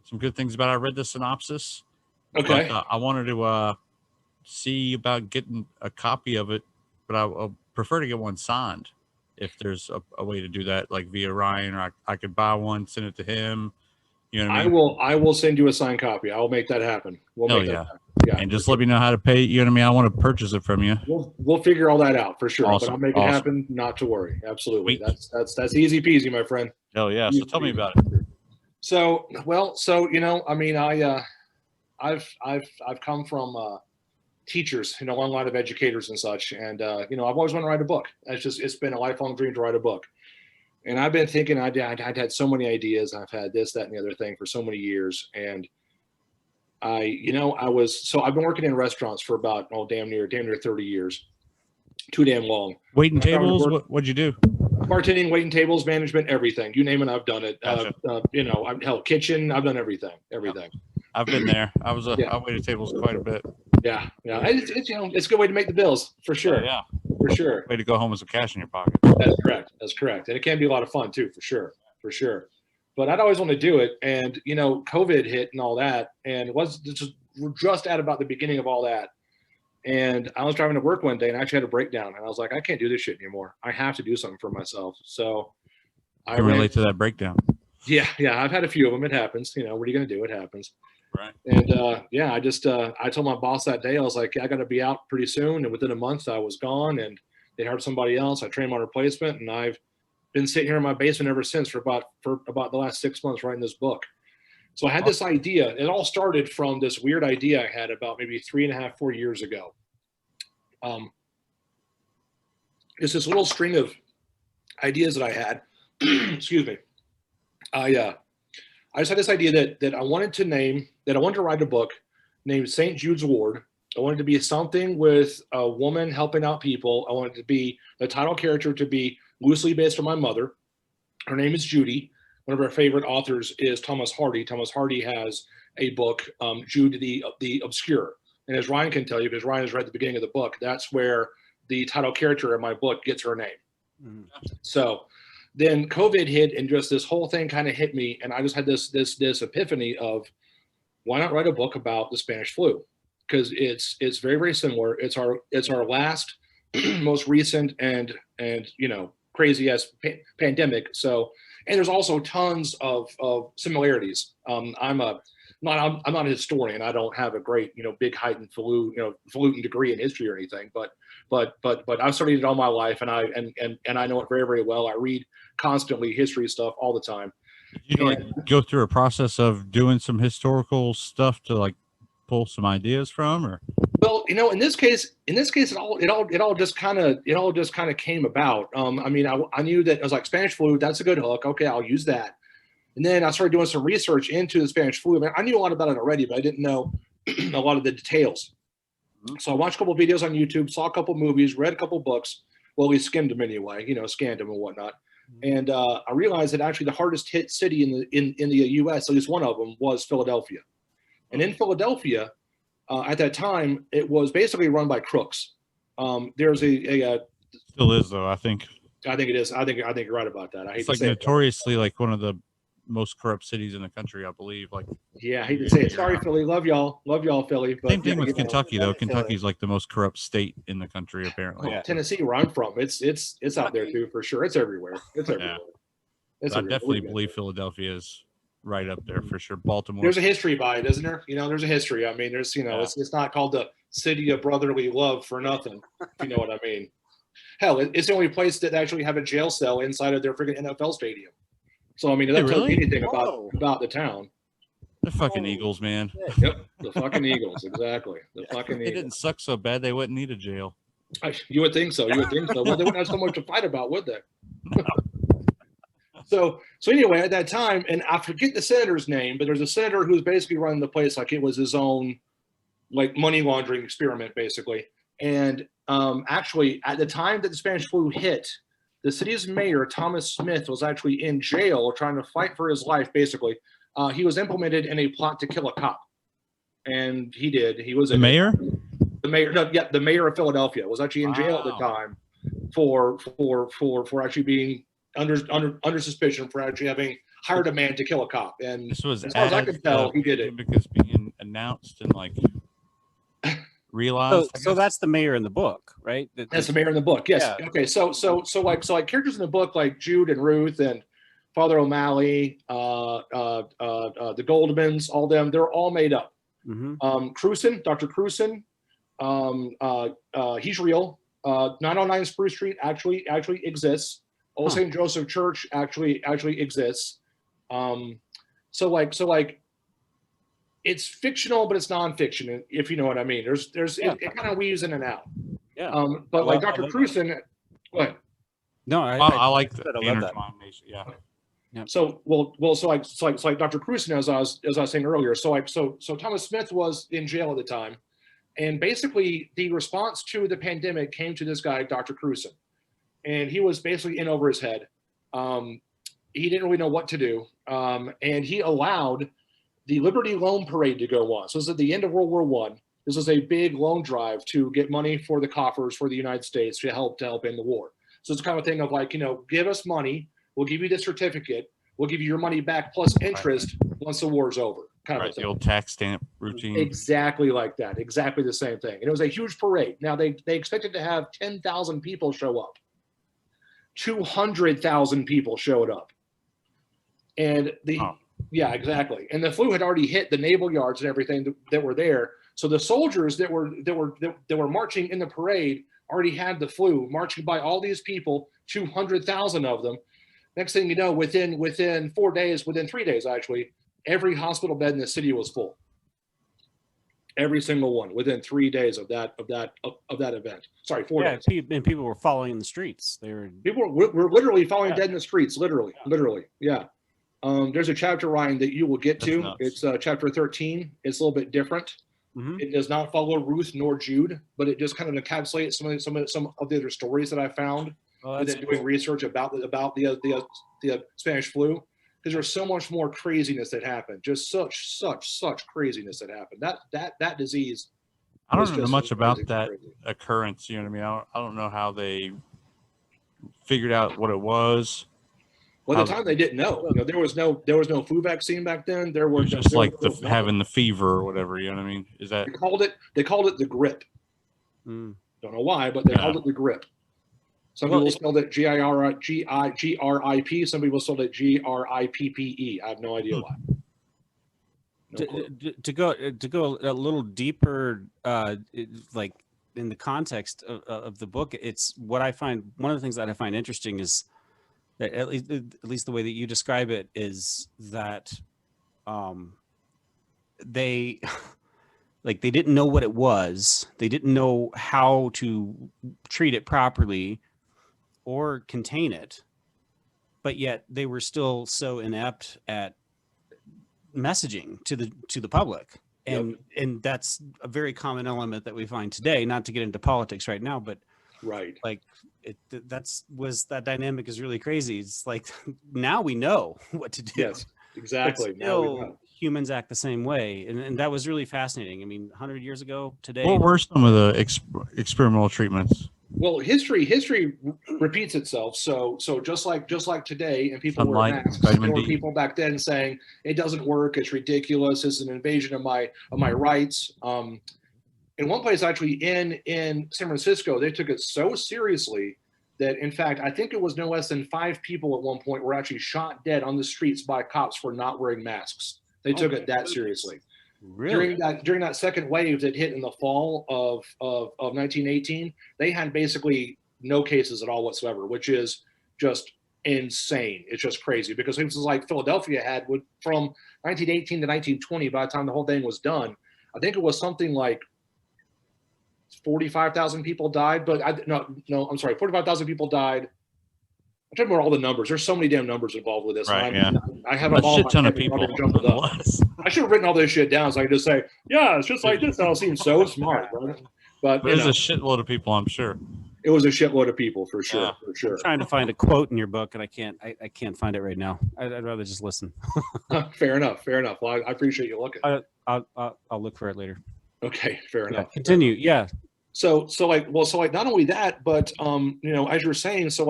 some good things about it. I read the synopsis. Okay. But I wanted to see about getting a copy of it, but I'll prefer to get one signed if there's a way to do that, like via Ryan, or I could buy one, send it to him. You know what I I mean? will. I will send you a signed copy. I will make that happen. We'll Hell make that yeah. happen. Yeah. And For just sure. let me know how to pay. You know what I mean? I want to purchase it from you. We'll figure all that out for sure. But Awesome. I'll make it Awesome. happen. Not to worry. Absolutely. Sweet. That's easy peasy, my friend. Hell yeah. So Easy tell me peasy. about it. So well, so I mean, I've come from teachers, a long line of educators and such, and I've always wanted to write a book. It's been a lifelong dream to write a book. And I've been thinking I'd had so many ideas. I've had this, that, and the other thing for so many years. And I've been working in restaurants for about, damn near 30 years, too damn long. Waiting tables? What'd you do? Bartending, waiting tables, management, everything. You name it, I've done it. Gotcha. Kitchen, I've done everything. I've been there. I waited tables quite a bit. Yeah. It's a good way to make the bills for sure. Yeah. For sure. Way to go home with some cash in your pocket. That's correct. And it can be a lot of fun too, for sure. But I'd always want to do it. And, COVID hit and all that. And we're just at about the beginning of all that. And I was driving to work one day and I actually had a breakdown. And I was like, I can't do this shit anymore. I have to do something for myself. So I can relate to that breakdown. Yeah. I've had a few of them. It happens. What are you going to do? It happens. Right. And I told my boss that day, I was like, I got to be out pretty soon. And within a month I was gone and they hired somebody else. I trained my replacement and I've been sitting here in my basement ever since for about the last 6 months writing this book. So I had this idea. It all started from this weird idea I had about maybe 3.5, 4 years ago. It's this little string of ideas that I had. Excuse me. I just had this idea that I wanted to write a book named St. Jude's Ward. I wanted to be something with a woman helping out people. I wanted to be the title character to be loosely based on my mother. Her name is Judy. One of our favorite authors is Thomas Hardy. Thomas Hardy has a book, Jude the Obscure. And as Ryan can tell you, because Ryan has read the beginning of the book, that's where the title character of my book gets her name. Mm-hmm. So then COVID hit and just this whole thing kind of hit me. And I just had this epiphany of why not write a book about the Spanish flu? Because it's very, very similar. It's our last, most recent and crazy ass pandemic. So, and there's also tons of similarities. I'm not a historian. I don't have a great, big heightened falutin degree in history or anything, but I've studied it all my life and I know it very, very well. I read constantly history stuff all the time. Did you go through a process of doing some historical stuff to pull some ideas from, or? Well, in this case, it all just kind of came about. I knew that I was like Spanish flu. That's a good hook. Okay, I'll use that. And then I started doing some research into the Spanish flu. I knew a lot about it already, but I didn't know a lot of the details. So I watched a couple of videos on YouTube, saw a couple of movies, read a couple of books. Well, we skimmed them anyway, scanned them and whatnot. And I realized that actually the hardest hit city in the U.S., at least one of them, was Philadelphia. And in Philadelphia, at that time, it was basically run by crooks. There's still is though. I think it is. I think you're right about that. I hate it's to say notoriously one of the most corrupt cities in the country, I believe. Yeah, I hate to say it. Sorry, Philly. Love y'all, Philly. But same thing with Kentucky, though. Kentucky's the most corrupt state in the country, apparently. Yeah. Tennessee, where I'm from, it's out there too, for sure. It's everywhere. I definitely believe Philadelphia is right up there for sure. Baltimore. There's a history by it, isn't there? There's a history. I mean, there's it's not called the city of brotherly love for nothing. If you know what I mean. Hell, it's the only place that actually have a jail cell inside of their freaking NFL stadium. So I mean, that tells you anything about the town. The fucking Eagles, man. Yep, the fucking Eagles, exactly. The fucking Eagles. They didn't suck so bad they wouldn't need a jail. You would think so. Well, they wouldn't have so much to fight about, would they? So anyway, at that time, and I forget the senator's name, but there's a senator who's basically running the place like it was his own money laundering experiment, basically. And actually, at the time that the Spanish flu hit, the city's mayor, Thomas Smith, was actually in jail trying to fight for his life, basically. He was implemented in a plot to kill a cop. And he did. He was the mayor? The mayor. No, yeah, the mayor of Philadelphia was actually in jail at the time for actually being under suspicion for actually having hired a man to kill a cop, and This was as far as I can tell, he did it. Because being announced and like realized. So that's the mayor in the book, right? That's the mayor in the book. Yes. Yeah. Okay. So like characters in the book like Jude and Ruth and Father O'Malley, the Goldmans, all them, they're all made up. Cruson, Dr. Cruson, he's real. 909 Spruce Street actually exists. Old St. Joseph Church actually exists. So like it's fictional, but it's nonfiction, if you know what I mean. It kind of weaves in and out. Yeah. But like Dr. Cruson, go ahead. No, I like the I love that. Yeah. Yep. So like Dr. Cruson, as I was saying earlier. So Thomas Smith was in jail at the time, and basically the response to the pandemic came to this guy, Dr. Cruson, and he was basically in over his head. He didn't really know what to do, and he allowed the Liberty Loan Parade to go on. So this is at the end of World War I. This is a big loan drive to get money for the coffers for the United States to help end the war. So it's kind of a thing of like, give us money. We'll give you the certificate. We'll give you your money back plus interest once the war's over. Kind of a thing. The old tax stamp routine. Exactly like that. Exactly the same thing. And it was a huge parade. Now they expected to have 10,000 people show up. 200,000 people showed up. And yeah, exactly. And the flu had already hit the naval yards and everything that were there. So the soldiers that were marching in the parade already had the flu, marching by all these people, 200,000 of them. Next thing you know, within 4 days, within 3 days actually, every hospital bed in the city was full. Every single one within 3 days of that event. Sorry, 4 days. And people were falling in the streets. People were literally falling dead in the streets. Literally. Yeah. There's a chapter, Ryan, that you will get to. It's chapter 13. It's a little bit different. It does not follow Ruth nor Jude, but it just kind of encapsulates some of the other stories that I found within doing research about the Spanish flu, because there's so much more craziness that happened. Just such craziness that happened. That disease. I don't know much about that occurrence. You know what I mean? I don't know how they figured out what it was. Well, at the time they didn't know. There was no flu vaccine back then. There was just like having the fever or whatever. You know what I mean? Is that they called it the grip? Don't know why, but they called it the grip. Some people spelled it GRIP. Some people spelled it GRIPPE. I have no idea why. To go a little deeper, like in the context of the book, it's what I find. One of the things that I find interesting is that at least the way that you describe it is that they didn't know what it was. They didn't know how to treat it properly or contain it, but yet they were still so inept at messaging to the public. And that's a very common element that we find today, not to get into politics right now, but like that dynamic is really crazy. It's like now we know what to do. Yes, exactly. Still, humans act the same way, and that was really fascinating. I mean, 100 years ago today. What were some of the experimental treatments? Well, history repeats itself. So just like today, and people were masks, there were people back then saying it doesn't work, it's ridiculous, it's an invasion of my rights. In one place, actually in San Francisco, they took it so seriously that, in fact, I think it was no less than 5 people at one point were actually shot dead on the streets by cops for not wearing masks. They took it that seriously. Really? During that second wave that hit in the fall of 1918, they had basically no cases at all whatsoever, which is just insane. It's just crazy, because things like Philadelphia had from 1918 to 1920, by the time the whole thing was done, I think it was something like 45,000 people died, but I'm sorry, 45,000 people died. I'm trying to remember all the numbers. There's so many damn numbers involved with this. Right, I have them all. A shit ton of people. I should have written all this shit down so I could just say, yeah, it's just like this. That'll seem so smart, right? But there's a shitload of people, I'm sure. It was a shitload of people for sure. Yeah. For sure. I'm trying to find a quote in your book, and I can't find it right now. I'd rather just listen. Fair enough. Well, I appreciate you looking. I'll look for it later. Okay, fair enough. Continue. Yeah. So not only that, but as you're saying, so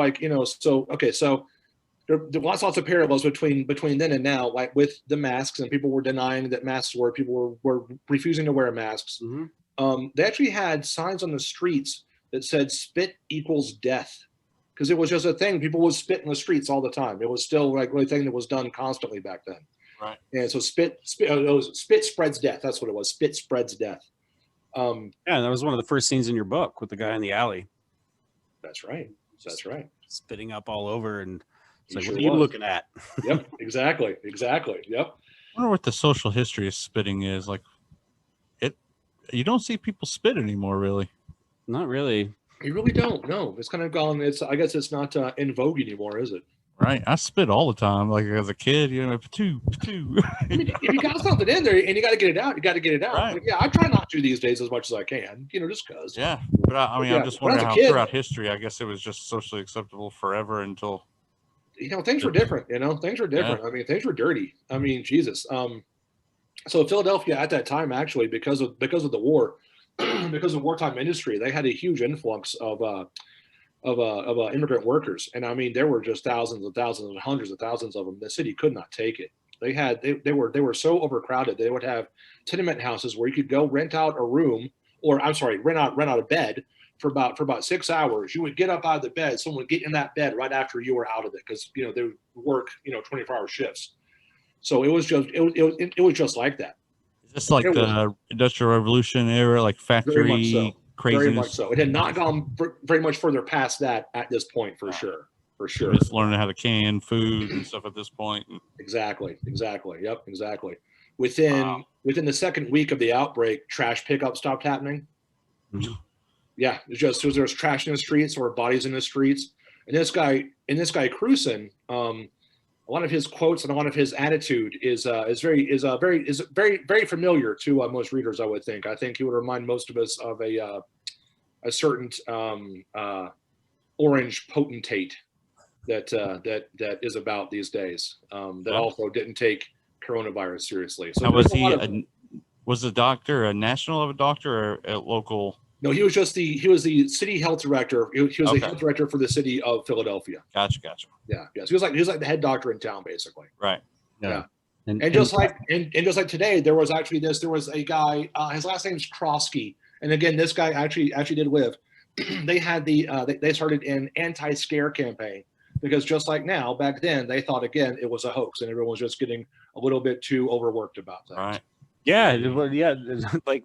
there's there lots of parallels between then and now, like with the masks, and people were denying that masks were, people were refusing to wear masks. They actually had signs on the streets that said "spit equals death," because it was just a thing. People would spit in the streets all the time. It was still like a thing that was done constantly back then. Right. And so spit spreads death. That's what it was. Spit spreads death. Yeah, that was one of the first scenes in your book with the guy in the alley. That's right. That's right. Spitting up all over, and it's like, Sure what are you was. looking at? Yep. Exactly. Yep. I wonder what the social history of spitting is. Like, you don't see people spit anymore, really. Not really. You really don't. No, it's kind of gone. I guess it's not in vogue anymore, is it? Right. I spit all the time. Like as a kid, patoo. I mean, if you got something in there and you got to get it out, you got to get it out. Right. Like, yeah, I try not to these days as much as I can, just because. Yeah. But I mean, Yeah, I'm just when I was wondering a how kid- throughout history, I guess it was just socially acceptable forever until. Things were different. Things were different. Yeah. I mean, things were dirty. I mean, Jesus. So Philadelphia at that time, actually, because of the war, because of wartime industry, they had a huge influx of immigrant workers, and I mean, there were just thousands and thousands and hundreds of thousands of them. The city could not take it. They were so overcrowded. They would have tenement houses where you could go rent out a room, or I'm sorry, rent out a bed for about 6 hours. You would get up out of the bed. Someone would get in that bed right after you were out of it, because they would work 24-hour shifts. So it was just like that. Is this like the Industrial Revolution era, like factory craziness? Very much so. It had not gone very much further past that at this point, for sure. Just learning how to can food and stuff at this point. Exactly. Yep, exactly. Within the second week of the outbreak, trash pickup stopped happening. Mm-hmm. Yeah, there was trash in the streets, or bodies in the streets. And this guy Cruson, a lot of his quotes and a lot of his attitude is very familiar to most readers, I would think. I think he would remind most of us of a certain orange potentate that is about these days, that also didn't take coronavirus seriously. So was the doctor a national doctor or a local? No, he was the city health director. He was the health director for the city of Philadelphia. Gotcha. Yeah. So he was like the head doctor in town, basically. Right. Yeah. And just like today, there was a guy. His last name's Krosky, and again, this guy actually did live. They had they started an anti-scare campaign, because just like now, back then they thought again it was a hoax, and everyone was just getting a little bit too overworked about that. Right. Yeah. Like,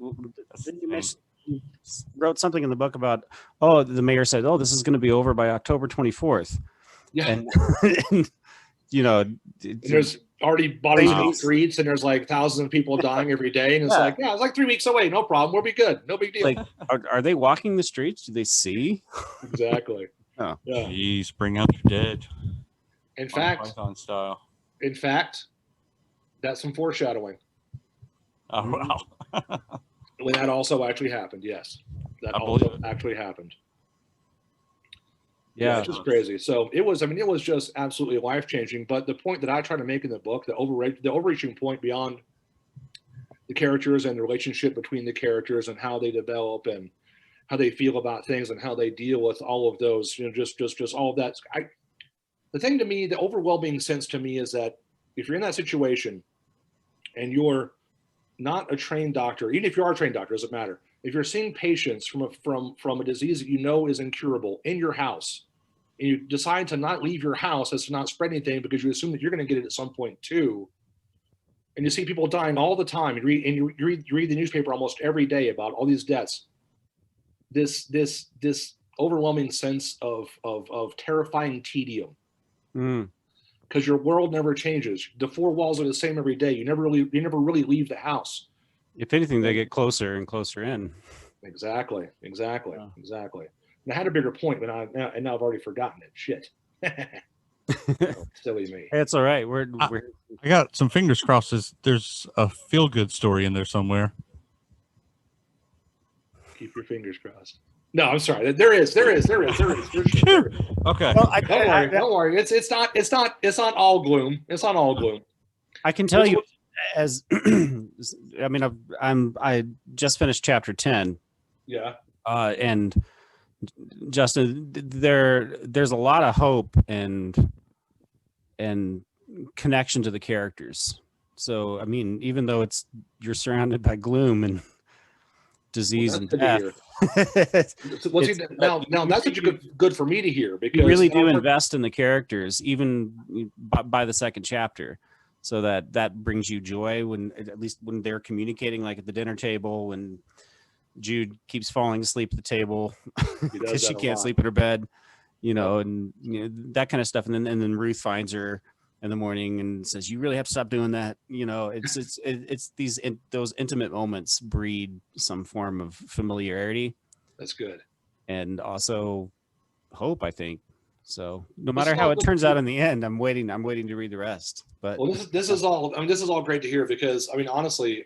didn't you mention? You wrote something in the book about, the mayor said, this is going to be over by October 24th. Yeah. And there's already bodies in the streets, and there's like thousands of people dying every day. And it's it's like 3 weeks away. No problem. We'll be good. No big deal. Like, are they walking the streets? Do they see? Exactly. Oh. Yeah. Jeez, bring out the dead. In fact, Python style. That's some foreshadowing. Oh, wow. When that also actually happened, yes, that also actually happened. Yeah, it's just crazy. So it was just absolutely life changing. But the point that I try to make in the book, the overreaching point beyond the characters and the relationship between the characters and how they develop and how they feel about things and how they deal with all of those, just all of that. The thing to me, the overwhelming sense to me is that if you're in that situation and you're not a trained doctor, even if you are a trained doctor, doesn't matter. If you're seeing patients from a disease that is incurable in your house, and you decide to not leave your house as to not spread anything because you assume that you're going to get it at some point too, and you see people dying all the time, and you read the newspaper almost every day about all these deaths, this overwhelming sense of terrifying tedium. Because your world never changes. The four walls are the same every day. You never really leave the house. If anything, they get closer and closer in. Exactly. And I had a bigger point, but now I've already forgotten it. Shit. Silly me. It's all right. I got some fingers crossed. There's a feel-good story in there somewhere. Keep your fingers crossed. No, I'm sorry. There is. For sure. Okay. Well, don't worry. It's not all gloom. It's not all gloom. I can tell you, I just finished chapter 10. Yeah. And Justin, there's a lot of hope and and connection to the characters. So I mean, even though you're surrounded by gloom and disease and death, now that's such a good for me to hear, because you really do invest in the characters, even by the second chapter. So that brings you joy when, at least when they're communicating, like at the dinner table, when Jude keeps falling asleep at the table because she can't sleep in her bed, and that kind of stuff. And then Ruth finds her in the morning and says, "You really have to stop doing that." It's those intimate moments breed some form of familiarity. That's good. And also hope, I think. So no matter how it turns out in the end, I'm waiting to read the rest. But this is all great to hear, because I mean, honestly,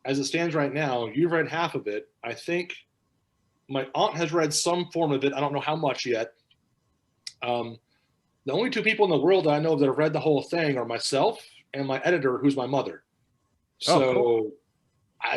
as it stands right now, you've read half of it. I think my aunt has read some form of it. I don't know how much yet. The only two people in the world that I know that have read the whole thing are myself and my editor, who's my mother. So, cool.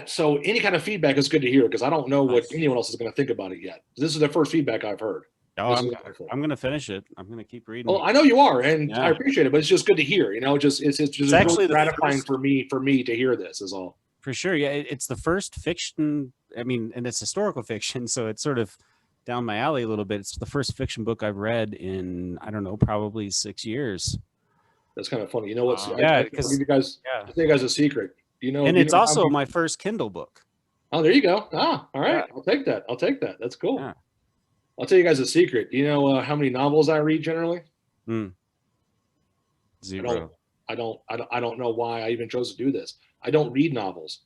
So any kind of feedback is good to hear, because I don't know what anyone else is going to think about it yet. This is the first feedback I've heard. Oh, I'm going to finish it. I'm going to keep reading. Well, I know you are, and I appreciate it, but it's just good to hear. It's actually really gratifying for me to hear this. Is all. For sure, yeah. It's the first fiction. I mean, and it's historical fiction, so it's sort of down my alley a little bit. It's the first fiction book I've read in, I don't know, probably 6 years. That's kind of funny. You know what's? Yeah, because I'll tell you guys a secret. And it's also my first Kindle book. Oh, there you go. All right. Yeah. I'll take that. That's cool. Yeah. I'll tell you guys a secret. You know how many novels I read generally? Zero. I don't know why I even chose to do this. I don't read novels,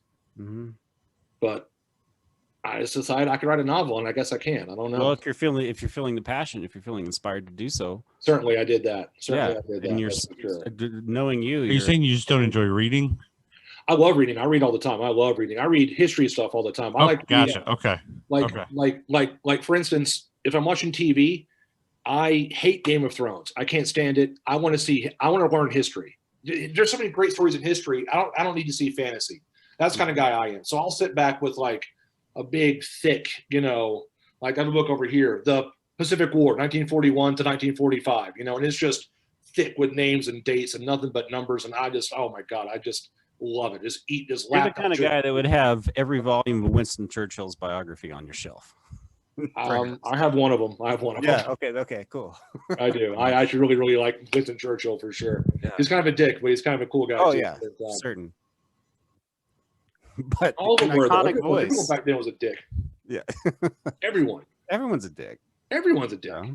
but I just decided I could write a novel, and I guess I can. I don't know. Well, if you're feeling the passion, if you're feeling inspired to do so, certainly I did that. I did that. And you're knowing you. Are you saying you just don't enjoy reading? I love reading. I read all the time. I love reading. I read history stuff all the time. I like. Gotcha. Okay. Like for instance, if I'm watching TV, I hate Game of Thrones. I can't stand it. I want to learn history. There's so many great stories in history. I don't need to see fantasy. That's the kind of guy I am. So I'll sit back with like a big, thick, like I have a book over here, The Pacific War, 1941 to 1945, and it's just thick with names and dates and nothing but numbers. And oh my God, I just love it. Just You're the kind of guy that would have every volume of Winston Churchill's biography on your shelf. I have one of them. Yeah. Okay. Cool. I do. I actually really, really like Winston Churchill for sure. Yeah. He's kind of a dick, but he's kind of a cool guy. Oh, too, yeah. Certain. But all of them were, iconic voice. Everyone back then was a dick. Yeah. Everyone's a dick. Everyone's a dick. Yeah.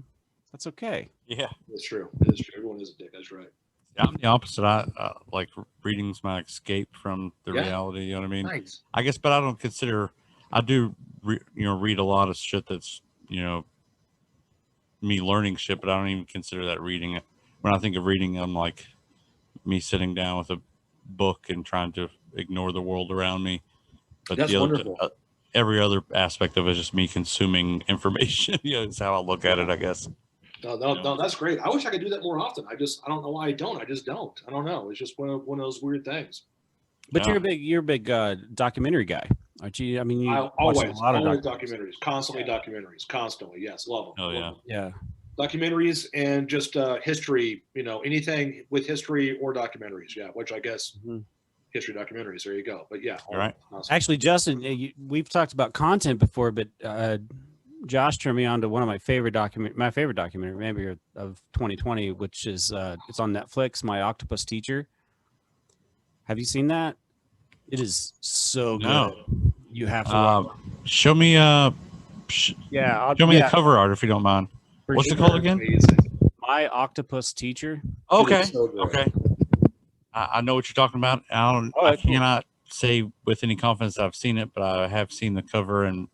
That's okay. Yeah. That's true. It is true. Everyone is a dick. That's right. Yeah, I'm the opposite. I like reading's my escape from the reality. You know what I mean? Nice. I guess, but I don't consider. I do, read a lot of shit that's me learning shit, but I don't even consider that reading it. When I think of reading, I'm like me sitting down with a book and trying to ignore the world around me. But that's wonderful. Every other aspect of it is just me consuming information. Is how I look at it, I guess. No, that's great. I wish I could do that more often. I don't know why I don't. I just don't. I don't know. It's just one of those weird things. But you're a big documentary guy, aren't you? I mean, you always a lot of documentaries, constantly documentaries, constantly. Yes, love them. Oh yeah, yeah. Documentaries and just history. Anything with history or documentaries. Yeah, which I guess history documentaries. There you go. But yeah, all right. Awesome. Actually, Justin, we've talked about content before, but Josh turned me on to one of my favorite documentary, maybe of 2020, which is it's on Netflix. My Octopus Teacher. Have you seen that? It is so good. No. You have to show me. Show me the cover art if you don't mind. What's it called again? My Octopus Teacher. Okay. Okay. I know what you're talking about. I cannot say with any confidence I've seen it, but I have seen the cover and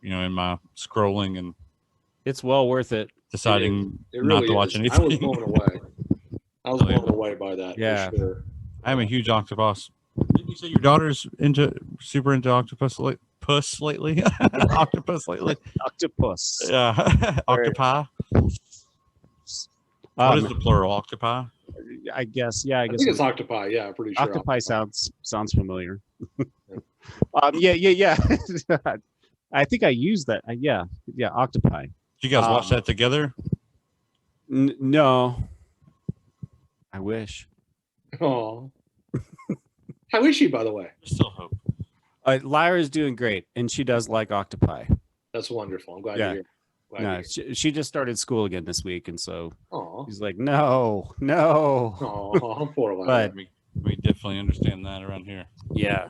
in my scrolling, and it's well worth it. Deciding it really not to watch anything. I was blown away. Blown away by that. Yeah. For sure. I'm a huge octopus. Didn't you say your daughter's super into octopus lately? Octopus lately. Octopus. Yeah. Octopi. What is the plural? Octopi? I guess. Yeah. I think it's octopi. Yeah, I'm pretty sure. Octopi sounds familiar. Yeah. I think I used that. Yeah. Octopi. Did you guys watch that together? No. I wish. Oh, how is she, by the way? Still hope. Lyra's doing great, and she does like octopi. That's wonderful. I'm glad to Yeah. hear. Glad No, to hear. she just started school again this week, and so Aw. he's like, no. Oh, poor Lyra. But We definitely understand that around here. yeah,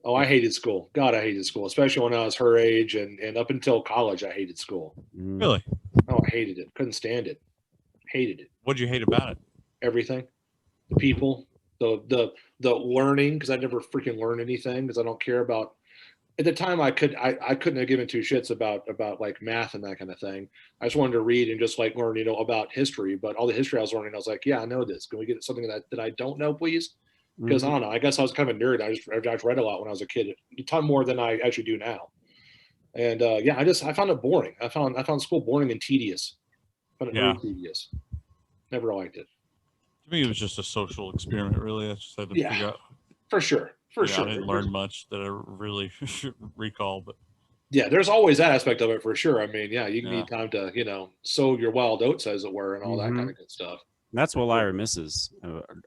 Oh, I hated school. God, I hated school, especially when I was her age and up until college, I hated school. Really? Oh, I hated it. Couldn't stand it. Hated it. What'd you hate about it? Everything. The people, the learning, because I never freaking learned anything because I don't care about. At the time, I couldn't have given two shits about like math and that kind of thing. I just wanted to read and just like learn, about history. But all the history I was learning, I was like, yeah, I know this. Can we get something that I don't know, please? Because I don't know. I guess I was kind of a nerd. I just read a lot when I was a kid, a ton more than I actually do now. And yeah, I found it boring. I found school boring and tedious. I found it very tedious. Never liked it. To me, it was just a social experiment, really. I just had to figure out. For sure. For sure. I didn't learn much that I really recall, but yeah, there's always that aspect of it for sure. I mean, yeah, you need time to, sow your wild oats, as it were, and all that kind of good stuff. That's what Lyra misses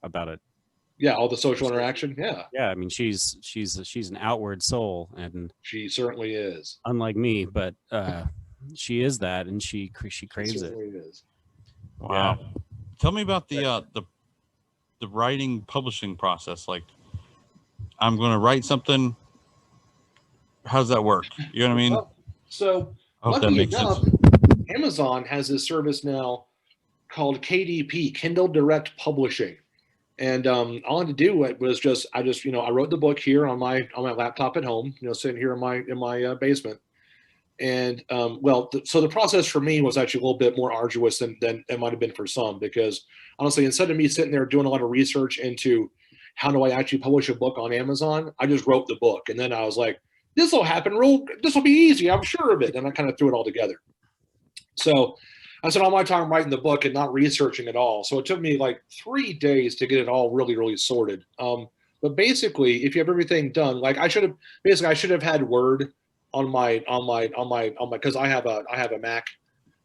about it. Yeah, all the social interaction. Yeah. Yeah, I mean, she's an outward soul, and she certainly is. Unlike me, but she is that, and she craves it. Is. Wow. Yeah. Tell me about the writing publishing process. Like, I'm going to write something. How's that work? You know what I mean? So, luckily enough, Amazon has this service now called KDP, Kindle Direct Publishing. And all I had to do was I wrote the book here on my laptop at home, sitting here in my basement. And so the process for me was actually a little bit more arduous than it might have been for some, because honestly, instead of me sitting there doing a lot of research into how do I actually publish a book on Amazon, I just wrote the book, and then I was like, this will happen. This will be easy. I'm sure of it. And I kind of threw it all together. So I spent all my time writing the book and not researching at all. So it took me like 3 days to get it all really, really sorted. But basically, if you have everything done, like I should have had Word on my because I have a Mac,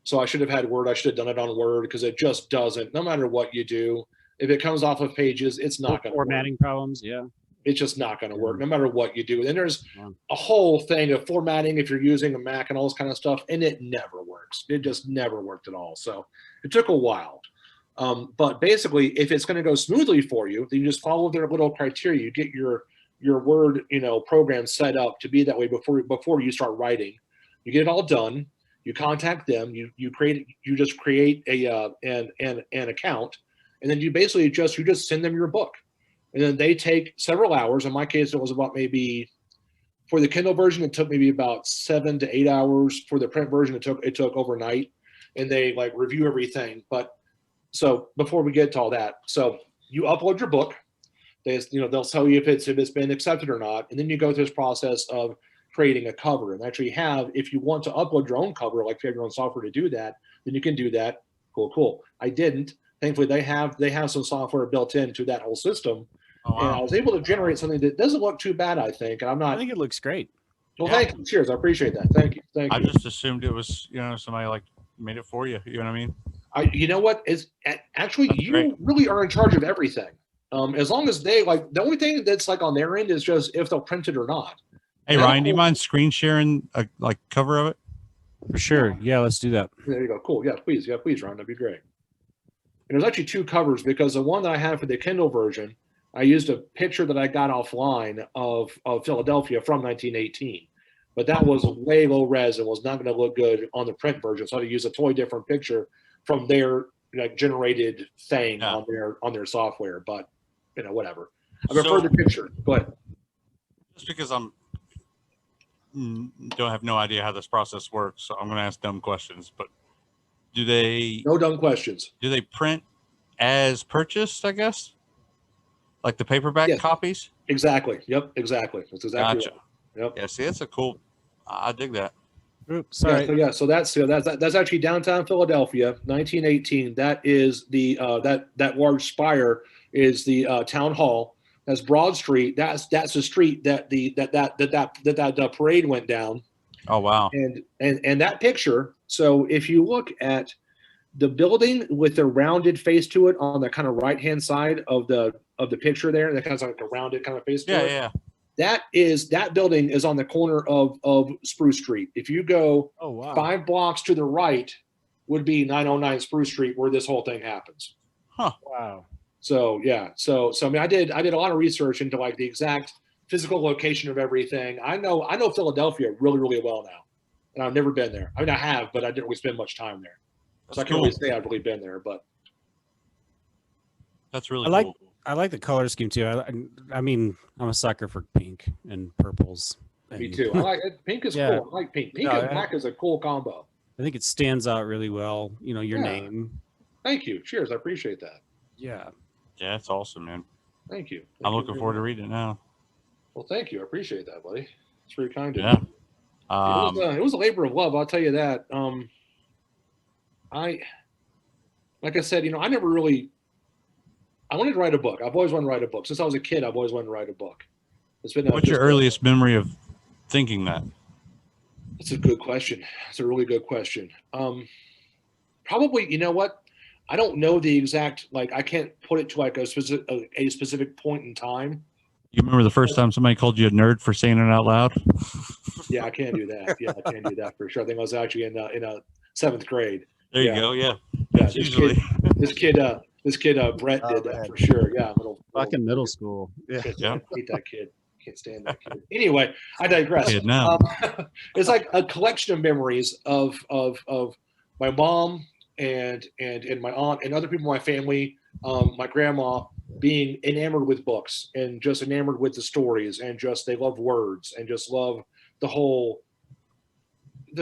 so I should have had Word. I should have done it on Word, because it just doesn't. No matter what you do, if it comes off of Pages, it's not going to work. Formatting problems, yeah. It's just not going to work, no matter what you do. And there's a whole thing of formatting if you're using a Mac and all this kind of stuff, and it never works. It just never worked at all. So it took a while. But basically, if it's going to go smoothly for you, then you just follow their little criteria. You get your Word, program set up to be that way before you start writing. You get it all done. You contact them. You just create an account, and then you basically just send them your book. And then they take several hours. In my case, it was about maybe, for the Kindle version, it took maybe about 7 to 8 hours. For the print version, it took overnight, and they like review everything. But so before we get to all that, so you upload your book. They'll tell you if it's been accepted or not, and then you go through this process of creating a cover. And actually if you want to upload your own cover, like if you have your own software to do that, then you can do that. Cool. I didn't. Thankfully, they have some software built into that whole system. Oh, wow. And I was able to generate something that doesn't look too bad, I think. And I think it looks great. Well, thank you. Cheers. I appreciate that. Thank you. I just assumed it was, somebody like made it for you. You know what I mean? You know what? Is actually that's you great. Really are in charge of everything. As long as they the only thing that's like on their end is just if they'll print it or not. Hey, Ryan, do you mind screen sharing a cover of it? For sure. Yeah, let's do that. There you go. Cool. Yeah, please, Ryan. That'd be great. And there's actually 2 covers, because the one that I have for the Kindle version, I used a picture that I got offline of Philadelphia from 1918, but that was way low res and was not going to look good on the print version. So I had to use a totally different picture from their generated thing on their software. But whatever. I prefer the picture. Go ahead. Just because don't have no idea how this process works, so I'm going to ask dumb questions. But do they? No dumb questions. Do they print as purchased, I guess? Like the paperback copies? Exactly. Yep. Exactly. That's exactly gotcha. Right. Yep. Yeah. See, that's a cool. I dig that. Oops, sorry. Yeah. So that's actually downtown Philadelphia, 1918. That is the that large spire is the town hall. That's Broad Street. That's the street that the parade went down. Oh wow. And that picture. So if you look at the building with the rounded face to it on the kind of right hand side of the picture there, that kind of like a rounded kind of face to it. Yeah. That building is on the corner of Spruce Street. If you go 5 blocks to the right, would be 909 Spruce Street, where this whole thing happens. Huh. Wow. So yeah, so I mean, I did a lot of research into like the exact physical location of everything. I know Philadelphia really, really well now, and I've never been there. I mean, I have, but I didn't really spend much time there, so I can't really say I've really been there. But that's really cool. I like the color scheme too. I mean, I'm a sucker for pink and purples. Me too. I like pink is cool. I like pink. Pink and black is a cool combo. I think it stands out really well. You know, your name. Thank you. Cheers. I appreciate that. Yeah. Yeah, it's awesome, man. Thank you. I'm looking forward to reading it now. Well, thank you. I appreciate that, buddy. It's very kind of you. It was a labor of love. I'll tell you that. Like I said, I never really. I wanted to write a book. I've always wanted to write a book. Since I was a kid, I've always wanted to write a book. It's been. What's your earliest memory of thinking that? That's a good question. That's a really good question. Probably, you know what? I don't know the exact, like, I can't put it to like a specific point in time. You remember the first time somebody called you a nerd for saying it out loud? Yeah, I can't do that. Yeah, I can't do that for sure. I think I was actually in a 7th grade. There you go. Yeah. Yeah. This kid, Brett did that for sure. Yeah. Fucking middle school. Yeah. I hate that kid. Can't stand that kid. Anyway, I digress. Now. It's like a collection of memories of my mom and my aunt and other people in my family, my grandma being enamored with books and just enamored with the stories and just they love words and just love the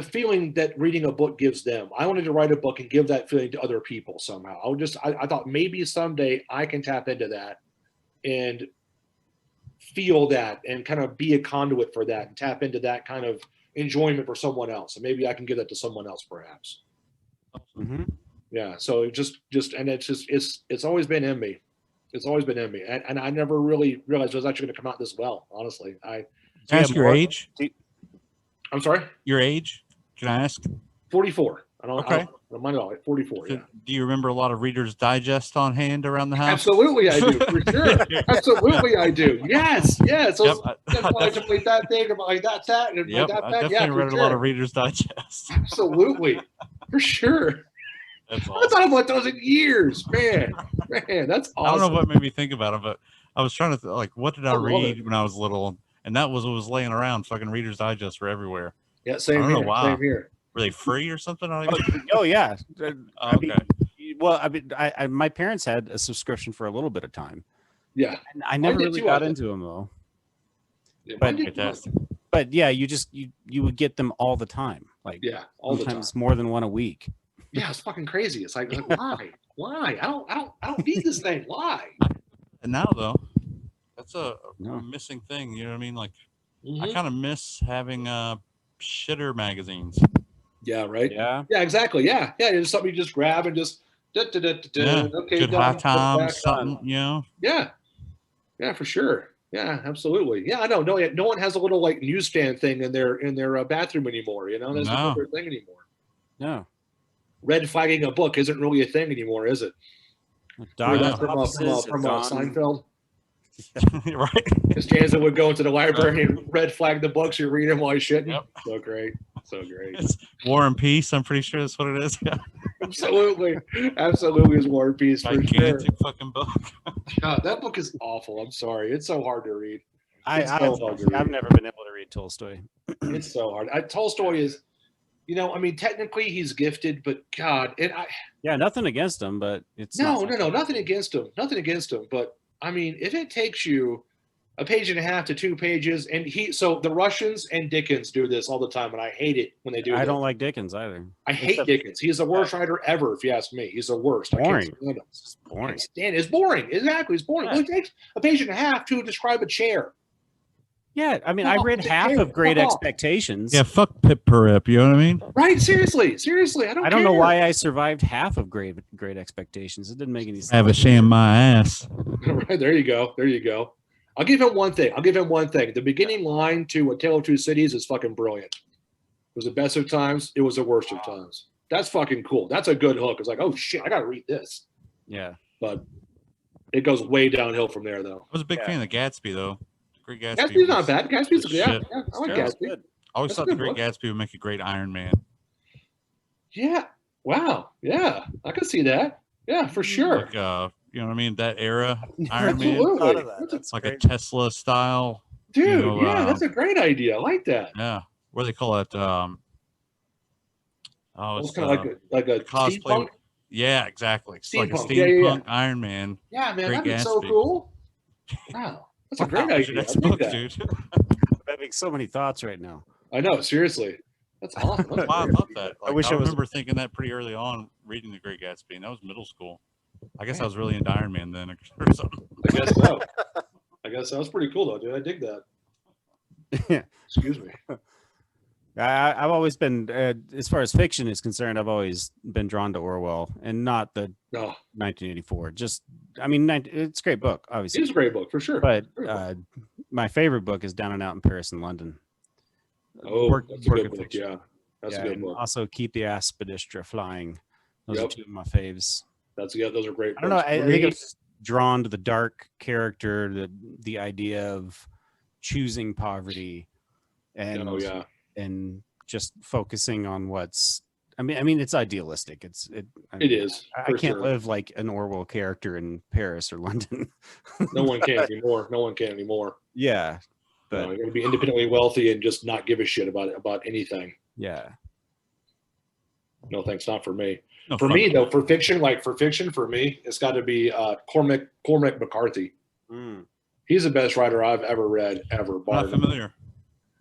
feeling that reading a book gives them. I wanted to write a book and give that feeling to other people somehow. I thought maybe someday I can tap into that and feel that and kind of be a conduit for that and tap into that kind of enjoyment for someone else. And maybe I can give that to someone else perhaps. Mm-hmm. Yeah. So and it's always been in me. It's always been in me. And I never really realized it was actually going to come out this well, honestly. Ask your age? I'm sorry? Your age? Can I ask? 44. I don't mind at all. 44, Do yeah. Do you remember a lot of Reader's Digest on hand around the house? Absolutely, I do, for sure. Absolutely, I do. Yes. So Yep. like that thing, like that, and Yep, like that. I definitely read a lot of Reader's Digest. Absolutely, for sure. That's I awesome. thought about those in years, man. That's awesome. I don't know what made me think about it, but I was trying to like, what did I love read it. when I was little? And that was what was laying around. Fucking Reader's Digest were everywhere. Yeah, same I don't here. know why. Same here. Were they free or something? I don't even... Oh yeah. Okay. I my parents had a subscription for a little bit of time. Yeah. And I never really got into them though. Yeah, But yeah, you would get them all the time. Like all the time. sometimes more than one a week. Yeah, it's fucking crazy. It's like why? Why? I don't need this thing. Why? And now though, that's a missing thing. You know what I mean? Like, I kind of miss having shitter magazines. Yeah, right. Yeah. Yeah, exactly. Yeah. It's something you just grab and just okay. Good done, high put it times, back something, on. Yeah, for sure. Yeah, absolutely. Yeah, I know. No one has a little like newsstand thing in their bathroom anymore. That's not their thing anymore. No. Red flagging a book isn't really a thing anymore, is it? From Seinfeld. Right. Because Jansen would go into the library and red flag the books. You read them while he's shitting. Yep. So great. It's War and Peace. I'm pretty sure that's what it is. Yeah. Absolutely is War and Peace for sure. Gigantic fucking book. God, that book is awful. I'm sorry. It's so hard to read. I've never been able to read Tolstoy. It's so hard. Tolstoy is, technically he's gifted, but God, nothing against him, but it's nothing against him. Nothing against him, but if it takes you a page and a half to 2 pages, and the Russians and Dickens do this all the time, and I hate it when they do. I don't like Dickens either. I hate Dickens. He's the worst writer ever, if you ask me. He's the worst. Boring. It's boring. It's boring. Exactly, it's boring. Yeah. It takes a page and a half to describe a chair. Yeah, I read half of Great Expectations. Yeah, fuck Pip Perip. You know what I mean? Right? Seriously. I don't know why I survived half of Great Expectations. It didn't make any sense. I have a shame my ass. Right, there you go. I'll give him one thing. The beginning line to A Tale of Two Cities is fucking brilliant. It was the best of times. It was the worst of times. That's fucking cool. That's a good hook. It's like, oh shit, I gotta read this. Yeah. But it goes way downhill from there, though. I was a big fan of Gatsby, though. Great Gatsby. Gatsby's not bad. Gatsby's the yeah, shit. yeah. I like Yeah, it's Gatsby. good. I always That's a thought the good Great book. Gatsby would make a great Iron Man. Yeah. Wow. Yeah, I can see that. Yeah, for sure. Like, you know what I mean? That era Never Iron Man, Absolutely. thought of that. That's a- That's like great. a Tesla style. Dude, know, yeah, that's a great idea. I like that. Yeah, what do they call it? Oh, It's it's kind of like a cosplay. steampunk. Yeah, exactly. It's like a Steampunk. Yeah, yeah, yeah. steampunk Iron Man. Yeah, man, Great that'd be so Gatsby. cool. Wow, that's a great Wow, your idea. I next dig book, that. dude. I'm having so many thoughts right now. I know, seriously. That's awesome. That's a Wow, I great thought idea. that. I Like, wish I I was- remember thinking that pretty early on, reading The Great Gatsby, and that was middle school. I guess Yeah. I was really into Iron Man then, or something. I guess so. I guess that was pretty cool, though, dude. I dig that. Excuse me. I've always been, as far as fiction is concerned, I've always been drawn to Orwell, and not the No, 1984. Just, I mean, it's a great book, it obviously, is a great book for sure. but Great book. my favorite book is Down and Out in Paris and London. Oh, Work- that's a work good of book. fiction. Yeah, that's Yeah, a good and book. also Keep the Aspidistra Flying. Those are Yep. two of my faves. Those are great. I don't know. books. I For think me, I was just drawn to the dark character, the idea of choosing poverty, and oh yeah, and just focusing on what's. I mean, it's idealistic. I it mean, is. I for can't sure. live like an Orwell character in Paris or London. No one can anymore. No one can anymore. Yeah, No, but you're gonna be independently wealthy and just not give a shit about anything. yeah, No thanks, not for me. No For fun. me though, for fiction, for me, it's got to be Cormac McCarthy. He's the best writer I've ever read, ever. I'm bar not none. familiar.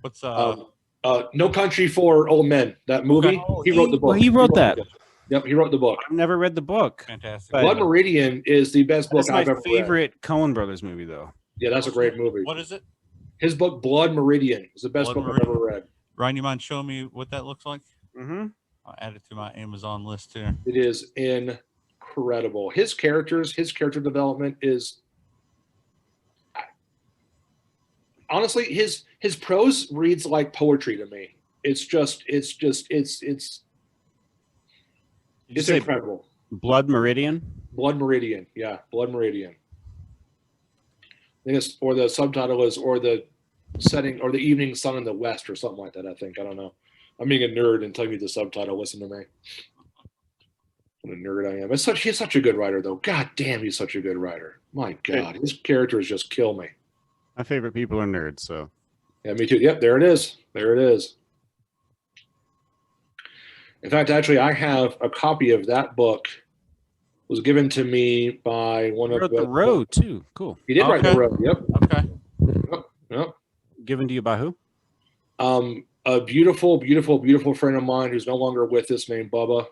What's No Country for Old Men. That movie. Okay. He wrote the book. Well, he wrote that. Yep, he wrote the book. I've never read the book. fantastic? But- Blood Meridian is the best book That's my I've ever read. favorite Coen Brothers movie, though. Yeah, that's a great movie. What is it? His book Blood Meridian is the best Blood book I've ever read. Ryan, you mind showing me what that looks like? Mm-hmm. I'll add it to my Amazon list here. It is incredible. His character development is honestly his prose reads like poetry to me. It's incredible. Blood Meridian. Blood Meridian, yeah, Blood Meridian. I think it's, or the subtitle is, or the setting, or the evening sun in the west, or something like that. I think, I don't know. I'm being a nerd and telling you the subtitle. Listen to me. What a nerd I am. He's such a good writer, though. God damn, he's such a good writer. My God, his characters just kill me. My favorite people are nerds, so Yeah, me too. Yep, there it is. There it is. In fact, actually, I have a copy of that book. It was given to me by one he of wrote The Road too. Cool. He did write The Okay. Road. Yep. Okay. Yep. Given to you by who? A beautiful, beautiful, beautiful friend of mine who's no longer with us, named Bubba.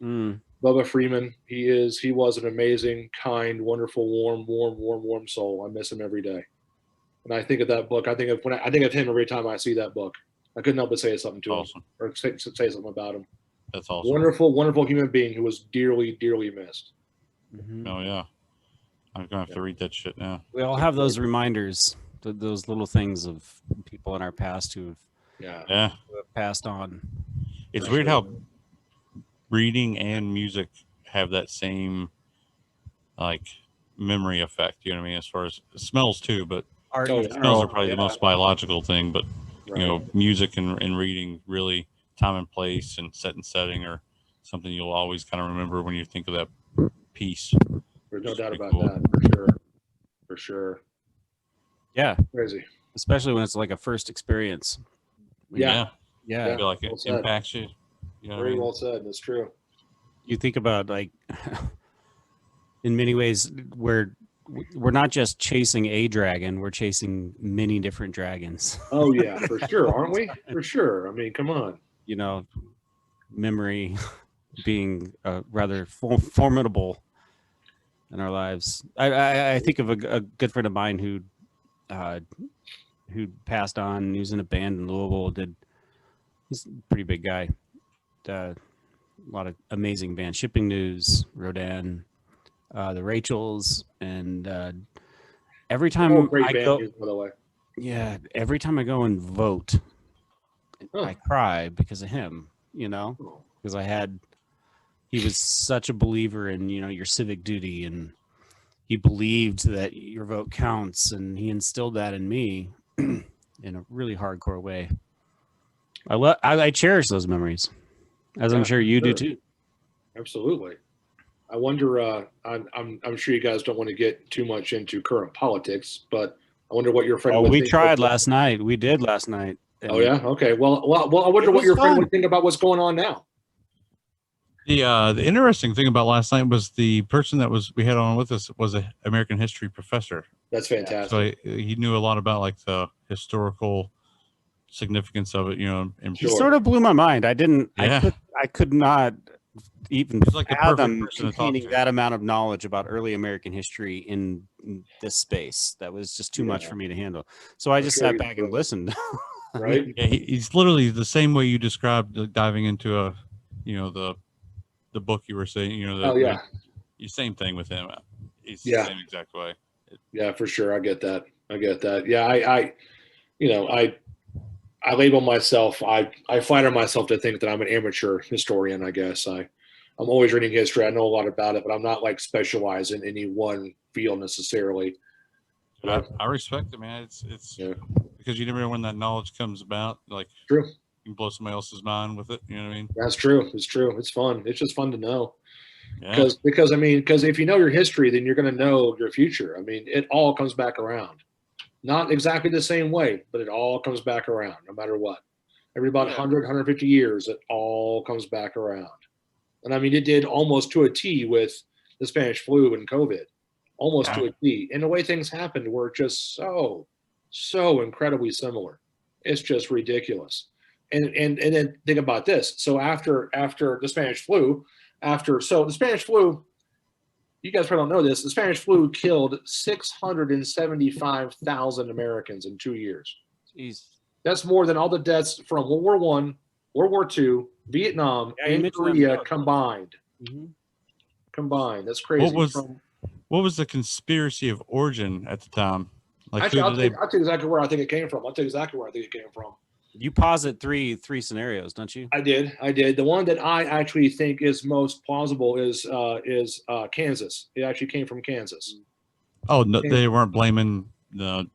Bubba Freeman. He was an amazing, kind, wonderful, warm soul. I miss him every day. And I think of that book. I think of him every time I see that book. I couldn't help but say something to him Awesome. or say something about him. That's awesome. Wonderful, wonderful human being who was dearly, dearly missed. Oh yeah. I'm gonna have to read that shit now. We all have those reminders, those little things of people in our past who Yeah. Yeah. have passed on. It's For weird sure. how reading and music have that same like memory effect. You know what I mean? As far as smells too, but Art Oh, in yeah. smells general, are probably yeah. the most biological thing. But Right. you know, music and reading really time and place and set and setting are something you'll always kind of remember when you think of that piece. There's no doubt Pretty about cool. that, for sure. For sure. Yeah, Crazy. especially when it's like a first experience. Yeah. Yeah. I feel like well it said. impacts you. You know what I Very mean? well said. That's true. You think about like in many ways we're not just chasing a dragon, we're chasing many different dragons. Oh yeah, for sure, aren't we? For sure. I mean, come on. You know, memory being rather formidable in our lives. I think of a good friend of mine who passed on. He was in a band in Louisville. He's a pretty big guy. A lot of amazing bands: Shipping News, Rodan, the Rachels, and every time Oh, great I band go, music, by the way. yeah, every time I go and vote, Huh. I cry because of him. You know, because he was such a believer in, your civic duty, and he believed that your vote counts, and he instilled that in me in a really hardcore way. I cherish those memories, as I'm sure you do too. Absolutely. I wonder. I'm sure you guys don't want to get too much into current politics, but I wonder what your friend. Oh, would we think tried last night. We did last night. Oh yeah. Okay. Well. I wonder what your friend would think about what's going on now. The interesting thing about last night was the person that we had on with us was an American history professor. That's fantastic. So he knew a lot about like the historical significance of it, and he sort of blew my mind. I didn't. Yeah. I could not even like fathom containing that amount of knowledge about early American history in this space. That was just too much for me to handle. So I just sat back and listened. Right? Yeah, he's literally the same way you described diving into the book you were saying. Same thing with him. He's the same exact way. Yeah, for sure. I get that. Yeah, I label myself. I flatter myself to think that I'm an amateur historian. I guess I'm always reading history. I know a lot about it, but I'm not like specialized in any one field necessarily. I respect it, man. It's because you never know when that knowledge comes about. Like, true, you can blow somebody else's mind with it. You know what I mean? That's true. It's true. It's fun. It's just fun to know. Yeah. Because if you know your history, then you're going to know your future. I mean, it all comes back around. Not exactly the same way, but it all comes back around no matter what. Every about 100, 150 years, it all comes back around. And I mean, it did almost to a T with the Spanish flu and COVID, almost to a T. And the way things happened were just so incredibly similar. It's just ridiculous. And then think about this. So after the Spanish flu, the Spanish flu, you guys probably don't know this, the Spanish flu killed 675,000 Americans in 2 years. Jeez. That's more than all the deaths from World War I, World War II, Vietnam, and Korea combined. Mm-hmm. Combined. That's crazy. What was the conspiracy of origin at the time? Like, actually, I'll tell you exactly where I think it came from. You posit three scenarios, don't you? I did. The one that I actually think is most plausible is Kansas. It actually came from Kansas. Oh, no, they weren't blaming the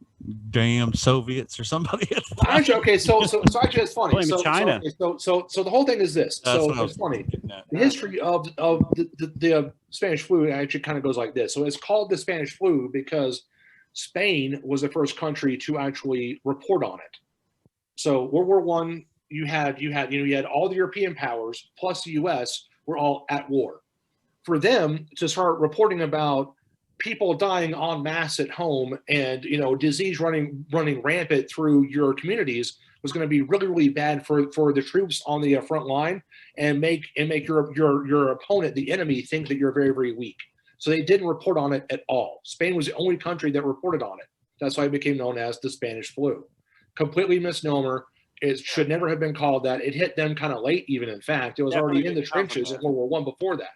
damn Soviets or somebody. Actually, okay. So actually, it's funny. Blame China. So the whole thing is this. It's funny. The history of the Spanish flu actually kind of goes like this. So it's called the Spanish flu because Spain was the first country to actually report on it. So World War I, you had all the European powers plus the U.S. were all at war. For them to start reporting about people dying en masse at home and disease running rampant through your communities was going to be really, really bad for the troops on the front line and make your opponent, the enemy, think that you're very, very weak. So they didn't report on it at all. Spain was the only country that reported on it. That's why it became known as the Spanish flu. Completely misnomer. It should never have been called that. It hit them kind of late, even. In fact, it was already in the trenches in World War I before that.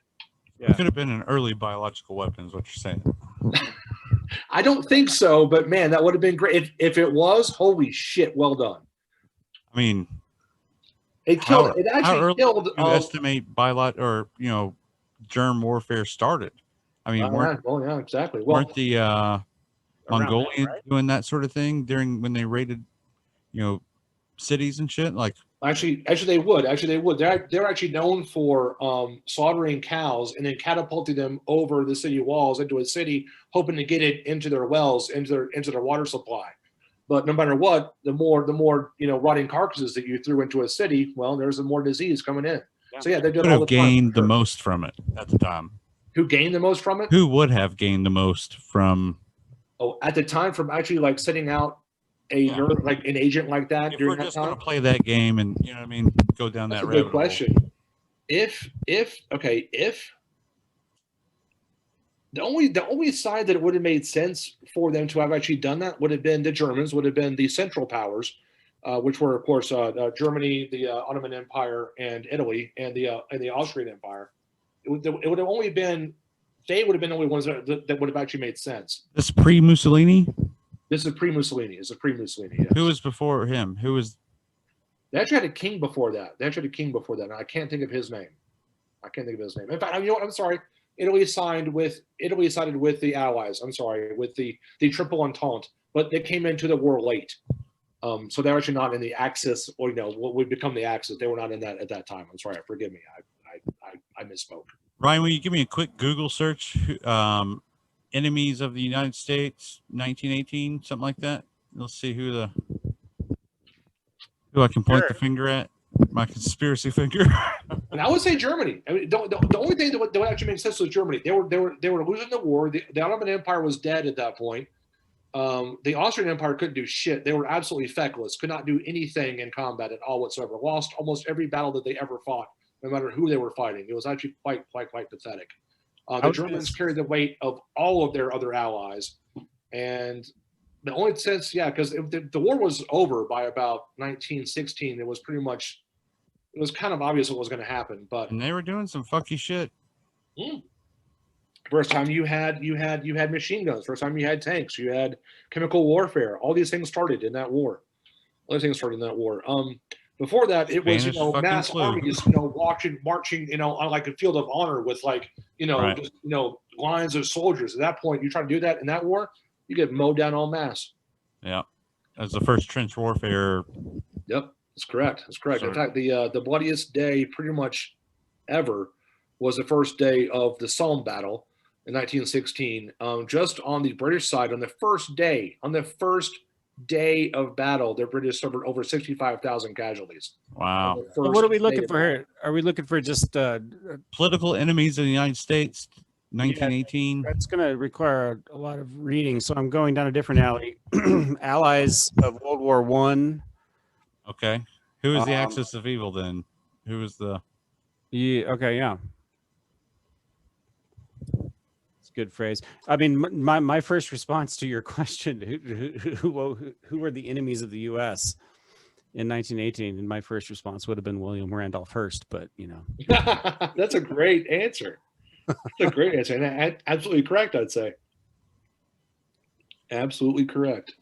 It could have been an early biological weapon, is what you're saying. I don't think so, but man, that would have been great. If it was, holy shit, well done. I mean, it killed. It actually killed. You estimate germ warfare started. I mean, exactly. Weren't the Mongolians doing that sort of thing when they raided, cities and shit? Like, actually they would. They're actually known for slaughtering cows and then catapulting them over the city walls into a city, hoping to get it into their wells, into their water supply. But no matter what, the more rotting carcasses that you threw into a city, well, there's more disease coming in. Yeah. So they did all the gained the most from it at the time. Who gained the most from it? Who would have gained the most from? Oh, at the time, from actually like sending out like an agent like that. If we're just going to play that game and go down that road. That's a good question. If the only side that it would have made sense for them to have actually done that would have been the Germans, would have been the Central Powers, which were of course Germany, the Ottoman Empire, and Italy, and the Austrian Empire. It would have only been they would have been the only ones that would have actually made sense. This pre-Mussolini. This is pre-Mussolini. Yes. Who was before him? Who was? They actually had a king before that. And I can't think of his name. In fact, you know what? I'm sorry. Italy sided with the Allies. I'm sorry, with the Triple Entente, but they came into the war late. So they're actually not in the Axis, or what would become the Axis. They were not in that at that time. I'm sorry. Forgive me. I misspoke. Ryan, will you give me a quick Google search? Enemies of the United States, 1918, something like that. Let's see who I can point the finger at. My conspiracy finger. And I would say Germany. I mean, the only thing that would actually make sense was Germany. They were losing the war. The Ottoman Empire was dead at that point. The Austrian Empire couldn't do shit. They were absolutely feckless. Could not do anything in combat at all whatsoever. Lost almost every battle that they ever fought, no matter who they were fighting. It was actually quite pathetic. The Germans carried the weight of all of their other allies, and the only sense, because the war was over by about 1916. It was kind of obvious what was going to happen, but and they were doing some fucky shit. First time you had machine guns. First time you had tanks. You had chemical warfare. All these things started in that war. Before that, it was mass armies, marching, on like a field of honor with just lines of soldiers. At that point, you try to do that in that war, you get mowed down en masse. Yeah, that's the first trench warfare. Yep, that's correct. In fact, the bloodiest day pretty much ever was the first day of the Somme battle in 1916. Just on the British side, on the first day of battle, the British suffered over 65,000 casualties. Wow. What are we looking for here? Are we looking for just political enemies of the United States, 1918? That's going to require a lot of reading, so I'm going down a different alley. Allies of World War One. Okay. Who is the axis of evil then? Who is the? Yeah. Okay. Yeah. Good phrase. I mean, my first response to your question, who were the enemies of the U.S. in 1918? And my first response would have been William Randolph Hearst, but that's a great answer. And absolutely correct. I'd say absolutely correct.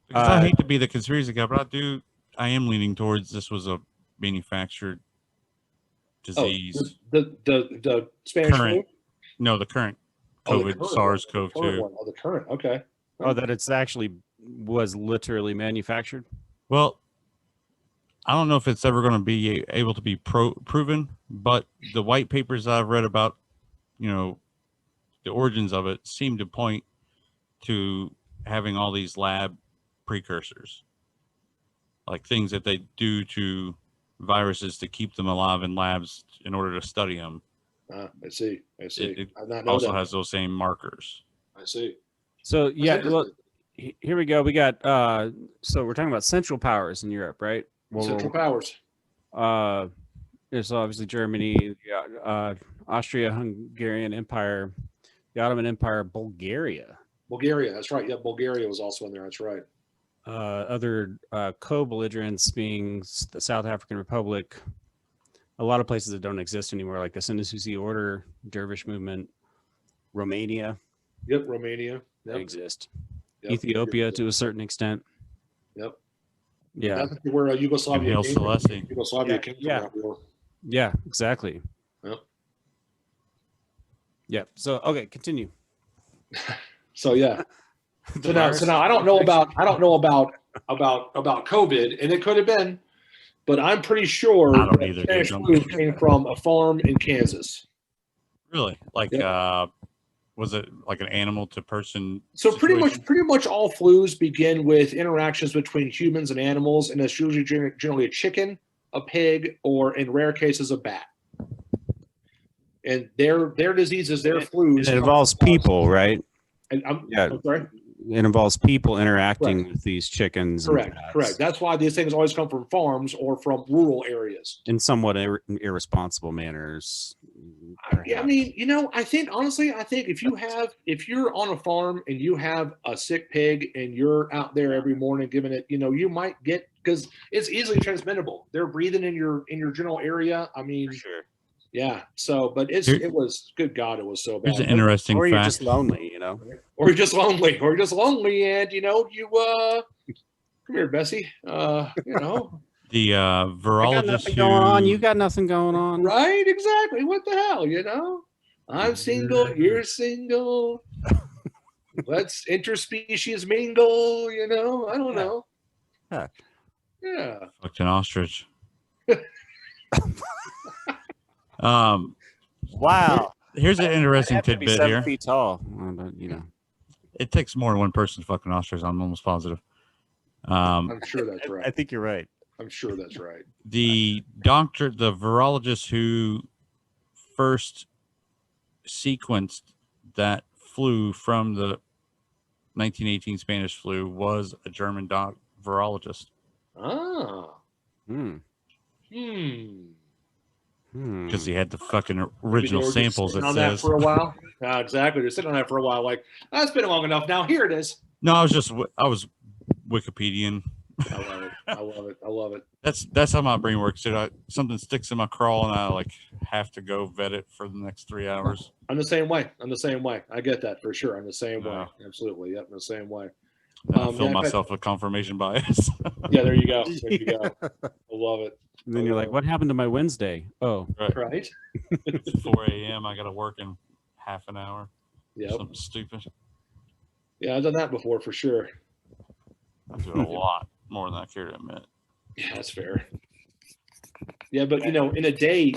Because I hate to be the conspiracy guy, but I am leaning towards this was a manufactured disease. The Spanish flu? No, the current. COVID, SARS-CoV-2. The current. Okay. That it's actually was literally manufactured. Well, I don't know if it's ever going to be able to be proven, but the white papers I've read about, the origins of it seem to point to having all these lab precursors, like things that they do to viruses to keep them alive in labs in order to study them. I see. It also has those same markers. I see. So well, here we go. We got so we're talking about Central Powers in Europe, right? Central Powers. There's obviously Germany, Austria-Hungarian Empire, the Ottoman Empire, Bulgaria. That's right. Yeah, Bulgaria was also in there. That's right. Other co-belligerents being the South African Republic. A lot of places that don't exist anymore, like the Senussi Order, Dervish movement, Romania. Yep, Romania. They exist. Yep. Ethiopia to a certain extent. Yep. Yeah. That's where Yugoslavia came from. Yugoslavia came from that war. Yeah, exactly. Yep. Yeah. So okay, continue. So yeah. So now I don't know about COVID, and it could have been. But I'm pretty sure that Spanish flu came from a farm in Kansas. Really? Like, was it like an animal to person? So pretty much all flus begin with interactions between humans and animals, and it's usually generally a chicken, a pig, or in rare cases a bat. And their diseases, their flus. It involves people, right? And I'm sorry. It involves people interacting with these chickens. Correct. That's why these things always come from farms or from rural areas. In somewhat irresponsible manners. I mean, I think if you're on a farm and you have a sick pig and you're out there every morning giving it, you might get, because it's easily transmittable. They're breathing in your general area. I mean, sure. Yeah. So, but it was, good God, it was so bad. Here's an interesting or fact. You're just lonely, Or you're just lonely, and you come here, Bessie. The I got virologist nothing who going on. You got nothing going on. Right? Exactly. What the hell, you know? I'm single, you're single. Let's interspecies mingle, you know? I don't Yeah. know. Yeah. Yeah. fucked an ostrich. um, Wow. here's an interesting I'd have to be tidbit 7 here. feet tall, but you know. It takes more than one person to fuck an ostrich. I'm almost positive. I'm sure that's right. I think you're right. I'm sure that's right. The virologist who first sequenced that flu from the 1918 Spanish flu was a German virologist. Ah. Hmm. Because he had the fucking Maybe they original were just samples. It sitting on that says. for a while. Exactly. They're sitting on that for a while. Like, that's been long enough. Now here it is. No, I was Wikipedian. I love it. I love it. I love it. That's how my brain works. Dude. Something sticks in my crawl, and I like have to go vet it for the next 3 hours. I'm the same way. I'm the same way. I get that for sure. I'm the same way. Yeah. Absolutely. Yep. I'm the same way. Then I fill yeah, myself with confirmation bias. Yeah, there you go. There you go. I love it. And then you're like, what happened to my Wednesday? Oh, Right. It's 4 a.m. I got to work in half an hour. Yep. Something stupid. Yeah, I've done that before for sure. I do it a lot more than I care to admit. Yeah, that's fair. Yeah, but you know, in a day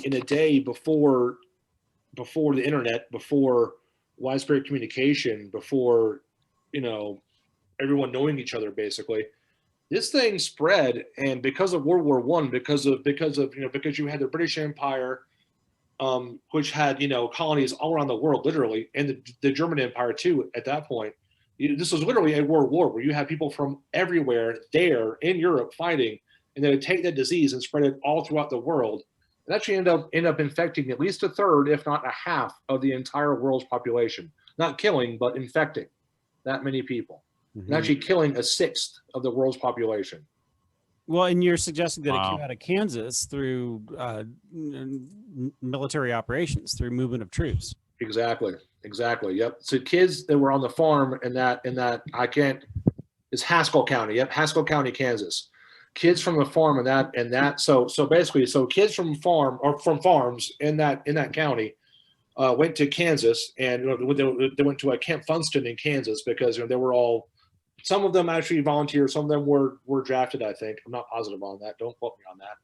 before the internet, before widespread communication, before, you know, everyone knowing each other, basically, this thing spread. And because of World War One, because you had the British Empire, which had, you know, colonies all around the world, literally, and the German Empire too. At that point, this was literally a world war where you had people from everywhere there in Europe fighting, and they would take that disease and spread it all throughout the world. And actually end up infecting at least a third, if not a half, of the entire world's population. Not killing, but infecting that many people, and actually killing a sixth of the world's population. Well, and you're suggesting that it Wow. came out of Kansas through military operations, through movement of troops. Exactly. Yep. So kids that were on the farm in that it's Haskell County. Yep, Haskell County, Kansas. Kids from the farm and that. So basically, kids from farms in that county went to Kansas, and they went to Camp Funston in Kansas because they were all. Some of them actually volunteered. Some of them were drafted. I think. I'm not positive on that. Don't quote me on that.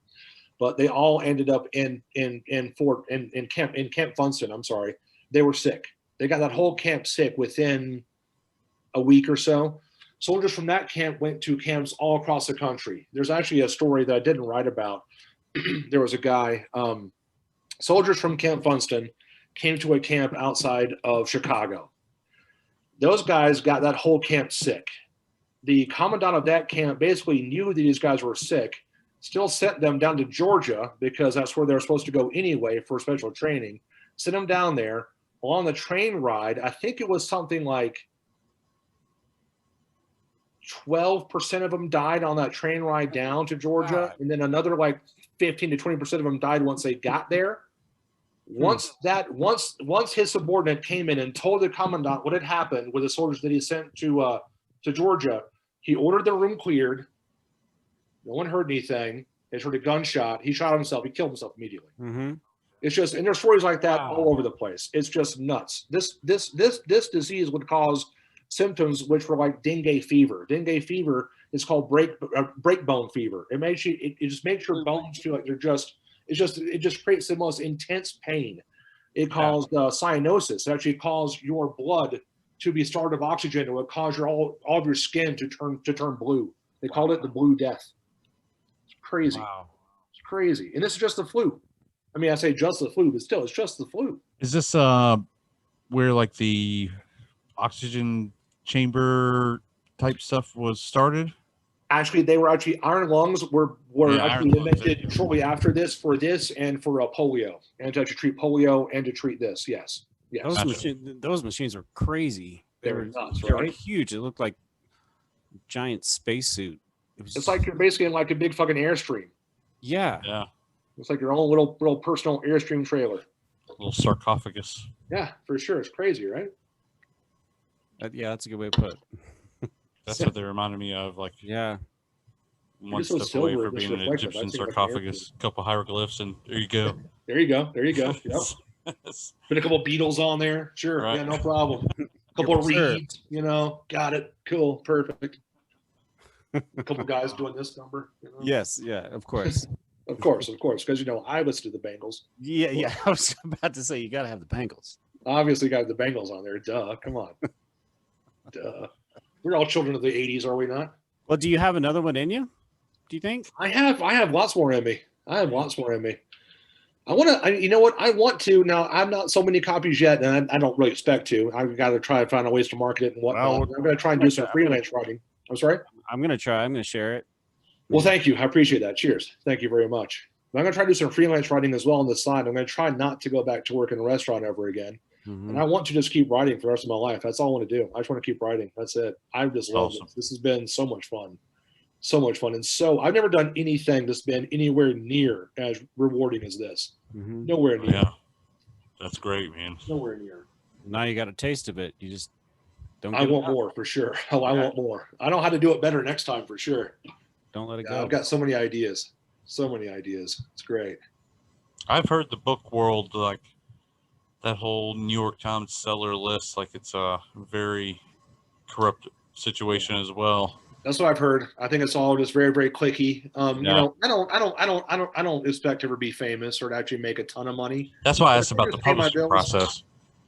But they all ended up in Camp Funston. I'm sorry. They were sick. They got that whole camp sick within a week or so. Soldiers from that camp went to camps all across the country. There's actually a story that I didn't write about. There was a guy. Soldiers from Camp Funston came to a camp outside of Chicago. Those guys got that whole camp sick. The commandant of that camp basically knew that these guys were sick, still sent them down to Georgia because that's where they were supposed to go anyway for special training. Sent them down there. On the train ride, I think it was something like 12% of them died on that train ride down to Georgia, and then another like 15 to 20% of them died once they got there. Once his subordinate came in and told the commandant what had happened with the soldiers that he sent to Georgia, he ordered the room cleared. No one heard anything. They heard a gunshot. He shot himself. He killed himself immediately. Mm-hmm. It's just, and there's stories like that all over the place. It's just nuts. This disease would cause symptoms which were like dengue fever. Dengue fever is called break bone fever. It makes you, it just makes your bones feel like it just creates the most intense pain. It caused cyanosis. It actually caused your blood to be starved of oxygen. It would cause all of your skin to turn blue. They called it the blue death. It's crazy. Wow. It's crazy. And this is just the flu. I mean, I say just the flu, but still, it's just the flu. Is this where like the oxygen chamber type stuff was started? Actually, iron lungs were actually invented shortly after this for this and for polio, and to actually treat polio and to treat this. Yes. Those machines were crazy. They were nuts, they were right? huge. It looked like a giant spacesuit. It's like you're basically in like a big fucking Airstream. Yeah. Yeah. It's like your own little personal Airstream trailer. A little sarcophagus. Yeah, for sure. It's crazy, right? Yeah, that's a good way to put it. That's what they reminded me of. Like, Yeah. one so step away silver from and just being an reflective. Egyptian I'd say like an sarcophagus, a couple hieroglyphs, and there you go. There you go. There you go. Yep. Put a couple beetles on there. Sure. Right. Yeah, no problem. A couple of Sure. reeds, you know. Got it. Cool. Perfect. A couple guys doing this number. You know? Yes, yeah, of course. Of course. Because, you know, I listed the Bengals. Yeah, yeah. I was about to say you got to have the Bengals. Obviously got the Bengals on there. Duh. Come on. Duh. We're all children of the 80s, are we not? Well, do you have another one in you? Do you think? I have lots more in me. I have lots more in me. You know what? I want to. Now, I'm not so many copies yet, and I don't really expect to. I've got to try and find ways to market it and whatnot. Well, I'm going to try and do some freelance writing. I'm sorry? I'm going to try. I'm going to share it. Well, thank you. I appreciate that. Cheers. Thank you very much. I'm going to try to do some freelance writing as well on the side. I'm going to try not to go back to work in a restaurant ever again. Mhm. And I want to just keep writing for the rest of my life. That's all I want to do. I just want to keep writing. That's it. I just love Awesome. this. This has been so much fun. So much fun. And so I've never done anything that's been anywhere near as rewarding as this. Mhm. Nowhere near. Yeah, that's great, man. Nowhere near. Now you got a taste of it. You just don't. I give want up. more for sure. Oh, I want more. I know how to do it better next time for sure. Don't let it Yeah, go. I've got so many ideas. So many ideas. It's great. I've heard the book world, like that whole New York Times seller list, like it's a very corrupt situation as well. That's what I've heard. I think it's all just very, very clicky. You Yeah. know, I don't expect to ever be famous or to actually make a ton of money. That's why I But asked about the just pay my publishing bills. process.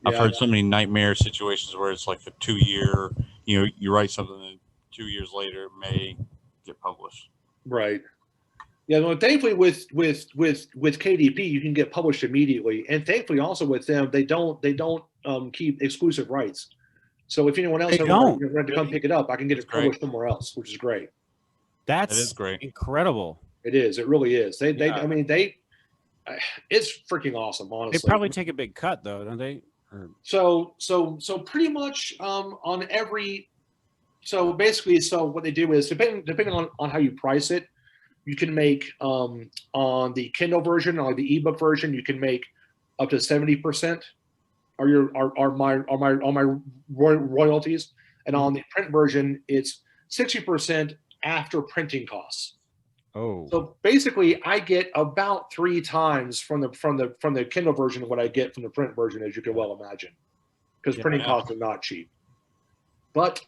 I've Yeah, heard so many nightmare situations where it's like a 2 year, you write something and 2 years later it may get published. right. Yeah, well, thankfully with KDP you can get published immediately, and thankfully also with them they don't keep exclusive rights. So if anyone else They ever don't. wanted to come pick it up, I can get That's it published somewhere else, which is great. That's That is great. incredible. It is. It really is. Yeah. I mean, it's freaking awesome, honestly. They probably take a big cut though, don't they? Or, So pretty much on every. So basically, what they do is depending on how you price it, you can make on the Kindle version or the ebook version, you can make up to 70% are my royalties, and on the print version, it's 60% after printing costs. oh, So basically, I get about 3 times from the Kindle version what I get from the print version, as you can well imagine, because printing costs are not cheap. But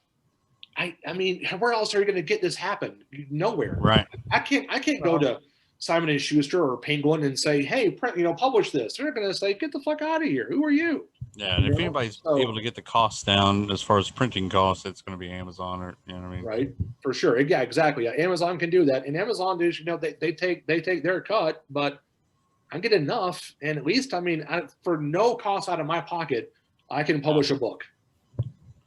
I mean, where else are you going to get this happen? Nowhere. Right. I can't go to Simon and Schuster or Penguin and say, hey, publish this. They're going to say, get the fuck out of here. Who are you? Yeah, and if Yeah, anybody's so- able to get the costs down as far as printing costs, it's going to be Amazon, or you know what I mean? Right, for sure. Yeah, exactly. Yeah, Amazon can do that, and Amazon is, they take their cut, but I get enough, and at least for no cost out of my pocket, I can publish a book.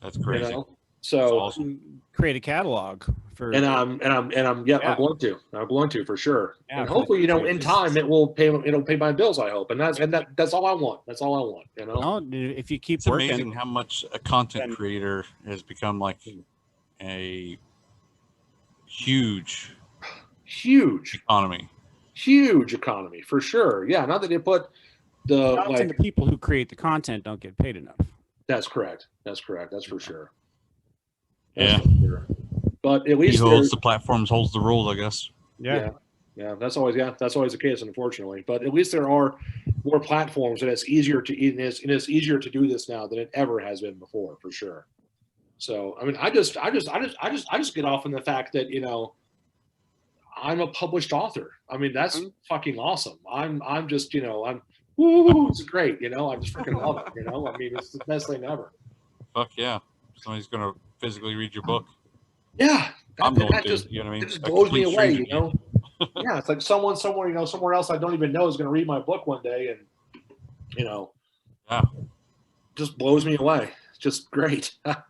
That's crazy. You know? That's So awesome. create a catalog for. I'm going to for sure. Yeah, and for hopefully, the in time it'll pay my bills. I hope, and that's all I want. That's all I want. No, if you keep It's working, amazing how much a content then- creator has become like a huge Huge economy. for sure. Yeah, not that they put the often the people who create the content don't get paid enough. That's correct. That's for sure. Yeah. For sure. But at He least holds the platforms, holds the rules, I guess. yeah, that's always the case, unfortunately. But at least there are more platforms, and it's easier to do this now than it ever has been before, for sure. So I mean, I just get off on the fact that I'm a published author. I mean, that's fucking awesome. I'm just woo, it's great. I just freaking love it. I mean, it's the best thing ever. Fuck yeah. Somebody's going to physically read your book. Yeah, I'm going that to, just you know what I mean? it just A blows me complete away. stranger. Yeah, it's like someone somewhere, somewhere else I don't even know is going to read my book one day, and Yeah. just blows me away. It's just great. Are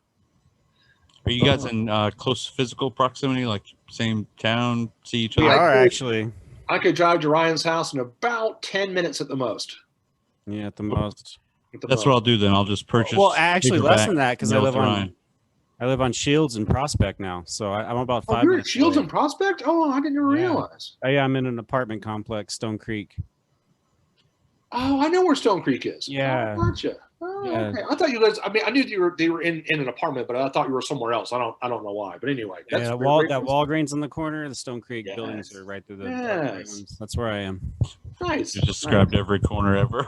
you guys in close physical proximity, like same town, see each We other? are actually. I could drive to Ryan's house in about 10 minutes at the most. Yeah, at the most. That's what I'll do then. I'll just purchase. Well, actually, less paperback, than that because I mail it live to on. Ryan. I live on Shields and Prospect now, so I'm about 5 You're at minutes. Shields away. and Prospect? Oh, I didn't even realize. Oh, yeah, I'm in an apartment complex, Stone Creek. Oh, I know where Stone Creek is. Yeah. Oh, gotcha. Oh, Yeah. okay. I thought you guys. I mean, I knew they were in an apartment, but I thought you were somewhere else. I don't know why. But anyway, that's that very that cool. Walgreens in the corner, the Stone Creek Yes. buildings are right through the Yes. ones. That's where I am. Nice. You described every corner ever.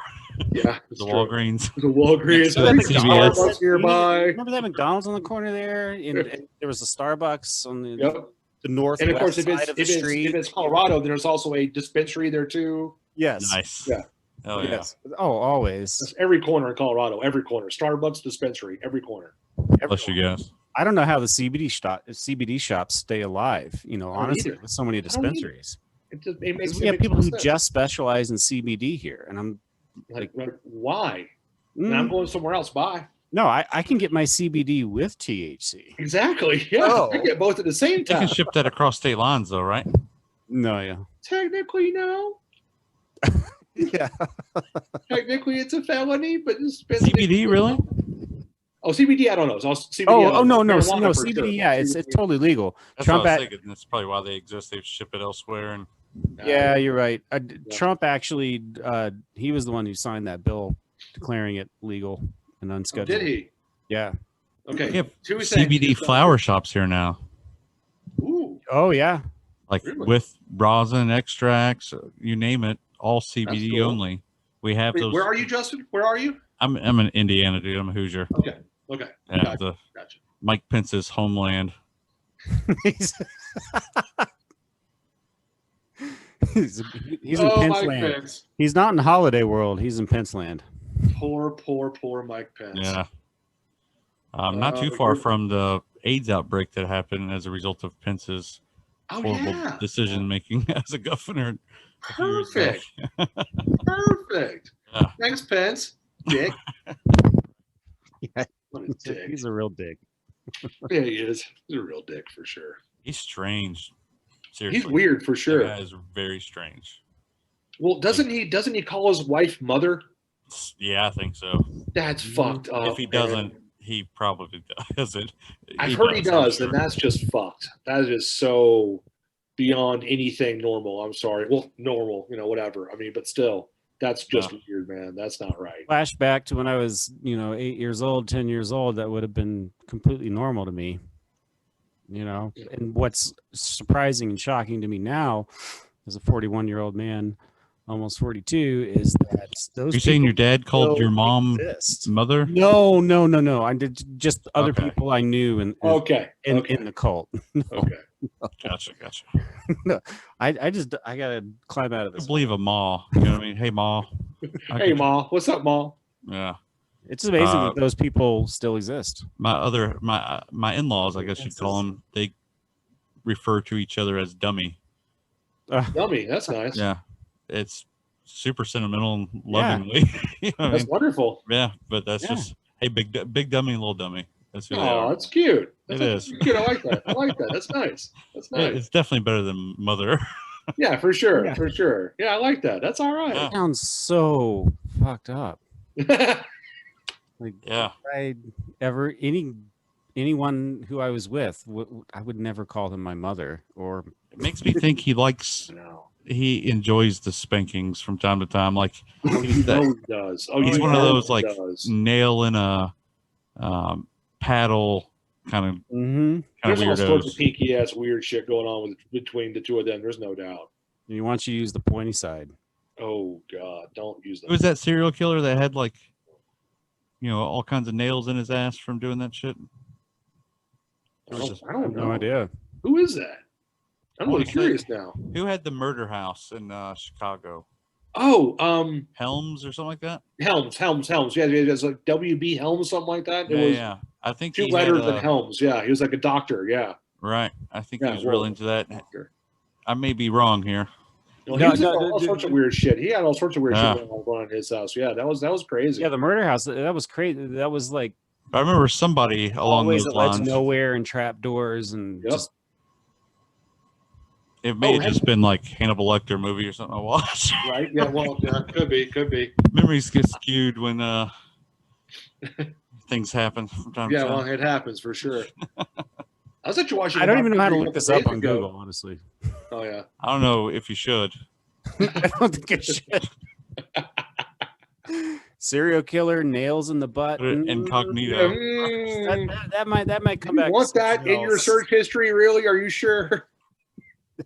Yeah, The it's true. Walgreens. The Walgreens. Next to There's the a CVS. Starbucks nearby. Remember that McDonald's on the corner there? And there was a Starbucks on the Yep. the northwest And of course, if side of the street. it's Colorado, then there's also a dispensary there too. Yes. Nice. Yeah. Oh Yes. Oh, always. That's every corner in Colorado. Every corner. Starbucks dispensary. Every corner. yeah. Bless you guys. I don't know how the CBD shops stay alive. You know, I don't honestly, either. with so many I don't either. dispensaries. It makes. We have people who just specialize in CBD here, and I'm like why? And I'm going somewhere else. Bye. No, I can get my CBD with THC. Exactly. Yeah. Oh. I get both at the same You time. can ship that across state lines, though, right? No, yeah. Technically, no. Yeah. Technically, it's a felony, but CBD, really? Oh, CBD, I don't know. So CBD, No, marijuana for CBD, sure. yeah, it's totally legal. That's Trump what I was thinking. That's probably why they exist. They ship it elsewhere. And yeah, you're right. Trump actually, he was the one who signed that bill declaring it legal and unscheduled. Did he? Yeah. Okay. we have Two CBD things. flower shops here now, Ooh. Oh yeah. like Really? with rosin extracts, you name it, all CBD cool. only. We have Wait, those. where are you, Justin? Where are you? I'm in Indiana, dude. I'm a Hoosier. Okay. Yeah, Gotcha. Mike Pence's homeland. he's in Mike Penceland. Pence. He's not in Holiday World. He's in Penceland. Poor Mike Pence. Yeah. Not too far from the AIDS outbreak that happened as a result of Pence's horrible decision making as a governor. Perfect. Perfect. Yeah. Thanks, Pence. Dick. Yeah. What a dick. He's a real dick. Yeah, he is. He's a real dick for sure. He's strange. Seriously. He's weird for sure. That guy is very strange. Well, doesn't he call his wife mother? Yeah, I think so. That's fucked up. If he doesn't, he probably doesn't. I've heard he does, I'm and sure. that's just fucked. That is just so beyond anything normal. I'm sorry. Well, normal, whatever. I mean, but still, that's just weird, man. That's not right. Flashback to when I was, 8 years old, 10 years old, that would have been completely normal to me. And what's surprising and shocking to me now, as a 41-year-old man, almost 42, is that those. You're saying your dad called your mom exist. mother? No. I did just other people I knew in the cult. Okay. Gotcha. No, I gotta climb out of I this. believe a ma. You know what I mean? Hey, ma. Hey, Ma. What's up, Ma? Yeah. It's amazing that those people still exist. My in-laws, I guess you'd call them. They refer to each other as dummy. Dummy. That's nice. Yeah. It's super sentimental and lovingly. You know what I That's mean? wonderful. Yeah, but that's just hey, big dummy and little dummy. That's who they Oh, are. that's cute. It is. Cute. I like that. That's nice. That's nice. It's definitely better than mother. Yeah, for sure. Yeah. For sure. Yeah, I like that. That's all right. Yeah. Sounds so fucked up. Like, Yeah. anyone who I was with, I would never call him my mother. Or It makes me think he enjoys the spankings from time to time. Like he does. Oh, he's you one of know those he like does. nail in a paddle kind of There's all sorts of weirdos. pinky ass weird shit going on between the two of them. There's no doubt. he wants you to use the pointy side. Oh God, don't use that. Who was that serial killer that had like all kinds of nails in his ass from doing that shit? I don't I have know. no idea. Who is that? I'm really Honestly, curious now. Who had the murder house in Chicago? Oh, Helms or something like that? Helms. Yeah, it's like WB Helms, something like that. It was Yeah. I think two he letters had and Helms. Yeah, he was like a doctor. Yeah. right. I think Yeah, he was real into that. Doctor. I may be wrong here. No, he was into all sorts of weird shit. He had all sorts of weird shit going on in his house. Yeah, that was crazy. Yeah, the murder house. That was crazy. That was like I remember somebody along always those that led to lines. nowhere and trap doors and just. It may have just been like Hannibal Lecter movie or something I watched. Right? Yeah. Well, yeah, could be. Memories get skewed when things happen from time to Yeah, time. well, it happens for sure. I was actually watching. I don't even know how to a look this couple up on days ago. Google, honestly. Oh yeah. I don't know if you should. I don't think it should. serial killer, nails in the butt. Put it incognito. That might come You back. want that in your search history? Really? Are you sure? Are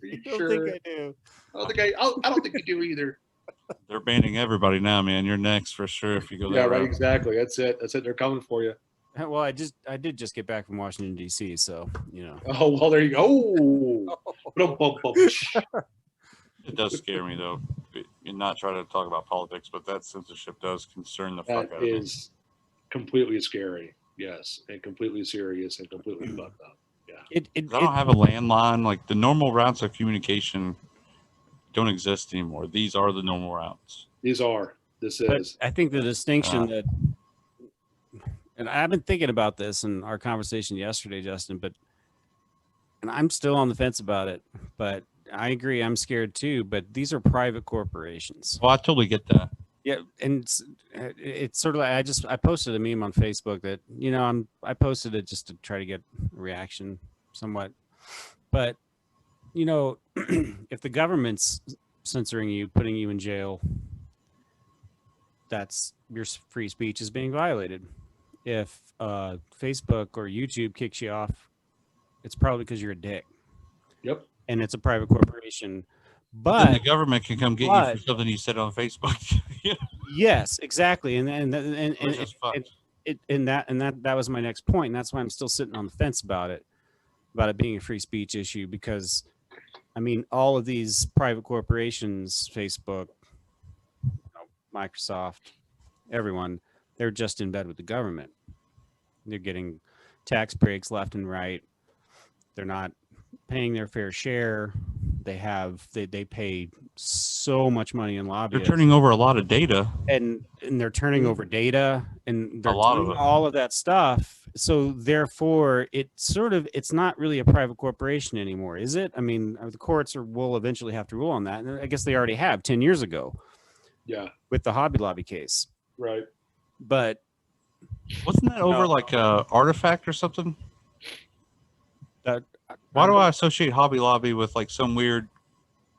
you I don't sure? think I do. I don't think you do either. They're banning everybody now, man. You're next for sure if you go Yeah, that right. route. Exactly. That's it. They're coming for you. Well, I did just get back from Washington D.C., so you know. Oh well, there you go. It does scare me though. You're not trying to talk about politics, but that censorship does concern the fuck That out of me. is completely scary. Yes, and completely serious and completely fucked up. Yeah. I don't have a landline. Like the normal routes of communication don't exist anymore. These are the normal routes. These are. This But is. I think the distinction that, and I've been thinking about this in our conversation yesterday, Justin, and I'm still on the fence about it, but I agree. I'm scared too, but these are private corporations. Well, I totally get that. Yeah. And it's sort of like, I posted a meme on Facebook that, you know, I posted it just to try to get a reaction somewhat, but you know, if the government's censoring you, putting you in jail, that's your free speech is being violated. If Facebook or YouTube kicks you off, it's probably because you're a dick. Yep. And it's a private corporation. But then But the government can come get you for something you said on Facebook. yes, exactly. And that was my next point. And that's why I'm still sitting on the fence about it being a free speech issue, because I mean, all of these private corporations, Facebook, Microsoft, everyone, they're just in bed with the government. They're getting tax breaks left and right. They're not paying their fair share. They pay so much money in lobbyists. They're turning over a lot of data. And they're turning over data, and they're a lot doing of it. all of that stuff. So therefore, it's not really a private corporation anymore, is it? I mean, the courts will eventually have to rule on that. And I guess they already have 10 years ago. Yeah. With the Hobby Lobby case. Right. But wasn't that over like a artifact or something? Why do I associate Hobby Lobby with like some weird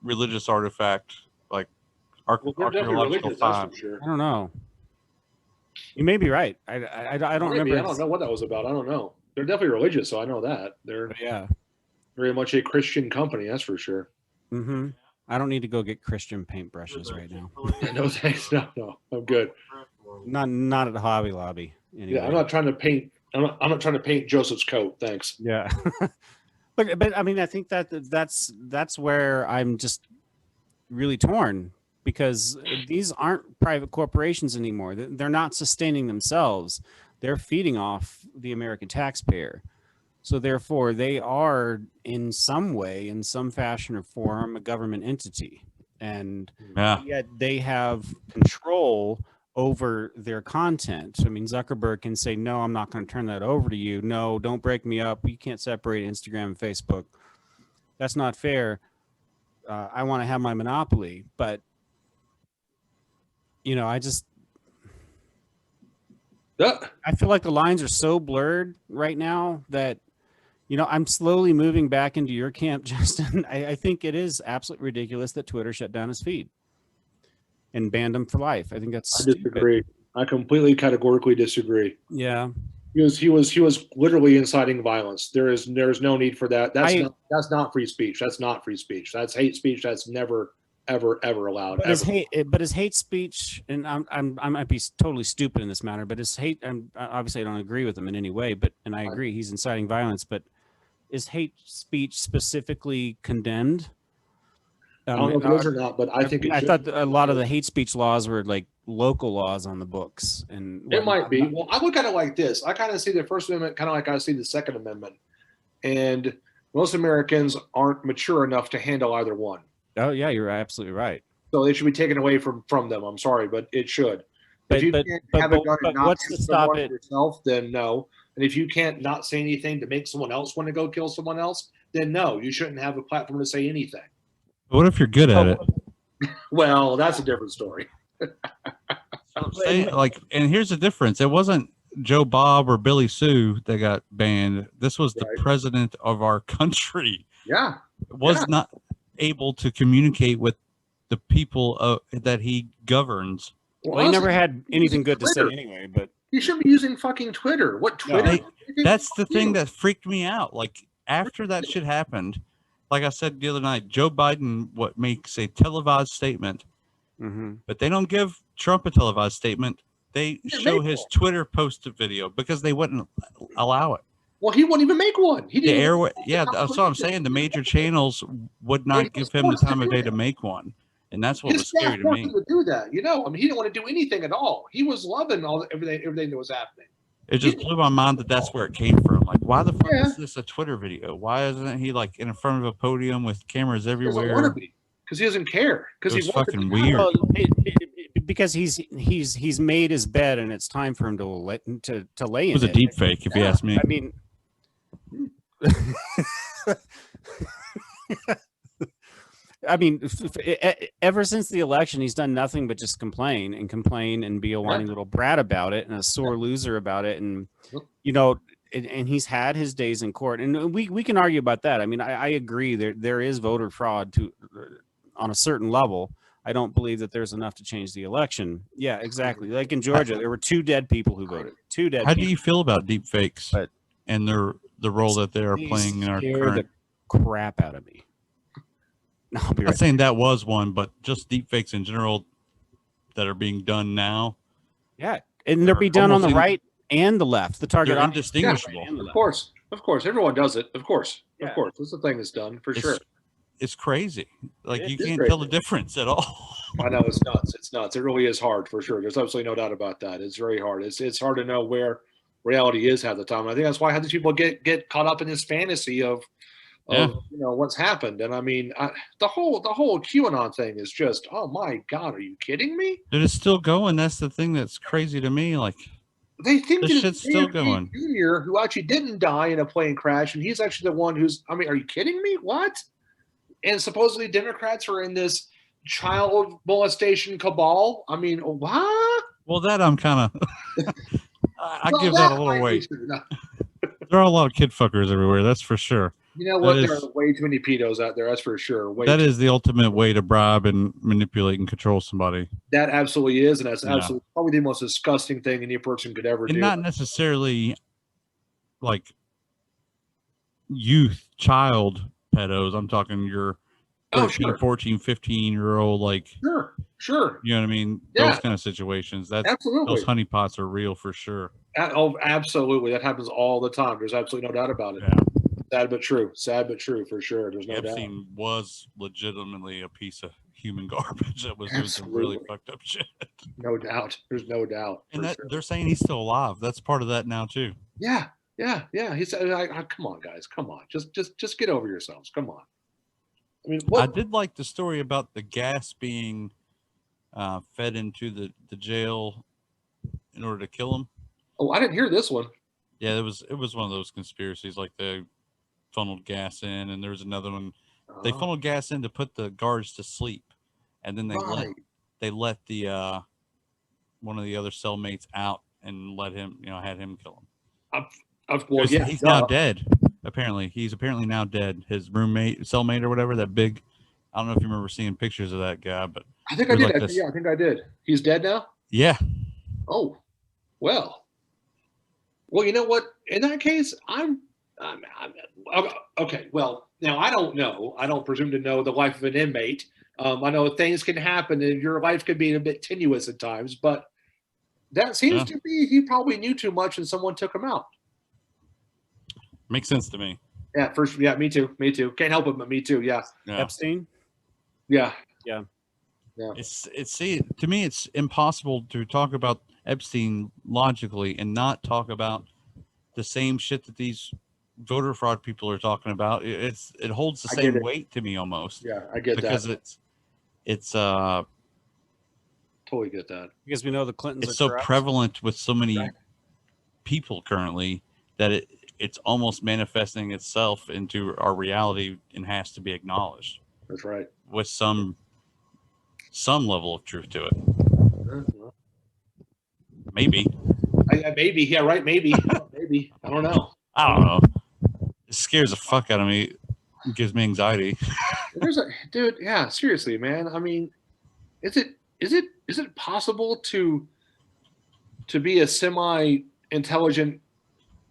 religious artifact, like archaeological find? Sure. I don't know. You may be right. I don't remember. I don't know what that was about. I don't know. They're definitely religious, so I know that. They're very much a Christian company, that's for sure. Mm-hmm. I don't need to go get Christian paintbrushes right now. No thanks. No, I'm good. Not at the Hobby Lobby. Anyway. Yeah, I'm not trying to paint. I'm not trying to paint Joseph's coat. Thanks. Yeah. But I mean, I think that's where I'm just really torn, because these aren't private corporations anymore. They're not sustaining themselves. They're feeding off the American taxpayer. So therefore, they are in some way, in some fashion or form, a government entity. And yet they have control over their content. I mean, Zuckerberg can say, no, I'm not going to turn that over to you. No, don't break me up. You can't separate Instagram and Facebook. That's not fair. I want to have my monopoly. But, you know, I feel like the lines are so blurred right now that, you know, I'm slowly moving back into your camp, Justin. I think it is absolutely ridiculous that Twitter shut down his feed and banned him for life. I think that's I disagree. I completely categorically disagree. Yeah. He was literally inciting violence. There's no need for that. That's not free speech. That's not free speech. That's hate speech. That's never ever allowed. But his hate speech, and I might be totally stupid in this matter, but his hate, obviously I don't agree with him in any way, and I agree he's inciting violence, but is hate speech specifically condemned? I don't know if it is or not, but I think I thought a lot of the hate speech laws were like local laws on the books, and it might be. Well, I look at it like this. I kind of see the First Amendment kind of like I see the Second Amendment, and most Americans aren't mature enough to handle either one. Oh yeah, you're absolutely right. So it should be taken away from them. I'm sorry, but it should. If you can't have a gun and not what's to stop it yourself, then no. And if you can't not say anything to make someone else want to go kill someone else, then no, you shouldn't have a platform to say anything. What if you're good at it? Well, that's a different story. And here's the difference. It wasn't Joe Bob or Billy Sue that got banned. This was the president of our country. Yeah. Was not able to communicate with the people that he governs Well, he never honestly, had anything good to say Twitter. anyway, but You shouldn't be using fucking Twitter. What Twitter? Hey, that's the thing You. that freaked me out. Like after that shit happened, like I said the other night, Joe Biden what makes a televised statement, but they don't give Trump a televised statement. They didn't show make his one. Twitter posted video because they wouldn't allow it. Well, he wouldn't even make one. He The didn't even airway, yeah, that's what I'm saying. The major channels would And he not was give him the forced to time of do day that. to make one, and that's what His was staff scary to forced me. him to do that. You know, I mean, he didn't want to do anything at all. He was loving everything that was happening. It just blew my mind that that's where it came from. Like, why the fuck Yeah. is this a Twitter video? Why isn't he like in front of a podium with cameras He doesn't want everywhere? to be because he doesn't care. Because It he was wants fucking to weird. well, because he's made his bed and it's time for him to lay It was a in deep fake, if you ask me. I mean, ever since the election, he's done nothing but just complain and be a whiny little brat about it and a sore loser about it. And, you know, and he's had his days in court. And we can argue about that. I mean, I agree there is voter fraud on a certain level. I don't believe that there's enough to change the election. Yeah, exactly. Like in Georgia, there were 2 dead people who voted. 2 dead How people. do you feel about deep fakes and the role that they are playing in our current? The crap out of me. I'll be I'm not saying that was one, but just deep fakes in general that are being done now. Yeah, and they'll be done on the right and the left. The target they're audience. indistinguishable. Of course, everyone does it. Of course, Yeah. of course. That's the thing that's done for sure. It's crazy. Like you is can't crazy. tell the difference at all. I know it's nuts. It's nuts. It really is hard for sure. There's absolutely no doubt about that. It's very hard. It's hard to know where reality is half the time. I think that's why these people get caught up in this fantasy of you know what's happened. And I mean, the whole QAnon thing is just, oh my God, are you kidding me? It is still going. That's the thing that's crazy to me. Like they think this that shit's still going. Junior, who actually didn't die in a plane crash, and he's actually the one who's. I mean, are you kidding me? What? And supposedly Democrats are in this child molestation cabal. I mean, what? Well, that I'm kind of. I give that a little weight. There are a lot of kid fuckers everywhere. That's for sure. You know what? There are way too many pedos out there. That's for sure. That is the ultimate way to bribe and manipulate and control somebody. That absolutely is, and that's absolutely probably the most disgusting thing any person could ever do. And not necessarily like child pedos. I'm talking your 13, 14, 15-year-old, like sure. You know what I mean? Those kind of situations. That's absolutely. Those honeypots are real for sure. Oh, absolutely. That happens all the time. There's absolutely no doubt about it. Yeah. Sad but true. Sad but true for sure. There's no Epstein doubt. was legitimately a piece of human garbage that was doing some really fucked up shit. No doubt. There's no doubt. And they're saying he's still alive. That's part of that now too. Yeah. He said, "Come on, guys. Come on. Just get over yourselves. Come on." I mean, I did like the story about the gas being fed into the jail in order to kill him. Oh, I didn't hear this one. Yeah, it was one of those conspiracies, like they funneled gas in, and there was another one. They funneled gas in to put the guards to sleep, and then they let the one of the other cellmates out and let him, had him kill him. He's now dead. Apparently, he's now dead. His roommate, cellmate, or whatever, that big. I don't know if you remember seeing pictures of that guy, but I think I did. I think I did. He's dead now? Yeah. Oh, well, you know what? In that case, I'm okay. Well, now I don't know. I don't presume to know the life of an inmate. I know things can happen and your life can be a bit tenuous at times, but that seems to be he probably knew too much and someone took him out. Makes sense to me. Yeah, me too. Can't help it, but me too. Yeah. Epstein? Yeah. To me, it's impossible to talk about Epstein logically and not talk about the same shit that these voter fraud people are talking about. It holds the same weight to me almost. Yeah, I get because that. It's totally get that. Because we know the Clintons it's so corrupt. Prevalent with so many people currently that it's almost manifesting itself into our reality and has to be acknowledged. That's right. With some level of truth to it. Maybe. Maybe. Yeah, right. Maybe. Maybe. I don't know. It scares the fuck out of me. It gives me anxiety. Dude. Yeah, seriously, man. I mean, is it is it possible to be a semi-intelligent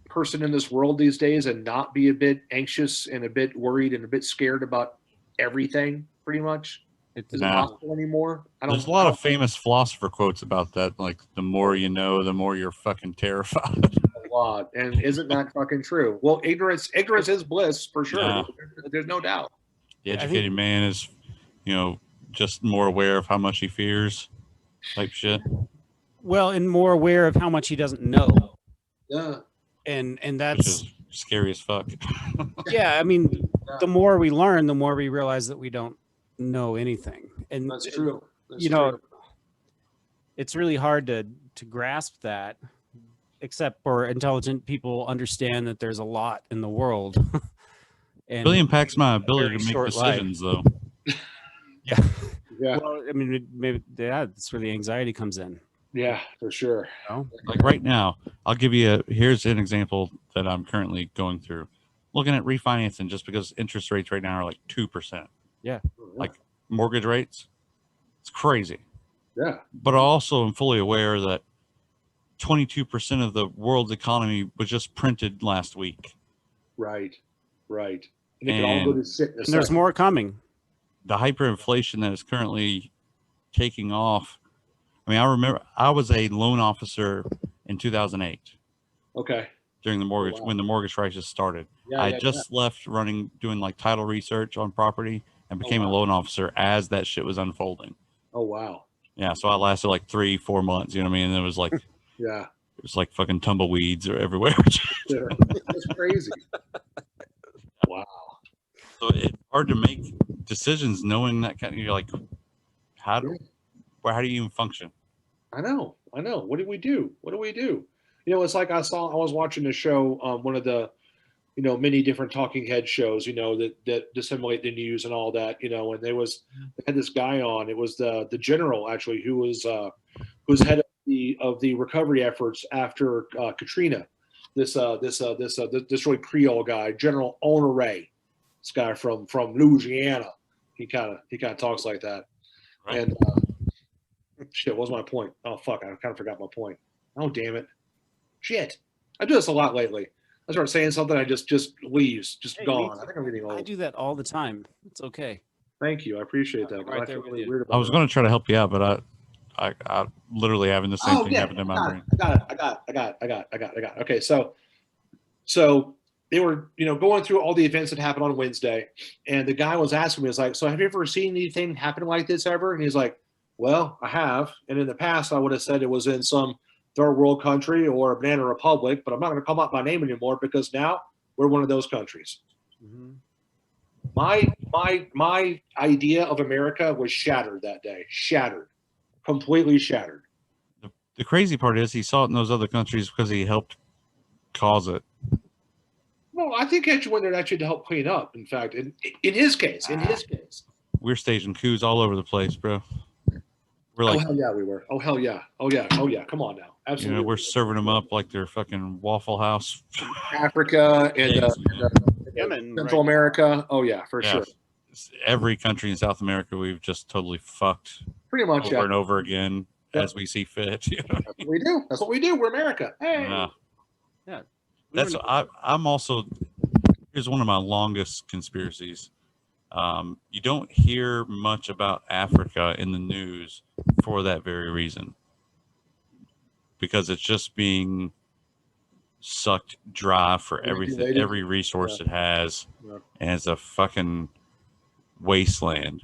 person in this world these days and not be a bit anxious and a bit worried and a bit scared about everything? Pretty much, It's is it Nah. possible anymore? There's a lot of famous philosopher quotes about that. Like, the more you know, the more you're fucking terrified. a lot, and isn't that fucking true? Well, ignorance is bliss for sure. Yeah. There's no doubt. The I think- educated man is, just more aware of how much he fears, type shit. well, and more aware of how much he doesn't know, Yeah, and Which that's is scary as fuck. yeah. I mean, the more we learn, the more we realize that we don't know anything, and that's true. That's you know, true. it's really hard to grasp that, except for intelligent people understand that there's a lot in the world. And Really impacts my ability very to make short life. decisions, though. yeah. Yeah, Well, I mean, maybe that's where the anxiety comes in. yeah, for sure. You know? Like right now, I'll give you here's an example that I'm currently going through. Looking at refinancing just because interest rates right now are like 2%. Like mortgage rates, it's crazy. Yeah, But I also am fully aware that 22% of the world's economy was just printed last week. right. And it can all go to shit in a And there's second. more coming. The hyperinflation that is currently taking off. I mean, I remember I was a loan officer in 2008 Okay. during the mortgage wow. when the mortgage crisis started. Yeah, I just left doing like title research on property and became a loan officer as that shit was unfolding. Oh wow. Yeah, so I lasted like 3-4 months. You know what I mean? And it was like Yeah. it was like fucking tumbleweeds or everywhere. Sure. That's crazy. Wow. So it's hard to make decisions knowing that kind of. You're like, how do you even function? I know. What do we do? It's like I was watching a show, one of the, many different talking head shows, that disseminate the news and all that, and they had this guy on. It was the general actually who was head of the recovery efforts after Katrina. This really Creole guy, General Honoré, this guy from Louisiana. He kind of talks like that. Right. And shit, what was my point? Oh fuck, I kind of forgot my point. Oh damn it, shit! I do this a lot lately. I start saying something, I just leaves, Hey, gone. I think I'm getting old. I do that all the time. It's okay. Thank you, I appreciate that. Right I there feel with really you. weird about I was that. going to try to help you out, but I literally having the same thing happen in my brain. I got it. Okay, so they were, going through all the events that happened on Wednesday, and the guy was asking me, "Was like, so have you ever seen anything happen like this ever?" And he's like, "Well, I have, and in the past, I would have said it was in some third world country or a banana republic, but I'm not going to call out my name anymore because now we're one of those countries." Mm-hmm. My idea of America was shattered that day, completely shattered. The crazy part is he saw it in those other countries because he helped cause it. Well, I think actually went there actually to help clean up. In fact, in his case, We're staging coups all over the place, bro. We're like, oh hell yeah, we were. Oh hell yeah. Oh yeah. Come on now, absolutely. we're serving them up like they're fucking Waffle House. Africa and Yemen, Central America. Oh yeah, for sure. Every country in South America, we've just totally fucked Pretty much. over and over again as we see fit. That's what we do. That's what we do. We're America. Hey. Yeah. That's I'm also. Here's one of my longest conspiracies. You don't hear much about Africa in the news for that very reason, because it's just being sucked dry for everything, every resource it has, and it's a fucking wasteland.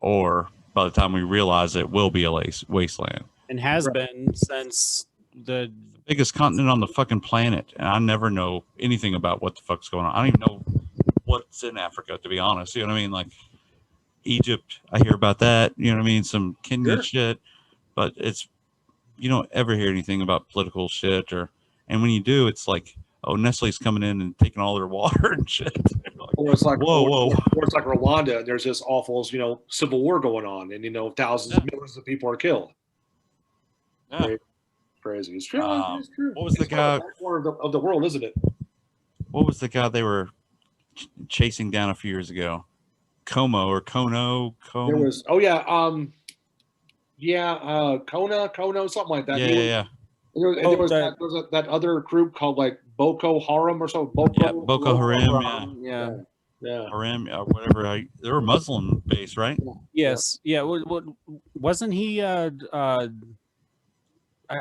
Or by the time we realize it will be a wasteland, and has been since the biggest continent on the fucking planet, and I never know anything about what the fuck's going on. I don't even know what's in Africa, to be honest. You know what I mean? Like Egypt, I hear about that. You know what I mean? Some Kenya shit, but you don't ever hear anything about political shit, and when you do, it's like, oh, Nestle's coming in and taking all their water and shit. Like, or it's like whoa. Or it's like Rwanda, and there's this awful, civil war going on, and thousands of millions of people are killed. Yeah. Crazy. It's true. It's true. What was the guy of the world, isn't it? What was the guy they were chasing down a few years ago? Como or Kono? There was. Oh yeah. Yeah, Kona, something like that. Yeah, He yeah, was, yeah. there was that other group called like Boko Haram or something. Yeah, Boko Haram, yeah. Yeah. Yeah. Haram, whatever. They were Muslim based, right? Yes. Yeah. Wasn't he? I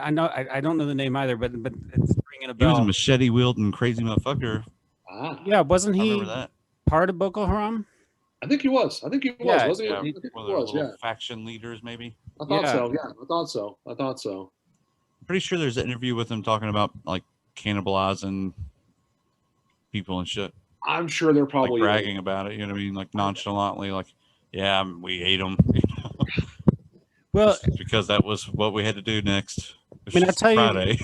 know. I don't know the name either, but it's ringing a He was a bell. machete wielding crazy motherfucker. Yeah. Wasn't I he remember that. part of Boko Haram? I think he was. I think he was. Yeah, Wasn't he? Yeah, I think he one of their was. little Yeah. faction leaders, maybe. I thought Yeah. so. Yeah. I thought so. I thought so. Pretty sure there's an interview with him talking about like cannibalizing people and shit, I'm sure they're like probably bragging about it. You know what I mean? Like nonchalantly, like, yeah, we ate them. Well, because that was what we had to do next. I mean, I tell you, Friday.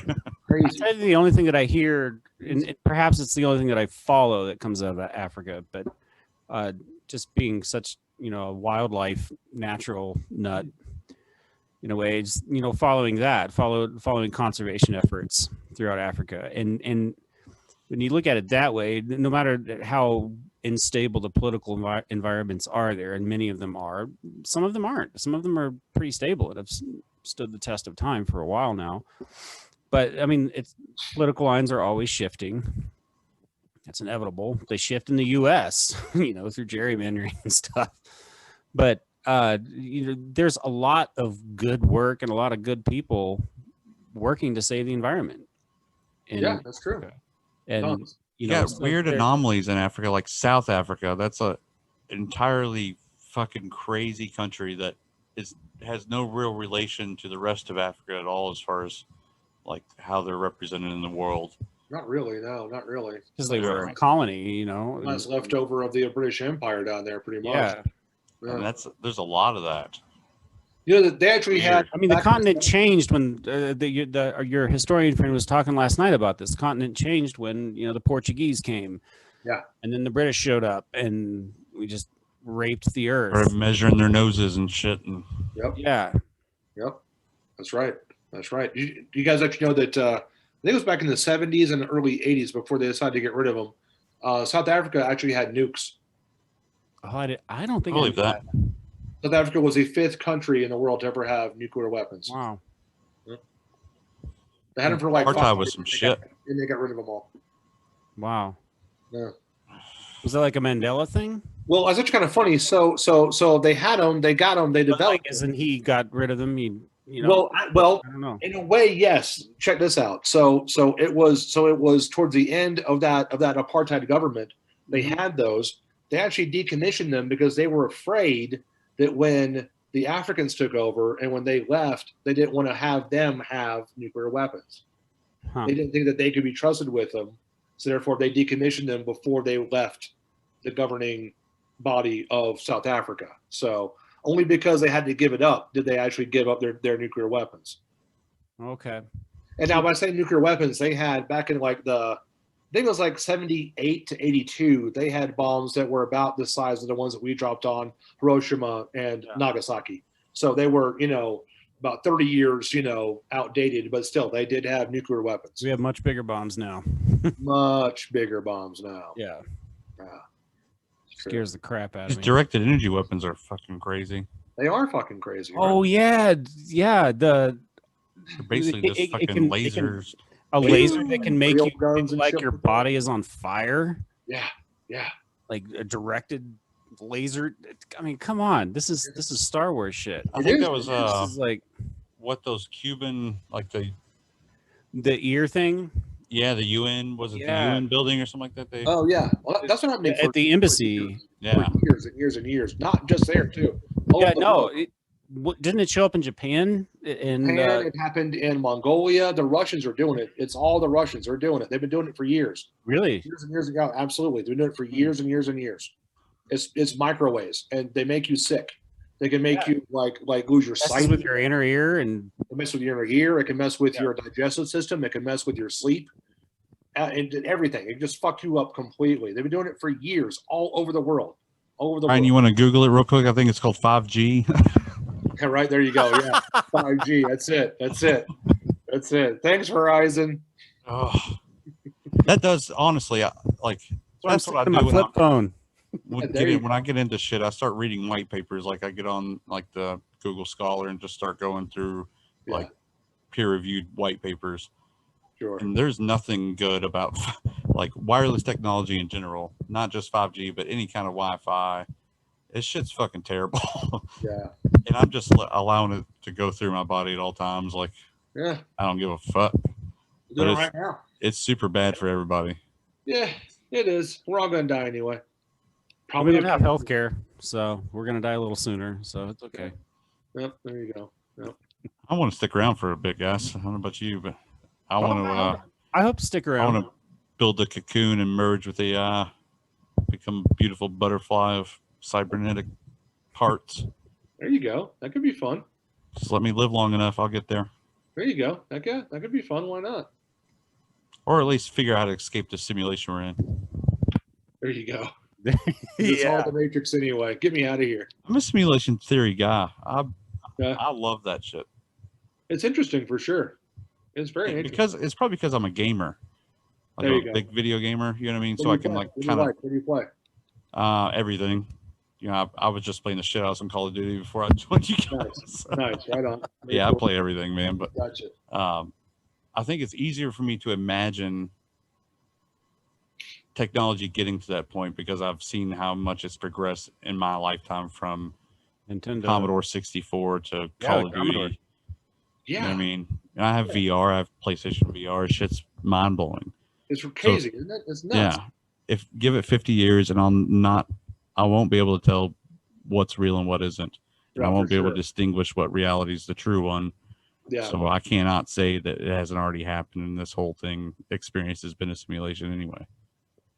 crazy. I tell you the only thing that I hear, and perhaps it's the only thing that I follow that comes out of Africa, but just being such, a wildlife natural nut in a way, just, following conservation efforts throughout Africa. And when you look at it that way, no matter how unstable the political environments are there, and many of them are, some of them aren't. Some of them are pretty stable and have stood the test of time for a while now. But I mean, political lines are always shifting. That's inevitable. They shift in the U.S., through gerrymandering and stuff. But there's a lot of good work and a lot of good people working to save the environment. And, Yeah, that's true. And you got weird anomalies in Africa, like South Africa. That's a entirely fucking crazy country that has no real relation to the rest of Africa at all, as far as like how they're represented in the world. Not really. No, not really. Because they were a colony, That's leftover of the British Empire down there, pretty much. Yeah. And there's a lot of that. They actually had. I mean, the continent changed when your historian friend was talking last night about this. The continent changed when the Portuguese came. Yeah. And then the British showed up, and we just raped the earth. Or measuring their noses and shit. And Yep. Yeah. Yep. That's right. That's right. You guys actually know that? I think it was back in the 70s and early 80s before they decided to get rid of them. South Africa actually had nukes. Oh, I don't think I believe that. South Africa was the 5th country in the world to ever have nuclear weapons. Wow. Yep. They had them for like apartheid was some shit. And they got rid of them all. Wow. Yeah. Was that like a Mandela thing? Well, it's actually kind of funny. So they had them, they got them, they developed. Like, isn't he got rid of them? Well, I don't know. In a way, yes. Check this out. So it was towards the end of that apartheid government. They had those. They actually decommissioned them because they were afraid that when the Africans took over and when they left, they didn't want to have them have nuclear weapons. Huh. They didn't think that they could be trusted with them. So therefore, they decommissioned them before they left the governing body of South Africa. So only because they had to give it up did they actually give up their nuclear weapons. Okay. And now, when I say nuclear weapons, they had back in like I think it was like 78 to 82, they had bombs that were about the size of the ones that we dropped on Hiroshima and Nagasaki. So they were, about 30 years, outdated, but still they did have nuclear weapons. We have much bigger bombs now. Much bigger bombs now. Yeah. Yeah. Scares the crap out of These me. directed energy weapons are fucking crazy. They are fucking crazy. Oh, right? yeah. Yeah. They're basically just fucking lasers. A laser that can make you guns feel and like shit your like that. body is on fire. Yeah. Yeah. Like a directed laser. I mean, come on. This is Star Wars shit. I think that was This is like what those Cuban, like the ear thing. the UN, was it the Yeah. UN building or something like that? Oh, yeah. Well, that's what happened At the embassy. Yeah. for years and years and years. Not just there, too. All Yeah, over the no. world. Didn't it show up in Japan? And it happened in Mongolia. The Russians are doing it. It's all the Russians are doing it. They've been doing it for years. Really? Years and years ago. Absolutely. They've been doing it for years and years and years. It's microwaves, and they make you sick. They can make you like lose your Messes sight. with your inner ear and It can mess with your inner ear. It can mess with your digestive system. It can mess with your sleep. And everything. It can just fuck you up completely. They've been doing it for years all over the world. All over the Ryan, world. you want to Google it real quick? I think it's called 5G. Yeah, right there you go. Yeah. 5G. That's it. That's it. That's it. Thanks, Verizon. Oh, that does honestly like. I'm That's what I sticking do my when flip phone. when I get into shit, I start reading white papers. Like I get on like the Google Scholar and just start going through like peer-reviewed white papers. Sure. And there's nothing good about like wireless technology in general, not just 5G, but any kind of Wi-Fi. This shit's fucking terrible. Yeah. And I'm just allowing it to go through my body at all times. Like, Yeah. I don't give a fuck. We're doing it right now. It's super bad for everybody. Yeah, it is. We're all going to die anyway. Probably don't have health care, so we're going to die a little sooner. So it's okay. Yep. There you go. Yep. I want to stick around for a bit, guys. I don't know about you, but I want to. I hope to stick around. I want to build a cocoon and merge with AI, become a beautiful butterfly of cybernetic parts. There you go. That could be fun. Just let me live long enough. I'll get there. There you go. That could be fun. Why not? Or at least figure out how to escape the simulation we're in. There you go. It's all the Matrix anyway. Get me out of here. I'm a simulation theory guy. I love that shit. It's interesting for sure. It's very interesting. Because it's probably because I'm a gamer. Like a big video gamer, you know what I mean? So I can like kind of. What do you play? Everything. You know, I was just playing the shit out of some Call of Duty before I joined you guys. Nice. Right on. Yeah, I play everything, man. But gotcha. I think it's easier for me to imagine technology getting to that point because I've seen how much it's progressed in my lifetime from Nintendo, Commodore 64 to Call of Duty. Yeah. You know what I mean? And I have VR. I have PlayStation VR. Shit's mind blowing. It's crazy, isn't it? It's nuts. Yeah. Give it 50 years and I won't be able to tell what's real and what isn't. And I won't be able to distinguish what reality is the true one. Yeah. So I cannot say that it hasn't already happened and this whole experience has been a simulation anyway.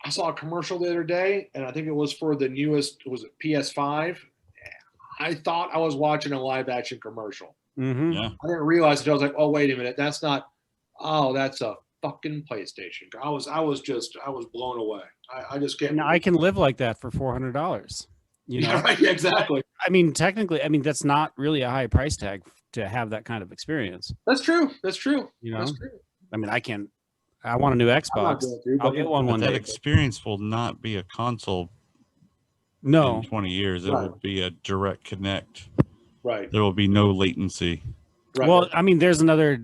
I saw a commercial the other day, and I think it was for the newest, was it PS5? I thought I was watching a live action commercial. Mm-hmm. Yeah. I didn't realize it. I was like, oh, wait a minute. That's not, that's a fucking PlayStation. I was blown away. I just can't. Now I can live like that for $400. You know? Yeah, right. Yeah, exactly. I mean, technically, that's not really a high price tag to have that kind of experience. That's true. That's true. You know, that's true. I mean, I want a new Xbox. I'll get one that day. Experience will not be a console. No. In 20 years, it will be a direct connect. Right. There will be no latency. Right. Well, I mean, there's another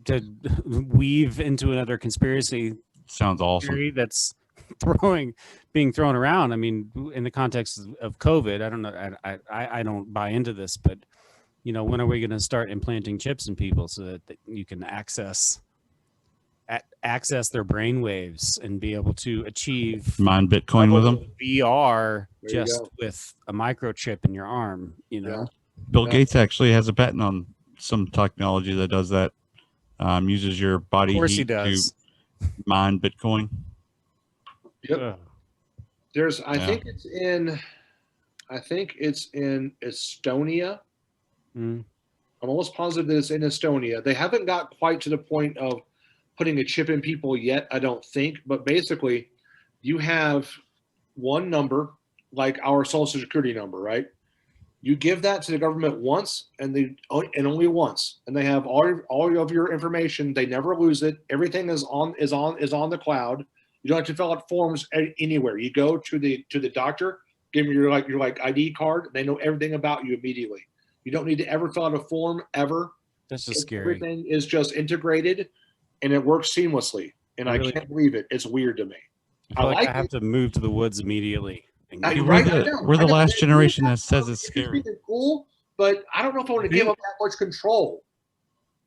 to weave into another conspiracy. Sounds awesome. Theory that's being thrown around. I mean, in the context of COVID, I don't know. I don't buy into this, but you know, when are we going to start implanting chips in people so that you can access their brain waves and be able to achieve mine Bitcoin with them? VR just with a microchip in your arm, you know? Yeah. Bill Gates actually has a patent on some technology that does that. Uses your body heat to mine Bitcoin. Yep. I think it's in Estonia. Mm. I'm almost positive that it's in Estonia. They haven't got quite to the point of putting a chip in people yet, I don't think. But basically, you have one number, like our Social Security number, right? You give that to the government once, and only once, and they have all of your information. They never lose it. Everything is on the cloud. You don't have to fill out forms anywhere. You go to the doctor, give them your ID card. They know everything about you immediately. You don't need to ever fill out a form ever. That's just scary. Everything is just integrated, and it works seamlessly. And I can't believe it. It's weird to me. I have to move to the woods immediately. We're the last generation that says it's scary. It's cool, but I don't know if I want to give up that much control.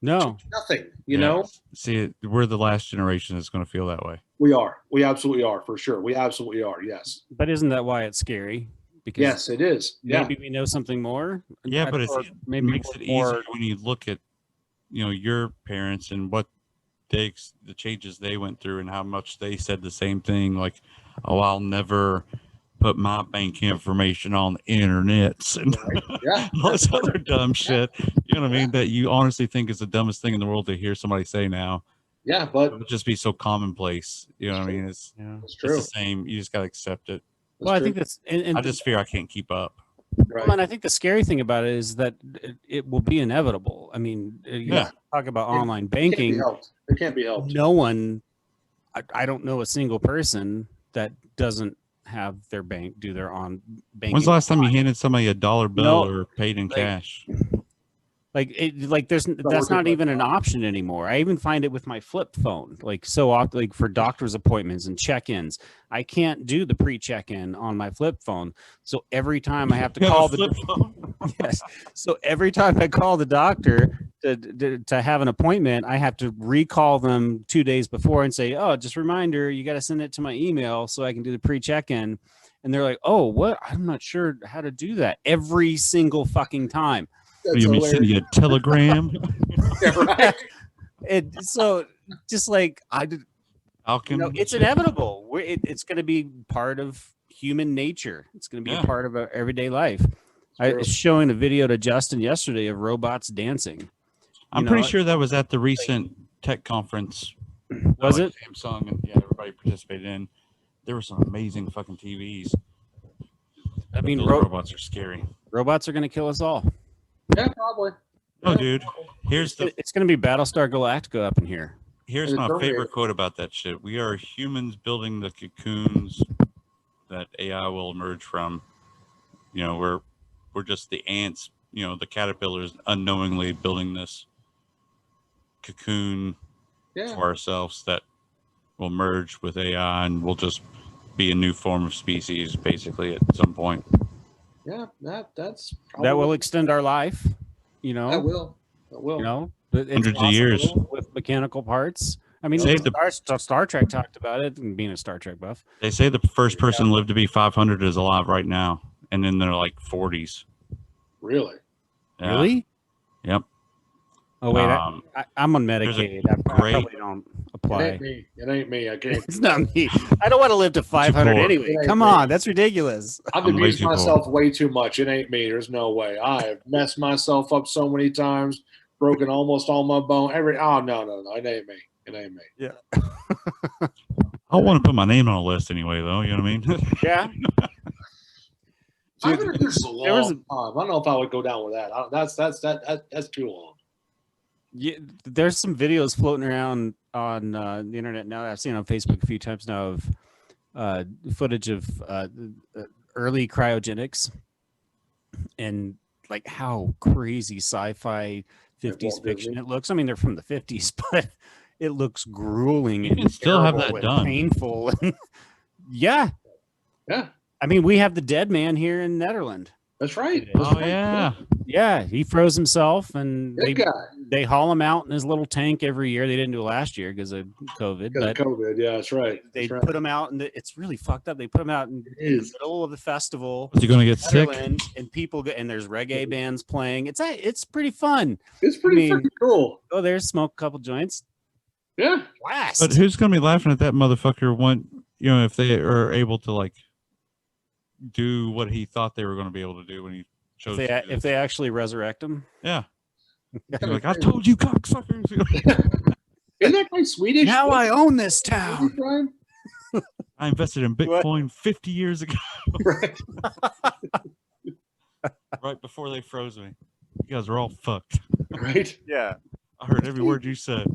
No, nothing. You know. See, we're the last generation that's going to feel that way. We are. We absolutely are, for sure. We absolutely are. Yes. But isn't that why it's scary? Because yes, it is. Maybe we know something more. Yeah, but it makes it easier when you look at, your parents and what the changes they went through and how much they said the same thing. Like, oh, I'll never put my bank information on the internet and all this other dumb shit. You know what I mean? That you honestly think is the dumbest thing in the world to hear somebody say now. Yeah, but it would just be so commonplace. You know what I mean? It's true. It's the same. You just got to accept it. Well, I think that's. And I just fear I can't keep up. Right. Well, and I think the scary thing about it is that it will be inevitable. I mean, talk about online banking. It can't be helped. No one, I don't know a single person that doesn't have their bank do their on banking. When's the last time you online. handed somebody a dollar bill No, or paid in like- cash? That's not even an option anymore. I even find it with my flip phone. Like so often, like for doctor's appointments and check-ins, I can't do the pre-check-in on my flip phone. So every time I have to call the yes, so every time I call the doctor to have an appointment, I have to recall them 2 days before and say, "Oh, just a reminder, you got to send it to my email so I can do the pre-check-in." And they're like, "Oh, what? I'm not sure how to do that." Every single fucking time. What, you want me to send you a telegram? Yeah, right. So just like Falcon? it's inevitable. It's going to be part of human nature. It's going to be Yeah. a part of our everyday life. I True. was showing a video to Justin yesterday of robots dancing. I'm pretty sure that was at the recent tech conference. Was like it? Samsung and yeah, everybody participated in. There were some amazing fucking TVs. I mean, those robots are scary. robots are going to kill us all. Yeah, probably. Oh, Yeah. dude, here's It's going to be Battlestar Galactica up in here. here's And my Terminator. favorite quote about that shit. We are humans building the cocoons that AI will emerge from. You know, we're just the ants. You know, the caterpillars unknowingly building this cocoon Yeah. for ourselves that will merge with AI and we'll just be a new form of species, basically, at some point. Yeah. That's That will extend our life. You know, That will. That will. you know, it's Hundreds of years. possible with mechanical parts. I mean, Save the- Star Trek talked about it, and being a Star Trek buff. They say the first person lived to be 500 is alive right now, and in their like 40s. Really? Yeah. Really? Yep. Oh wait, Um, I'm on there's a Medicaid. I great- probably don't It apply. ain't me. It ain't me. I can't. It's not me. I don't want to live to 500 poor. anyway. It ain't Come me. on, that's ridiculous. I've I'm way abused too poor. myself way too much. It ain't me. There's no way. I have messed myself up so many times, broken almost all my bone. No. It ain't me. It ain't me. Yeah. I want to put my name on a list anyway, though. You know what I mean? Yeah. 500 years is a there was long time. I don't know if I would go down with that. That's too long. Yeah, there's some videos floating around on the internet now that I've seen on Facebook a few times now of footage of early cryogenics and like how crazy sci-fi 50s Walt fiction Disney. it looks. I mean, they're from the 50s, but it looks grueling You can and still have terrible that and done. painful. Yeah. Yeah, I mean, we have the dead man here in Netherlands. that's right. Oh, That's Oh right. yeah. Yeah, he froze himself, and Good guy. they haul him out in his little tank every year. They didn't do it last year because of COVID, Because but of COVID. Yeah, that's right. they That's right. put him out, and it's really fucked up. They put him out in the is. middle of the festival, Is he going to get sick? Netherlands, and people go, and there's reggae bands playing. It's pretty fun. It's pretty I mean- freaking cool. Go there, smoke a couple joints, Yeah. blast. But who's going to be laughing at that motherfucker when, you know, if they are able to like do what he thought they were going to be able to do when he chose to do if this? they actually resurrect him? Yeah. You're like, I told you, cocksuckers. Isn't that guy Swedish? Now I own this Is he, town. Brian? I invested in Bitcoin 50 years ago, Right. right before they froze me. You guys are all fucked. Right. Yeah. I heard every word you said.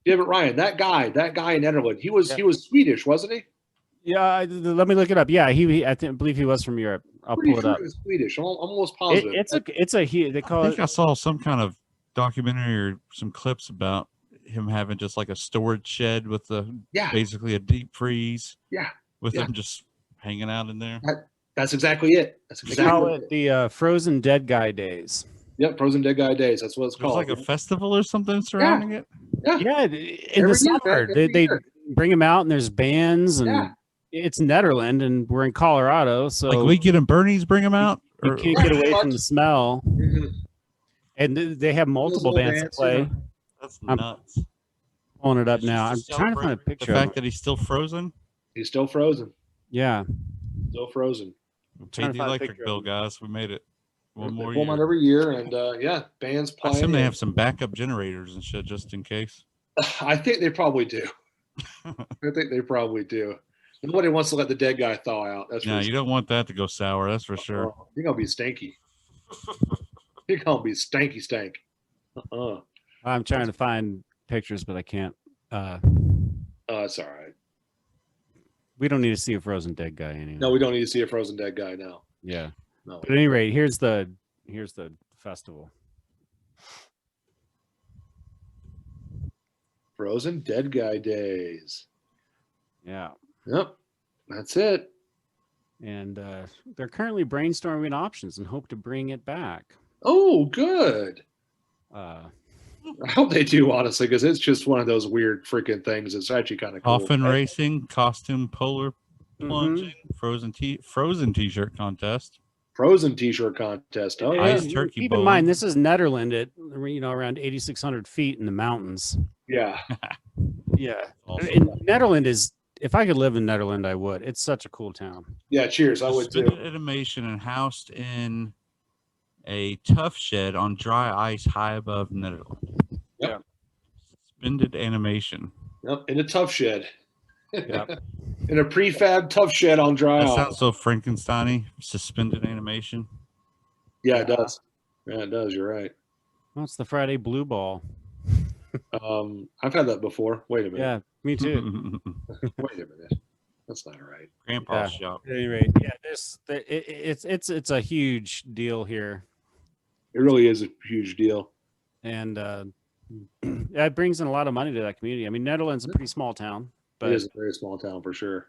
Yeah, but Ryan, that guy in Netherlands, he was Swedish, wasn't he? Yeah, let me look it up. Yeah, I believe he was from Europe. I'll Pretty pull it sure up. he was Swedish. I'm almost positive. They I call think it. I saw some kind of documentary or some clips about him having just like a storage shed with Yeah, basically a deep freeze. Yeah, With yeah. them just hanging out in there. that's exactly it. That's They call exactly it the Frozen Dead Guy Days. Yep, Frozen Dead Guy Days. That's what it's There's called. like a festival or something surrounding it. Yeah. Yeah, in Every the year, summer man, they every year. bring them out and there's bands and Yeah. it's Netherlands and we're in Colorado, so Like we get them Bernie's, bring them out. you Or, can't Right, get away but- from the smell. Mhm. And they have multiple little bands to bands, play. you know. that's I'm nuts. Pulling it up It's now. I'm just to trying to find a celebrate picture The of fact it. that he's still frozen. He's still frozen. Yeah. Still frozen. We trying paid to the find a electric picture bill, of guys. We made it. One They more pull 'em out year. every year, and yeah, bands I playing. assume they have some backup generators and shit just in case. I think they probably do. I think they probably do. Nobody wants to let the dead guy thaw out. That's No, for you don't want that to go sour. That's for sure. Oh, you're gonna be stinky. You're gonna be stanky stank. I'm trying to find pictures, but I can't. Oh, it's all right. We don't need to see a frozen dead guy anyway. No, we don't need to see a frozen dead guy now. Yeah. No. But at any rate, here's the festival. Frozen dead guy days. Yeah. Yep. That's it. And they're currently brainstorming options and hope to bring it back. Oh, good. Uh, I hope they do, honestly, because it's just one of those weird freaking things. It's actually kind of cool. Coffin racing, costume polar plunging, Mm-hmm. frozen t-shirt contest. Frozen t-shirt contest. Oh, yeah. Ice turkey Keep bowling. in mind, this is Netherlands at around 8,600 feet in the mountains. Yeah. Yeah, Awesome. and Netherlands is. If I could live in Netherlands, I would. It's such a cool town. Yeah, cheers. I would too. Suspended animation and housed in a tough shed on dry ice high above Netherlands. Yep. Suspended animation. Yep, in a tough shed. Yep. In a prefab tough shed on dry That ice. sounds so Frankenstein-y. Suspended animation. Yeah, it does. Yeah, it does. You're right. Well, it's the Friday Blue Ball. I've had that before. Wait a minute. Yeah, me too. Wait a minute. That's not right. Grandpa's Yeah. shop. At any rate, yeah, it's a huge deal here, It really is a huge deal. and it brings in a lot of money to that community. I mean, Netherlands is a pretty small town, It is but a very small town for sure.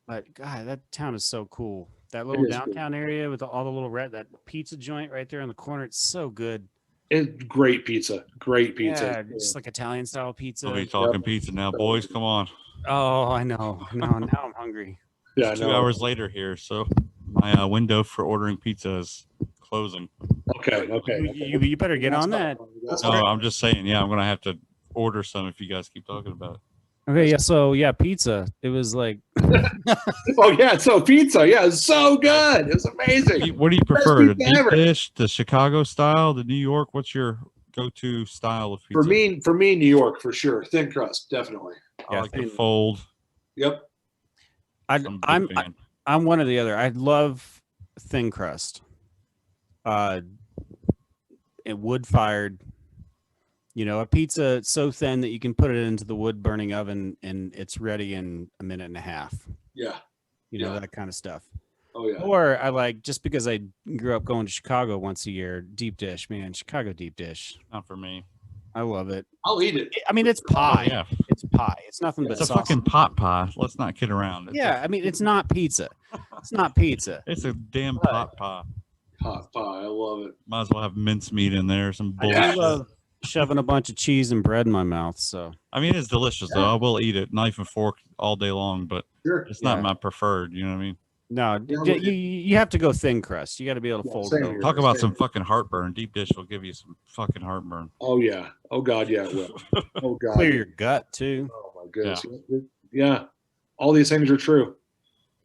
God, that town is so cool. That little is cool. downtown area with all the little that pizza joint right there in the corner. It's so good. It's great pizza. Great pizza. Yeah, just like Italian style pizza. We'll be talking pizza now, boys. Come on. Oh, I know. Now I'm hungry. Yeah, It's 2 hours later here, so my window for ordering pizza is closing. Okay. You better get on that. Oh, I'm just saying. Yeah, I'm gonna have to order some if you guys keep talking about it. Okay, yeah. So yeah, pizza. It was like Oh yeah, so pizza. Yeah, it's so good. It's amazing. What do you prefer? The pizza deep ever. dish, the Chicago style, the New York? What's your go-to style of pizza? For me, New York for sure. Thin crust, definitely. I like the fold. Yep. I'm one or the other. I love thin crust. Wood fired. A pizza so thin that you can put it into the wood burning oven and it's ready in a minute and a half. Yeah. That kind of stuff. Oh yeah. Or I like, just because I grew up going to Chicago once a year, deep dish, man. Chicago deep dish. Not for me. I love it. I'll eat it. I mean, it's pie. Oh, yeah. It's pie. It's nothing but It's a sauce. fucking pot pie. Let's not kid around. Yeah, I mean, it's not pizza. It's not pizza. It's a damn pot pie. Hot pie. I love it. Might as well have mincemeat in there. Some I bullshit. do love shoving a bunch of cheese and bread in my mouth. So I mean, it's delicious though. I will eat it, knife and fork all day long, but Sure. it's not my preferred. You know what I mean? no, you have to go thin crust. You got to be able to fold same it here. over. Talk about some fucking heartburn. Deep dish will give you some fucking heartburn. Oh yeah. Oh god, yeah, it will. Oh god. Clear your gut too. Oh my goodness. Yeah. All these things are true.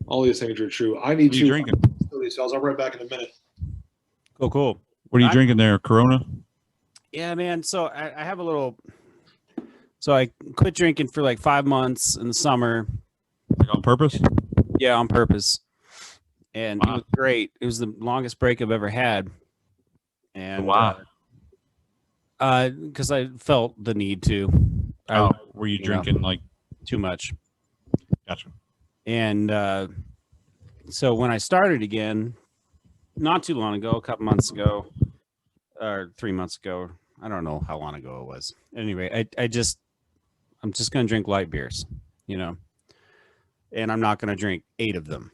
All these things are true. I need What are you to drinking? these cells. I'll be right back in a minute. Cool. What are you drinking there? Corona? Yeah, man. So I have a little. So I quit drinking for like 5 months in the summer. Like on purpose? Yeah, on purpose. And it Wow. was great. It was the longest break I've ever had. And Wow. because I felt the need to. Were you you drinking like? Too much. Gotcha. And so when I started again, not too long ago, a couple months ago, or 3 months ago, I don't know how long ago it was. Anyway, I'm just going to drink light beers, and I'm not going to drink 8 of them,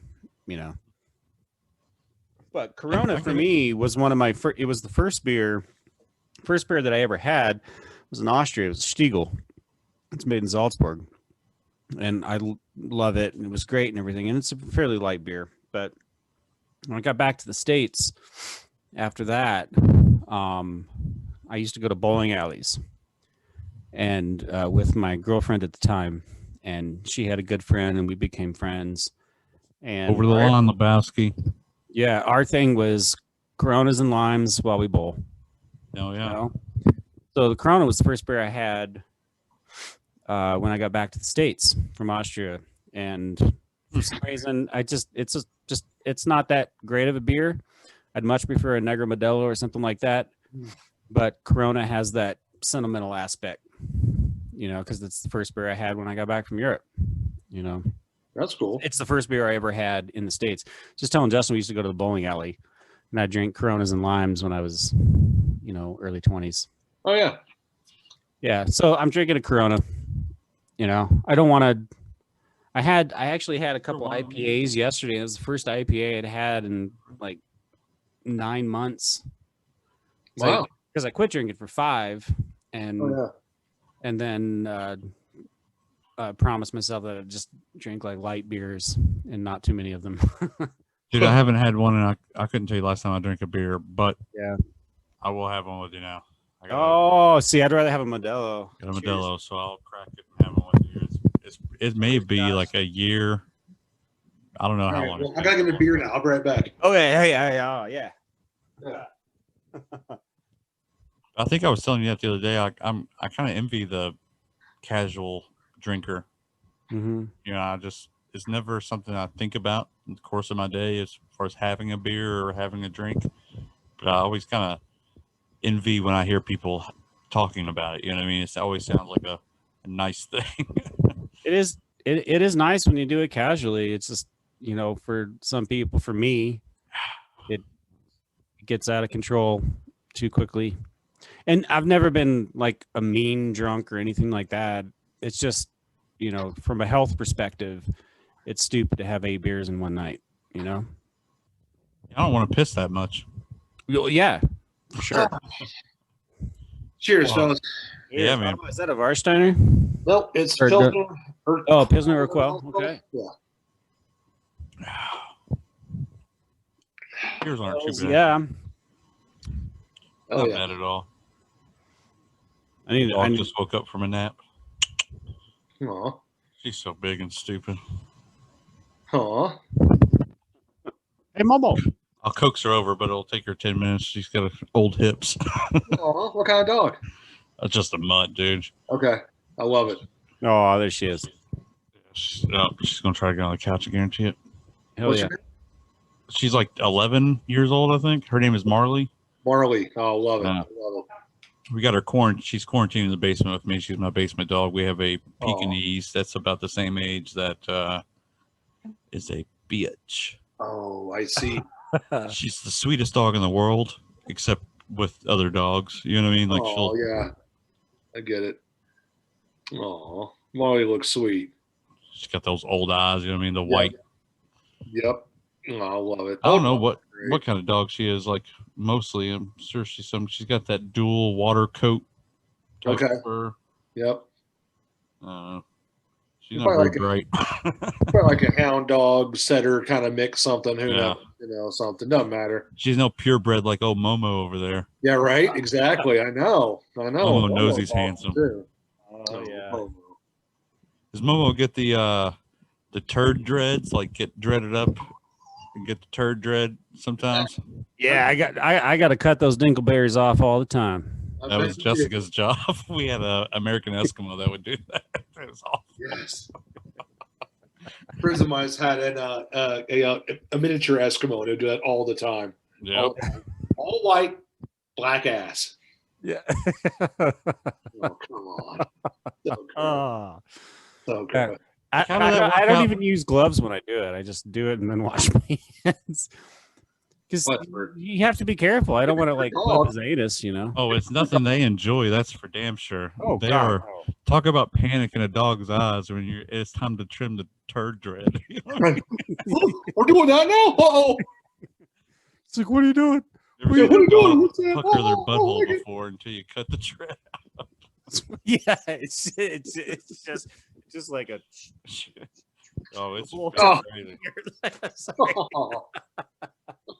But Corona for me was one of my first. It was the first beer that I ever had was in Austria. It was Stiegel. It's made in Salzburg, and I love it. And it was great and everything. And it's a fairly light beer. But when I got back to the States after that, I used to go to bowling alleys, and with my girlfriend at the time, and she had a good friend, and we became friends. And Over the lawn, Lebowski. yeah, our thing was Coronas and limes while we bowl. Oh yeah. So the Corona was the first beer I had when I got back to the States from Austria, and for some reason, it's not that great of a beer. I'd much prefer a Negro Modelo or something like that, but Corona has that sentimental aspect, because it's the first beer I had when I got back from Europe, That's cool. It's the first beer I ever had in the States. Just telling Justin, we used to go to the bowling alley, and I drank Coronas and limes when I was, early 20s. Oh yeah. Yeah, so I'm drinking a Corona. I don't want to. I actually had a couple IPAs yesterday. It was the first IPA I'd had in like 9 months. Wow. Because I quit drinking for 5, and Oh yeah. and then promised myself that I'd just drink like light beers and not too many of them. Dude, I haven't had one, and I couldn't tell you last time I drank a beer, but Yeah. I will have one with you now. See, I'd rather have a Modelo. Got a Modelo, so I'll crack it and have one with you. It may be like a year. I don't know All how right, long. well, I gotta get a beer now. I'll be right back. Okay, hey, yeah. Yeah. I think I was telling you that the other day. I kind of envy the casual drinker. Mm-hmm. It's never something I think about in the course of my day as far as having a beer or having a drink. But I always kind of envy when I hear people talking about it. You know what I mean? It always sounds like a nice thing. It is. It is nice when you do it casually. It's just for some people, for me, it gets out of control too quickly. And I've never been like a mean drunk or anything like that. It's just from a health perspective, it's stupid to have 8 beers in one night. I don't want to piss that much. Yeah, for sure. Cheers, fellas. Yeah, man. Is that a Warsteiner? Well, it's Or Pilsner. Pilsner Urquell. Okay. Yeah. Beers aren't too bad. Yeah. Oh Not yeah. bad at all. I Dog just woke up from a nap. Aw. She's so big and stupid. Aw. Hey, Momo. I'll coax her over, but it'll take her 10 minutes. She's got old hips. Aw. What kind of dog? Just a mutt, dude. Okay. I love it. Oh, there she is. She's going to try to get on the couch, I guarantee it. Hell What's yeah. your name? She's like 11 years old, I think. Her name is Marley. Marley. Oh, love it. Yeah. I love it. We got her she's quarantined in the basement with me. She's my basement dog. We have a Pekingese that's about the same age that is a bitch. Oh, I see. She's the sweetest dog in the world, except with other dogs. You know what I mean? Like Oh, yeah. I get it. Oh, Marley looks sweet. she's got those old eyes. You know what I mean? The white. Yep. Oh, I love it. I don't know what kind of dog she is. Like mostly, I'm sure she's got that dual water coat. Type Okay. fur. Yep. She's not very bright. Probably like a hound dog setter kind of mix, something. Who knows? Something doesn't matter. She's no purebred like old Momo over there. Yeah, right. Exactly. I know. Momo knows he's handsome. Too. Oh, yeah. Momo. Does Momo get the turd dreads? Like get dreaded up and get the turd dread sometimes? Yeah, I got to cut those dingleberries off all the time. That was Jessica's job. We had an American Eskimo that would do that. It was awful. Yes. Friends of mine had a miniature Eskimo, and they do that all the time. Yeah. All white, black ass. Yeah. Oh, come on. So good. Oh. So good. I don't even use gloves when I do it. I just do it and then wash my hands. Because you have to be careful. I don't want to like flip his anus, Oh, it's nothing they enjoy. That's for damn sure. Oh, they God. are. Talk about panic in a dog's eyes when it's time to trim the turd dread. You know what I mean? We're doing that now? Uh-oh. It's like, what are you doing? You ever What are you doing? What's that? pucker their Oh, butthole oh, before until you cut the dread. Yeah, it's just like a. Oh, it's Oh. crazy. Sorry.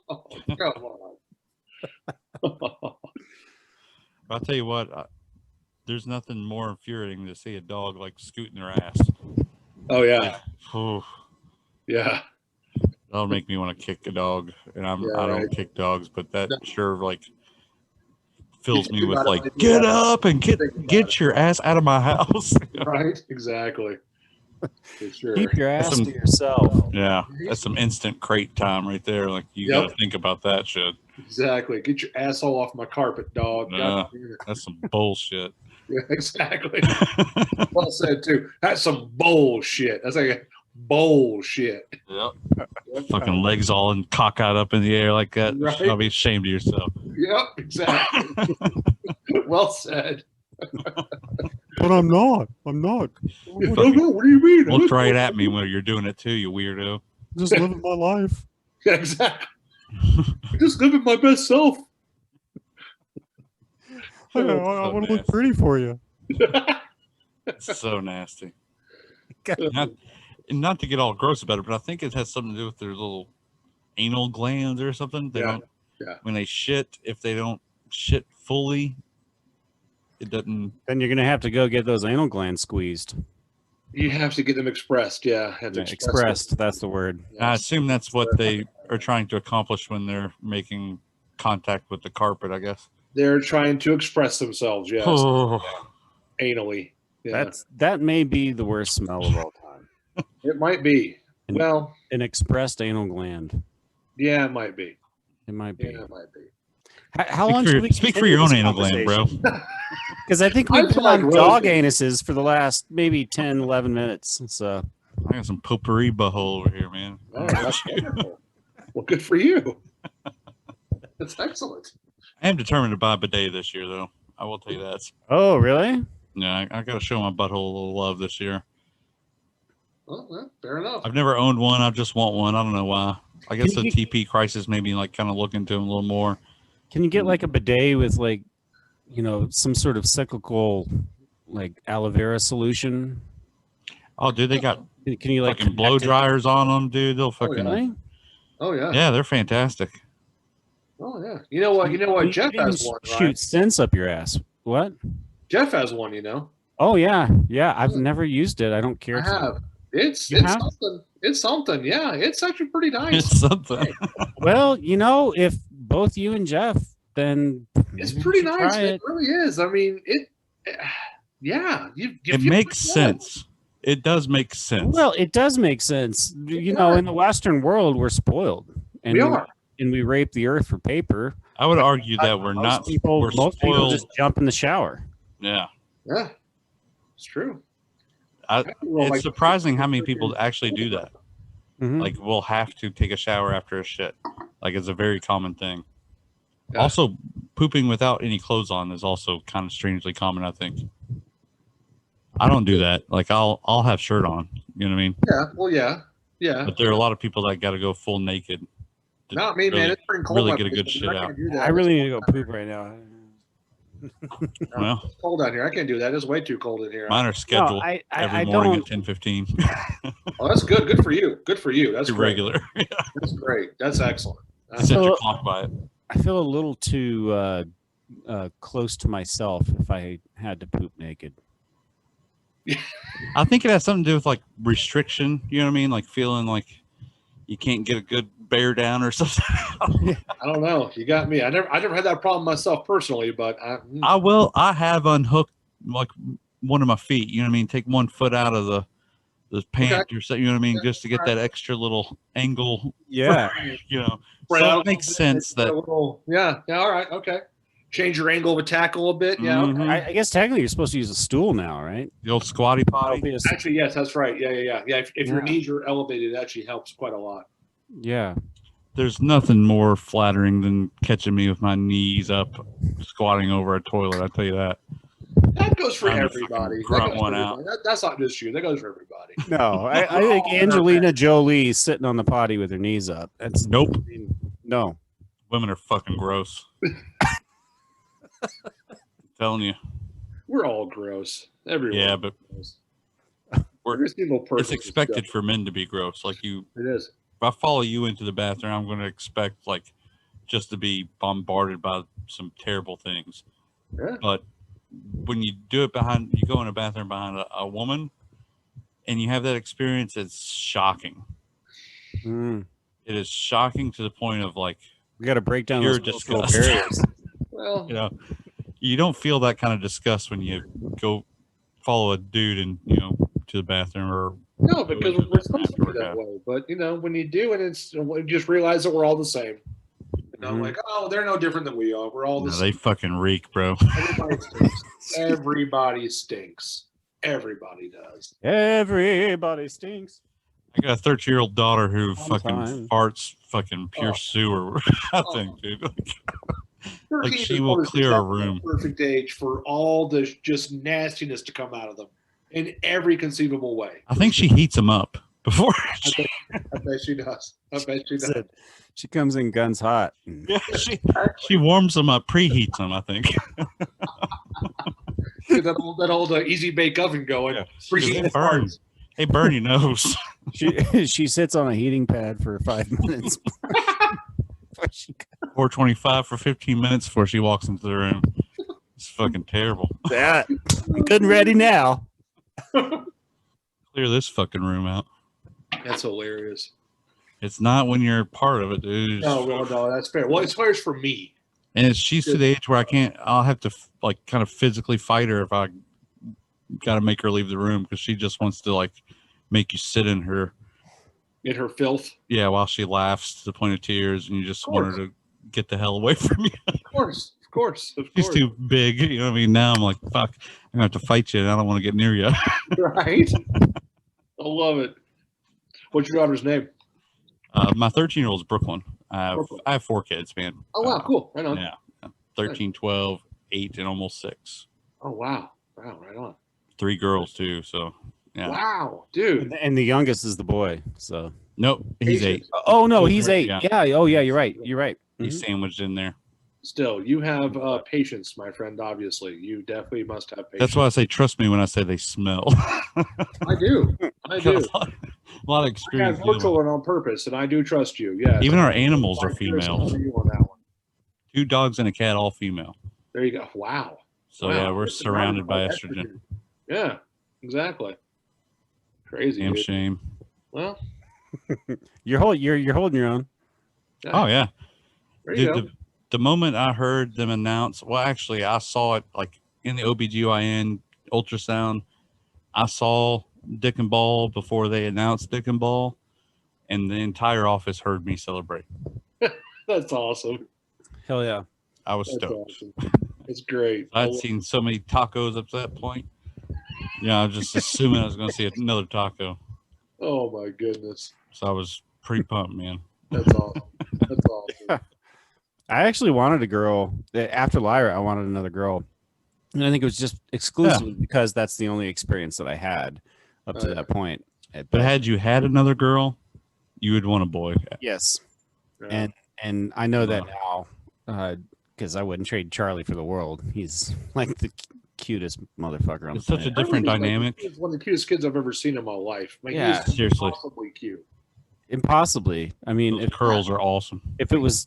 Oh, come on. I'll tell you what. There's nothing more infuriating to see a dog like scooting their ass. Oh, yeah. Oh, Yeah. that'll make me want to kick a dog, and I don't kick dogs, but that sure like fills me with like, get up and get your ass out of my house. Right? Exactly. For sure. Keep your ass to yourself. Yeah, that's some instant crate time right there. Like you got to think about that shit. Exactly. Get your asshole off my carpet, dog. That's some bullshit. Yeah, exactly. Well said too. That's some bullshit. That's like Bullshit. Yep. Fucking legs all and cockeyed up in the air like that. Right. I'll be ashamed of yourself. Yep, exactly. Well said. But I'm not. I'm not. Oh, no, what do you mean? Look right at me when you're doing it too, you weirdo. Just living my life. Yeah, exactly. Just living my best self. I want to look pretty for you. So nasty. Not to get all gross about it, but I think it has something to do with their little anal glands or something. They don't. Yeah. When they shit, if they don't shit fully, it doesn't. Then you're gonna have to go get those anal glands squeezed. You have to get them expressed. Yeah, have to Expressed. That's the word. Yes. I assume that's what they are trying to accomplish when they're making contact with the carpet, I guess. They're trying to express themselves. Yes, Oh, anally. Yeah. That may be the worst smell of all time. It might be. Well, An expressed anal gland. yeah, it might be. It might be. Yeah, it might be. How long should we speak for your own anal gland, bro? Because I think we've been on dog anuses for the last maybe 10, 11 minutes. So I got some potpourri butthole over here, man. Oh, that's wonderful. Well, good for you. That's excellent. I am determined to buy a bidet this year, though. I will tell you that. Oh, really? Yeah, I got to show my butthole a little love this year. Well, fair enough. I've never owned one. I just want one. I don't know why. I guess the TP crisis made me like kind of look into them a little more. Can you get like a bidet with like, some sort of cyclical like aloe vera solution? Oh, dude, they got Can you like fucking blow dryers on them, dude. They'll fucking. Really? Oh yeah. Yeah, they're fantastic. Oh yeah. You know what? Jeff has one. Shoot Right? sense up your ass. What? Jeff has one. Oh yeah, yeah. I've never used it. I don't care. I have. It's have? something. It's something. Yeah, it's actually pretty nice. It's something. Well, if both you and Jeff, then It's maybe pretty you should nice. try It really is. I mean, yeah. It makes sense. It does make sense. Well, it does make sense. In the Western world, we're spoiled, and We are. and we rape the earth for paper. I would argue that we're Most not. people, We're most people spoiled. just jump in the shower. Yeah. Yeah, it's true. It's surprising how many people actually do that. Mhm. Like, we'll have to take a shower after a shit. Like, it's a very common thing. Yeah. Also, pooping without any clothes on is also kind of strangely common, I think. I don't do that. Like, I'll have shirt on. You know what I mean? Yeah. Well, yeah. But there are a lot of people that got to go full naked. to Not me, man. It's pretty cold. really my get a place, good but shit I out. can't do that. I really need to go poop right now. Well, It's cold out here. I can't do that. It's way too cold in here. mine are scheduled I every morning don't. at 10:15. Oh, that's good. Good for you. Good for you. That's Too great. regular. That's great. That's excellent. Set your clock by it. I feel a little too close to myself if I had to poop naked. I think it has something to do with like restriction. You know what I mean? Like feeling like you can't get a good bear down or something. I don't know. You got me. I never had that problem myself personally, but I have unhooked like one of my feet. You know what I mean? Take one foot out of the pant or something. You know what I mean? Yeah, Just to get that extra little angle. Yeah. spread So out it makes a bit, sense get that a little, yeah. All right. Okay. Change your angle of attack a little bit. Yeah. Mhm. I guess technically you're supposed to use a stool now, right? the old squatty potty. Actually, yes, that's right. Yeah. If your Yeah. knees are elevated, it actually helps quite a lot. Yeah. There's nothing more flattering than catching me with my knees up, squatting over a toilet. I tell you that. That goes for I'm gonna fucking everybody. That grunt goes for one everybody. That's not just you. That goes for everybody. No, I think Angelina Jolie sitting on the potty with her knees up. That's Nope. No. Women are fucking gross. Telling you. We're all gross. Everyone. Yeah, but Every single person. it's expected for men to be gross. Like you, It is. if I follow you into the bathroom, I'm going to expect like just to be bombarded by some terrible things. Yeah. But when you do it you go in a bathroom behind a woman and you have that experience, it's shocking. Mm. It is shocking to the point of like, We got to break down Pure those cultural disgust. barriers. Well, you know, you don't feel that kind of disgust when you go follow a dude and, to the bathroom or no, because Really we're supposed to be work that out. way. But when you do, and you just realize that we're all the same. Mhm. Like, oh, they're no different than we are. We're all the no, same. they fucking reek, bro. Everybody stinks. Everybody stinks. Everybody does. Everybody stinks. I got a 13-year-old daughter who fucking Sometime. farts fucking pure Oh. sewer. I think, dude. Like 13 she years will old is clear a exactly the room. perfect age for all the just nastiness to come out of them in every conceivable way. I think she heats them up before. I bet she does. I bet she does. Said she comes in guns hot. Yeah, she warms them up, preheats them. I think. Get that old easy bake oven going. Yeah. Preheat Hey, the burn. parts. Hey, burn your nose. She sits on a heating pad for 5 minutes. before she 425 for 15 minutes before she walks into the room. It's fucking terrible. that. Good and ready now. Clear this fucking room out. That's hilarious. It's not when you're part of it, dude. No, that's fair. Well, it's fair for me. And she's to the age where I'll have to like kind of physically fight her if I got to make her leave the room because she just wants to like make you sit in her. In her filth. Yeah, while she laughs to the point of tears, and you just want her to get the hell away from you. Of course. She's too big. You know what I mean? Now I'm like, fuck, I'm going to have to fight you, and I don't want to get near you. Right? I love it. What's your daughter's name? My 13-year-old is Brooklyn. I have 4 kids, man. Oh, wow. Cool. Right on. Yeah. 13, 12, 8, and almost 6. Oh, wow. Wow. Right on. 3 girls, too. So, yeah. Wow, dude. And the youngest is the boy. So Nope. He's 8. oh no, he's 8. Yeah. Yeah. Oh yeah, you're right. You're right. He's sandwiched in there. Still, you have patience, my friend. Obviously, you definitely must have patience. That's why I say trust me when I say they smell. I do. I do. a lot of I experience. have virtual and on purpose, and I do trust you. Yeah. Even our animals are females. 2 dogs and a cat, all female. There you go. Wow. So Wow. yeah, we're surrounded by estrogen. Yeah, exactly. Crazy. Damn dude. shame. Well, You're holding your own. Oh yeah. There you go. The moment I heard them announce, well, actually, I saw it like in the OBGYN ultrasound. I saw Dick and Ball before they announced Dick and Ball, and the entire office heard me celebrate. That's awesome. Hell yeah. I was That's stoked. awesome. It's great. I'd seen so many tacos up to that point. Yeah, I was just assuming I was going to see another taco. Oh my goodness. So I was pretty pumped, man. That's awesome. That's awesome. I actually wanted a girl. After Lyra, I wanted another girl. And I think it was just exclusively because that's the only experience that I had up to that point. But had you had another girl, you would want a boy. Yes. Yeah. And I know that now because I wouldn't trade Charlie for the world. He's like the cutest motherfucker on It's the such a planet. different dynamic. He's one of the cutest kids I've ever seen in my life. Like, Yeah. he's Seriously. impossibly cute. Impossibly. I mean, Those curls are awesome. if it was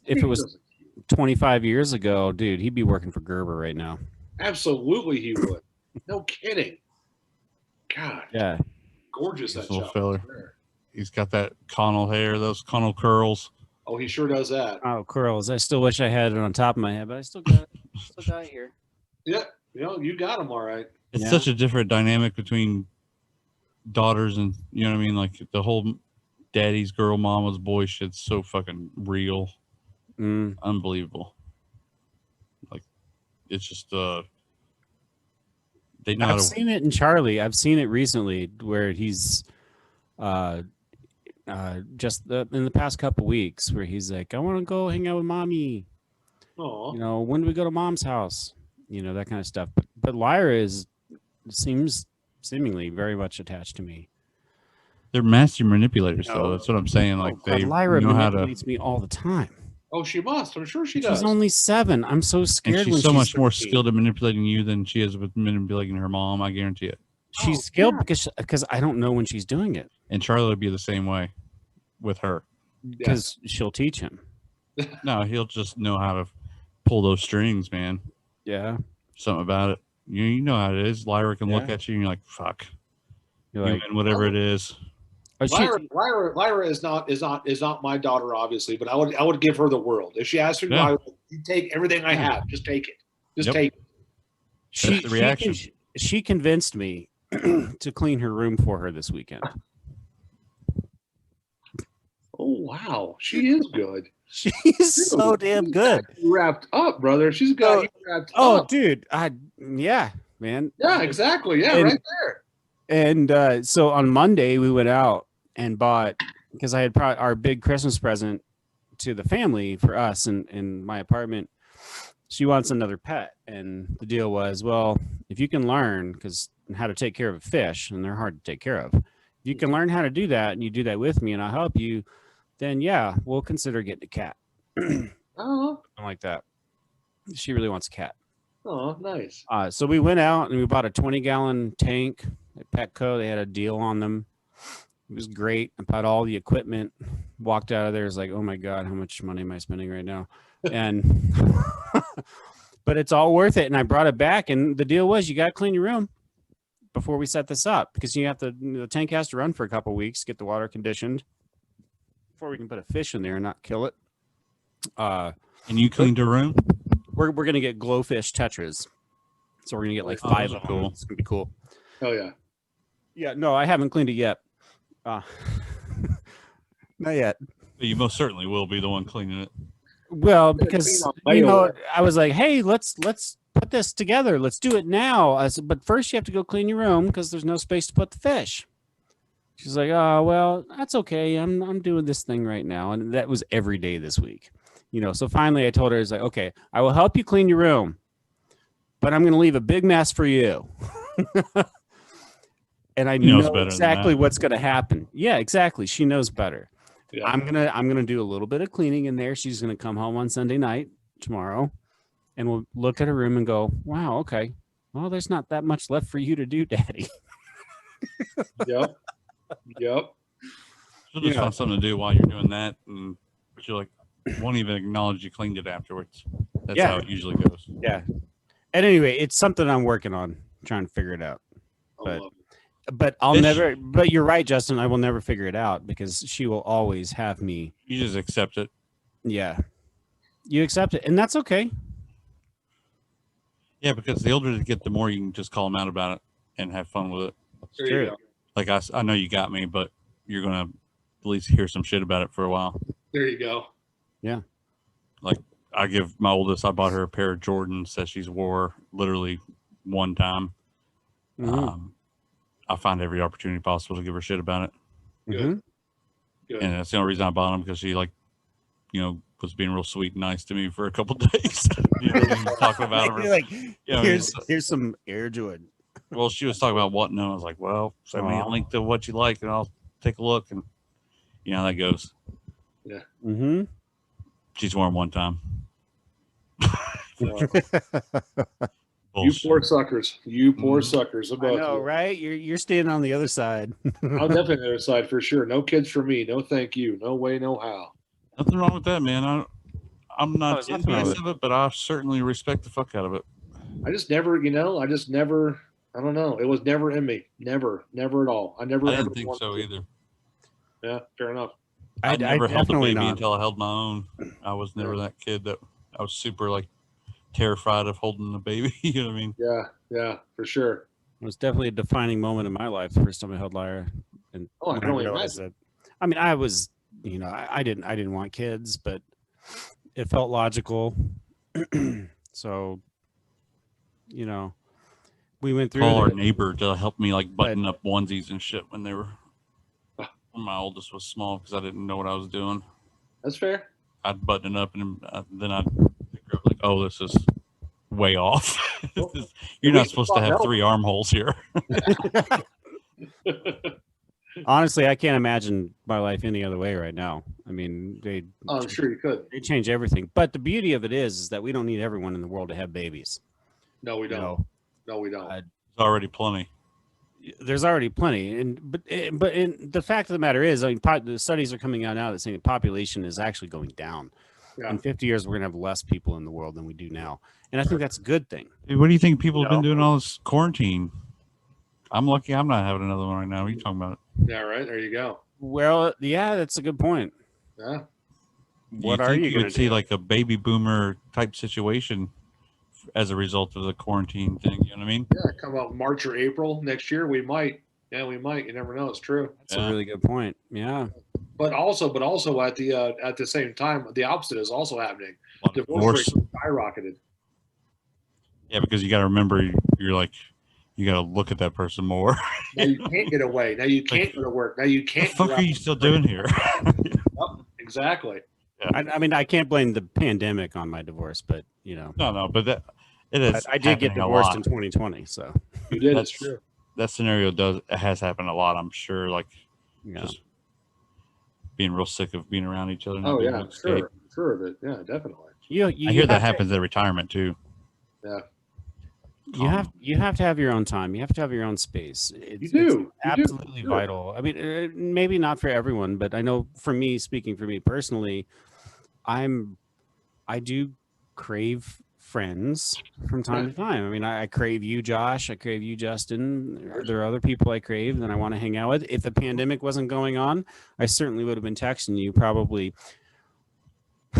25 years ago, dude, he'd be working for Gerber right now. Absolutely, he would. No kidding. God, Yeah. gorgeous that This little child. fella. He's got that Connell hair, those Connell curls. Oh, he sure does that. Oh, curls. I still wish I had it on top of my head, but I still got it. Still got it here. Yeah, you got him all right. It's Yeah. such a different dynamic between daughters and, you know what I mean? Like the whole daddy's girl, mama's boy shit's so fucking real. Mm. Unbelievable. Like, it's just, they know how I've to. seen it in Charlie. I've seen it recently where he's just in the past couple weeks where he's like, I want to go hang out with mommy. Oh, You know, when do we go to mom's house? You know, that kind of stuff. But Lyra seems seemingly very much attached to me. They're master manipulators, No. though. That's what I'm saying. Like, God, they Lyra know how to. manipulates me all the time. oh, she must. I'm sure she does. She's only 7. I'm so And scared. she's when so much more 13. skilled at manipulating you than she is with manipulating her mom. I guarantee it. She's Oh, skilled yeah. because I don't know when she's doing it And Charlie would be the same way with her. because she'll teach him. No, he'll just know how to pull those strings, man. Yeah. Something about it. You know how it is. Lyra can look Yeah. at you and you're like, fuck. You're You like, win whatever it is. oh, Lyra is not my daughter, obviously, but I would give her the world. If she asked me, Yeah. you take everything I have. Just take it. Just Yep. take it. she, the reaction. she convinced me to clean her room for her this weekend. Oh wow, she is good. She's so damn good. You wrapped up, brother. She's got you wrapped Oh, up. dude. Yeah, man. Yeah, exactly. Yeah, And- right there. And so on Monday we went out and bought, because I had our big Christmas present to the family for us in my apartment. She wants another pet, and the deal was, well, if you can learn how to take care of a fish, and they're hard to take care of, if you can learn how to do that, and you do that with me, and I'll help you, then yeah, we'll consider getting a cat. Oh, Something like that. She really wants a cat. oh, nice. So we went out and we bought a 20-gallon tank at Petco. They had a deal on them. It was great. I bought all the equipment. Walked out of there. It's like, oh my God, how much money am I spending right now? And but it's all worth it. And I brought it back. And the deal was, you got to clean your room before we set this up, because the tank has to run for a couple of weeks, get the water conditioned before we can put a fish in there and not kill it. And you cleaned your room? We're gonna get glowfish tetras, so we're gonna get like 5 of them. Cool. It's gonna be cool. Oh yeah. Yeah, no, I haven't cleaned it yet. Not yet. You most certainly will be the one cleaning it. Well, because I was like, hey, let's put this together. Let's do it now. I said, but first you have to go clean your room because there's no space to put the fish. She's like, oh well, that's okay. I'm doing this thing right now, and that was every day this week. So finally I told her, it's like, okay, I will help you clean your room, but I'm going to leave a big mess for you. And I know exactly what's going to happen. Yeah, exactly. She knows better. Yeah. I'm going to do a little bit of cleaning in there. She's going to come home on Sunday night tomorrow, and we'll look at her room and go, wow, okay. Well, there's not that much left for you to do, Daddy. Yep. You'll just find something to do while you're doing that, and you're like, won't even acknowledge you cleaned it afterwards. That's how it usually goes. Yeah. At any rate, it's something I'm working on, trying to figure it out. But I'll never. But you're right, Justin. I will never figure it out because she will always have me. You just accept it. Yeah. You accept it, and that's okay. Yeah, because the older you get, the more you can just call them out about it and have fun with it. It's true. Like I know you got me, but you're gonna at least hear some shit about it for a while. There you go. Yeah. Like I give my oldest, I bought her a pair of Jordans that she's wore literally one time. Mm-hmm. I find every opportunity possible to give her shit about it. Mm-hmm. Good. And that's the only reason I bought them, because she was being real sweet and nice to me for a couple of days. Talking about her. Like, here's some Air Jordan. Well, she was talking about what, and I was like, well, send me a link to what you like, and I'll take a look, and how that goes. Yeah. Mm-hmm. She's worn one time. You poor suckers. You poor suckers. I know, right? You're standing on the other side. I'm definitely on the other side for sure. No kids for me. No thank you. No way, no how. Nothing wrong with that, man. I'm not envious of it, but I certainly respect the fuck out of it. I don't know. It was never in me. Never at all. I didn't think so either. Yeah, fair enough. I never held a baby until I held my own. I was never that kid that I was super terrified of holding a baby. You know what I mean? Yeah, for sure. It was definitely a defining moment in my life. The first time I held Lyra, and I realized that. I mean, I was, I didn't want kids, but it felt logical. So, we went through. Call our neighbor to help me button up onesies and shit when when my oldest was small, because I didn't know what I was doing. That's fair. I'd button it up, and then I'd figure out oh, this is way off. You're not supposed to have 3 armholes here. Honestly, I can't imagine my life any other way right now. I mean, I'm sure you could. They change everything. But the beauty of it is that we don't need everyone in the world to have babies. No, we don't. No, we don't. There's already plenty. There's already plenty, but the fact of the matter is, the studies are coming out now that saying the population is actually going down. Yeah. In 50 years, we're gonna have less people in the world than we do now, and I think that's a good thing. Hey, what do you think people have been doing all this quarantine? I'm lucky I'm not having another one right now. What are you talking about? Yeah, right. There you go. Well, yeah, that's a good point. Yeah. What are you going to see a baby boomer type situation as a result of the quarantine thing? You know what I mean? Yeah, come out March or April next year. We might. Yeah, we might. You never know. It's true. That's a really good point. Yeah. But also at the same time, the opposite is also happening. Divorce rate skyrocketed. Yeah, because you got to remember, you're you got to look at that person more. Now you can't get away. Now you can't go to work. Now you What the can't. fuck go are out you to still drink. doing here? Yep, exactly. I mean, I can't blame the pandemic on my divorce, but No, but it is. but I did get happening a divorced lot. in 2020, so You did. It's That's true. that scenario has happened a lot. I'm sure. Like yeah. just being real sick of being around each other. Not Oh being yeah, able to escape. sure of it. Yeah, definitely. You I hear that have to- happens at retirement too. Yeah, You have to have your own time. You have to have your own space. It's do. You do. absolutely Sure. vital. I mean, maybe not for everyone, but I know for me, speaking for me personally, I do crave friends from time to time. I mean, I crave you, Josh. I crave you, Justin. There are other people I crave that I want to hang out with. If the pandemic wasn't going on, I certainly would have been texting you probably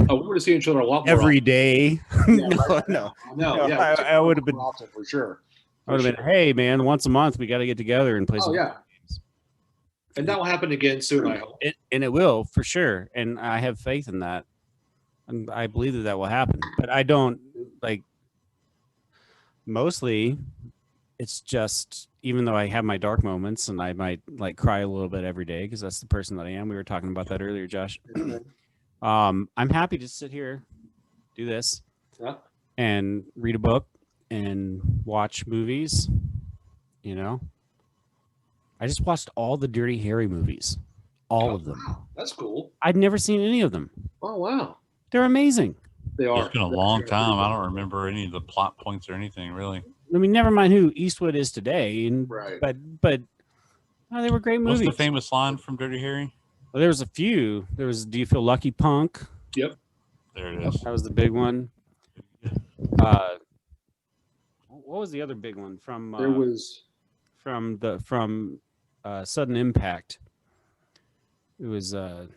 Oh, we would have seen each other a lot more every day. Yeah, no, right. no. No, yeah, I would have been. more often for sure. I would have been. Hey, man, once a month we got to get together and play Oh some yeah, games. and that will happen again soon. I hope. And it will for sure. And I have faith in that. And I believe that will happen. But I don't like. Mostly, it's just even though I have my dark moments and I might like cry a little bit every day because that's the person that I am. We were talking about that earlier, Josh. I'm happy to sit here, do this, Yeah. and read a book and watch movies. I just watched all the Dirty Harry movies, all of them. Wow, that's cool. I'd never seen any of them. Oh wow, They're amazing. they are. It's been a long time. I don't remember any of the plot points or anything really. I mean, never mind who Eastwood is today, Right. but they were great What's movies. the famous line from Dirty Harry? Well, there was a few. There was "Do You Feel Lucky, Punk?" Yep. There it is. That was the big one. What was the other big one from? There was. from Sudden Impact. It was Was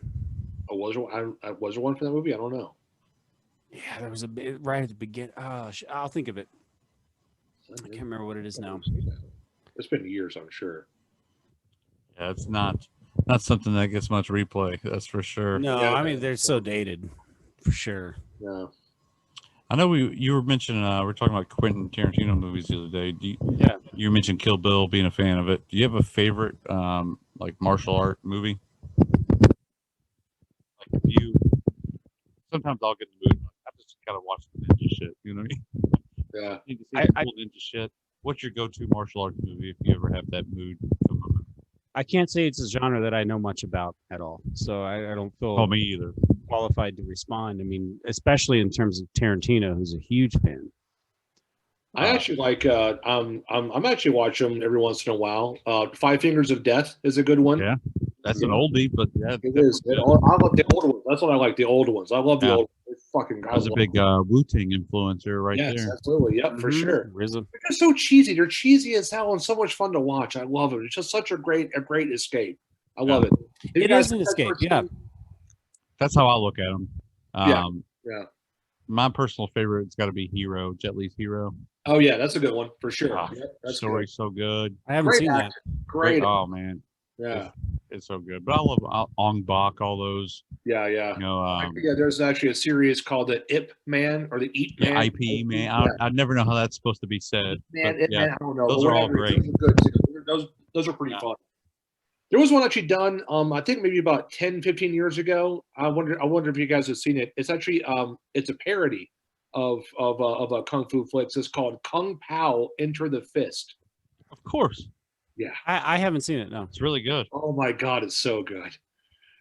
there one for that movie? I don't know. yeah, there was a bit right at the beginning. Oh, I'll think of it. I can't remember what it is now. It's been years, I'm sure. Yeah, it's not something that gets much replay. That's for sure. No, Yeah. I mean they're so dated, for sure. Yeah. I know you were mentioning we were talking about Quentin Tarantino movies the other day. Yeah. You mentioned Kill Bill, being a fan of it. Do you have a favorite like martial art movie? Like you sometimes I'll get in the mood. I just gotta watch the ninja shit. You know what I mean? Yeah. You need to see the cool ninja shit. What's your go-to martial arts movie if you ever have that mood? I can't say it's a genre that I know much about at all, so I don't feel Oh, me either. qualified to respond. I mean, especially in terms of Tarantino, who's a huge fan. I actually like. I'm actually watch them every once in a while. Five Fingers of Death is a good one. Yeah, that's an oldie, but yeah, It is. I love the older ones. That's what I like. The older ones. I love the Yeah. old. Fucking. That was a big Wu-Tang influencer right Yes, there. absolutely. Yep, for Mhm. sure. RZA. They're so cheesy. They're cheesy as hell and so much fun to watch. I love it. It's just such a great escape. I love it. Have you It guys is an seen that escape, first yeah. one? That's how I look at them. Yeah. My personal favorite has got to be Hero, Jet Li's Hero. Oh yeah, that's a good one for sure. Ah, Yep, that's Story's so good. I haven't Great seen that. good. Great. Oh man, Yeah. it's so good. But I love Ong Bak, all those. Yeah. Yeah. You know, Yeah. There's actually a series called the Ip Man or the Eat Man. yeah, IP man. I never know how that's supposed to be said. Man, but Ip yeah, Man. I don't know. those but are all whatever, great. Those are good too. Those are pretty Yeah. fun. There was one actually done. I think maybe about 10, 15 years ago. I wonder if you guys have seen it. It's actually it's a parody of a kung fu flicks. It's called Kung Pao Enter the Fist. Of course, I haven't seen it. No. it's really good. Oh my god, it's so good.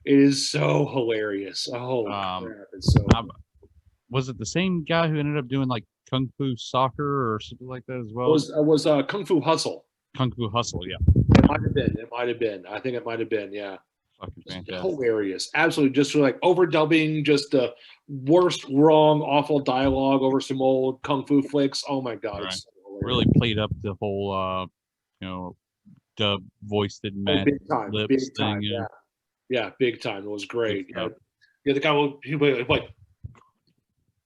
It is so hilarious. Oh crap, it's so Was it the same guy who ended up doing like Kung Fu Soccer or something like that as well? it was Kung Fu Hustle. Kung Fu Hustle, yeah. It might have been. It might have been. I think it might have been, yeah. Fucking Just fantastic. hilarious. Absolutely just like overdubbing just the worst, wrong, awful dialogue over some old kung fu flicks. Oh my god, Right. it's so hilarious. Really played up the whole dub voiced and Oh, Matt big time, lips big thing. time, yeah. Yeah, big time. It was great. Good stuff. Yeah, the guy will he would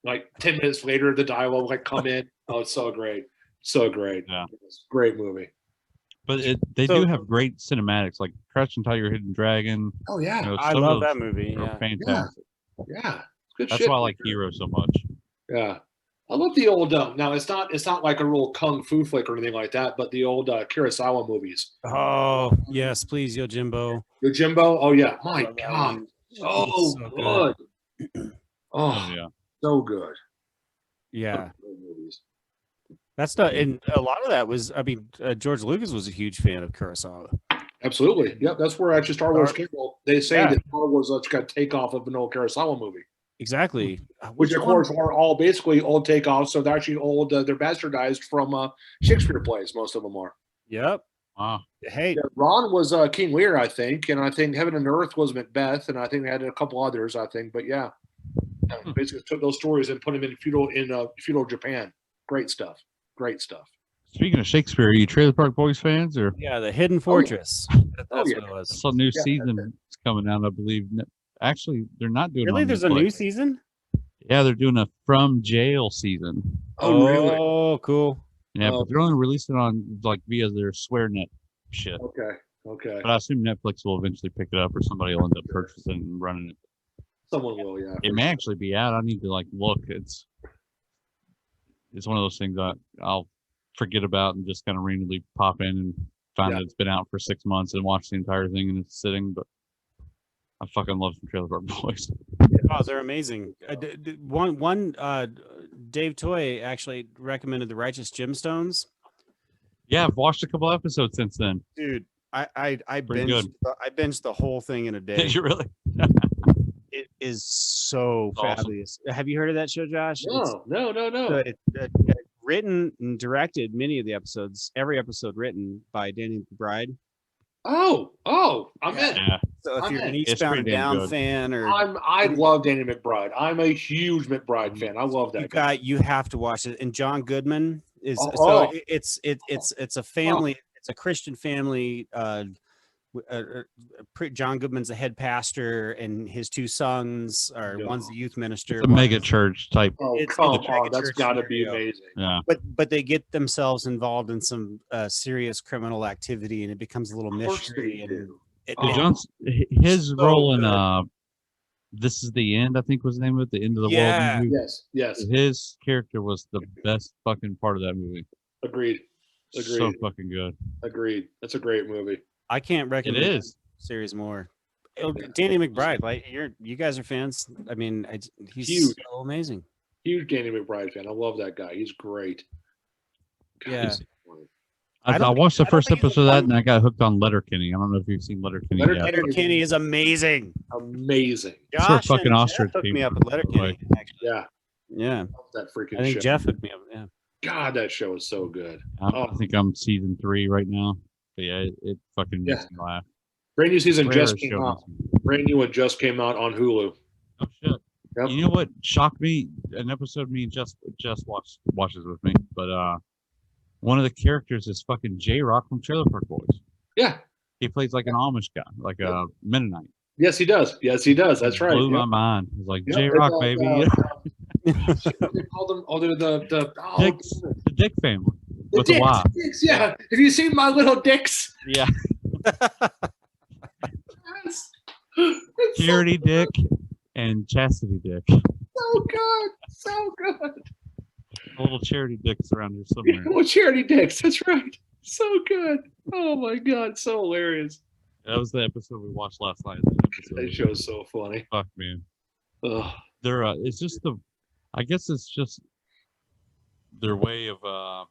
like 10 minutes later the dialogue would like come in. Oh, it's so great. So great. Yeah. It's a great movie. But they So- do have great cinematics, like Crouching Tiger, Hidden Dragon. Oh yeah. You know, I some of love those that movie. are Yeah. fantastic. Yeah. It's good That's shit. why I like Hero so much. Yeah. I love the old. Now it's not like a real kung fu flick or anything like that, but the old Kurosawa movies. Oh yes, please, Yojimbo. Yojimbo. Oh yeah, I my love that God, one. so It's so good. good. Oh Oh, yeah. so good. Yeah, Those movies. that's not. And a lot of that was. I mean, George Lucas was a huge fan of Kurosawa. Absolutely. Yep, that's where actually Star Wars came. Well, they say Yeah. that Star Wars got takeoff of an old Kurosawa movie, Exactly. which of course are all basically old takeoffs. So they're actually old. They're bastardized from Shakespeare plays. Most of them are. Yep. Wow. Hey, Yeah, Ron was King Lear, I think, and I think Heaven and Earth was Macbeth, and I think they had a couple others, I think. But yeah, basically took those stories and put them in feudal Japan. Great stuff. Great stuff. Speaking of Shakespeare, are you Trailer Park Boys fans or? yeah, the Hidden Fortress. That's Oh, yeah. what it I was. saw a new Yeah, season is coming out, I believe. Actually, they're not doing it Really, on there's a new Netflix. season. Yeah, they're doing a From Jail season. Oh, really? Oh, cool. Yeah, Oh. but they're only releasing it on like via their SwearNet shit. Okay. Okay. But I assume Netflix will eventually pick it up, or somebody will end up purchasing it and running it. Someone will, yeah. It for may sure. actually be out. I need to like look. It's one of those things that I'll forget about and just kind of randomly pop in and find Yeah. that it's been out for 6 months and watch the entire thing and it's sitting. But I fucking love some Trailer Park Boys. Oh, they're amazing. Dave Toy actually recommended the Righteous Gemstones. Yeah, I've watched a couple episodes since then. Dude, I Pretty good. binged the whole thing in a day. Did you really? It is so Awesome. fabulous. Have you heard of that show, Josh? No. Written and directed many of the episodes. Every episode written by Danny McBride. Oh, I'm in. Yeah. So if I'm you're an in. It's Eastbound and pretty damn Down good. fan, or I love Danny McBride. I'm a huge McBride fan. I love that guy. you have to watch it. And John Goodman is Oh. it's a family. It's a Christian family. John Goodman's the head pastor, and his two sons are one's the youth minister. It's a mega church type. Oh, It's come a on. mega That's church got to be scenario. amazing. Yeah. But they get themselves involved in some serious criminal activity, and it becomes a little Of course mystery. they And do. it, Oh. John's his so role in good. This Is the End, I think was the name of it, the end of the Yeah. world movie. Yes. His character was the best fucking part of that movie. Agreed. So fucking good. Agreed. That's a great movie. I can't It recommend is. the series more. Danny McBride, like you guys are fans. I mean, he's Huge. so amazing. Huge Danny McBride fan. I love that guy. He's great. God, Yeah. he's so funny. I watched the first think he's episode of that one- and I got hooked on Letterkenny. I don't know if you've seen Letterkenny yet. Letterkenny is amazing. Amazing. That's where Josh fucking and ostrich Jeff hooked came me up from, with by the way. Letterkenny. Actually, Yeah. yeah. Love that freaking I think show. Jeff hooked me up. Yeah. God, that show is so good. I think I'm season 3 right now. But yeah, it fucking makes me laugh. Brand new season Rare just show came out. makes me- Brand new one just came out on Hulu. Oh shit. Yep. You know what shocked me? An episode me and just watches with me, but one of the characters is fucking J-Rock from Trailer Park Boys. Yeah. He plays like an Amish guy, like a Mennonite. Yes, he does. That's right. Blew Yep. my mind. I was like, Yep, J-Rock, it's, baby. What they call them? Oh, they're the Dicks, the Dick family with dicks, a Y. dicks, yeah. Have you seen my little dicks? Yeah, Yes. It's Charity Dick and Chastity Dick. so good. So good. Little Charity Dicks around here somewhere. Well, charity dicks. That's right. So good. Oh my God. So hilarious. That was the episode we watched last night. That episode That was- show is so funny. Fuck, man. Ugh. They're it's just I guess it's just their way of I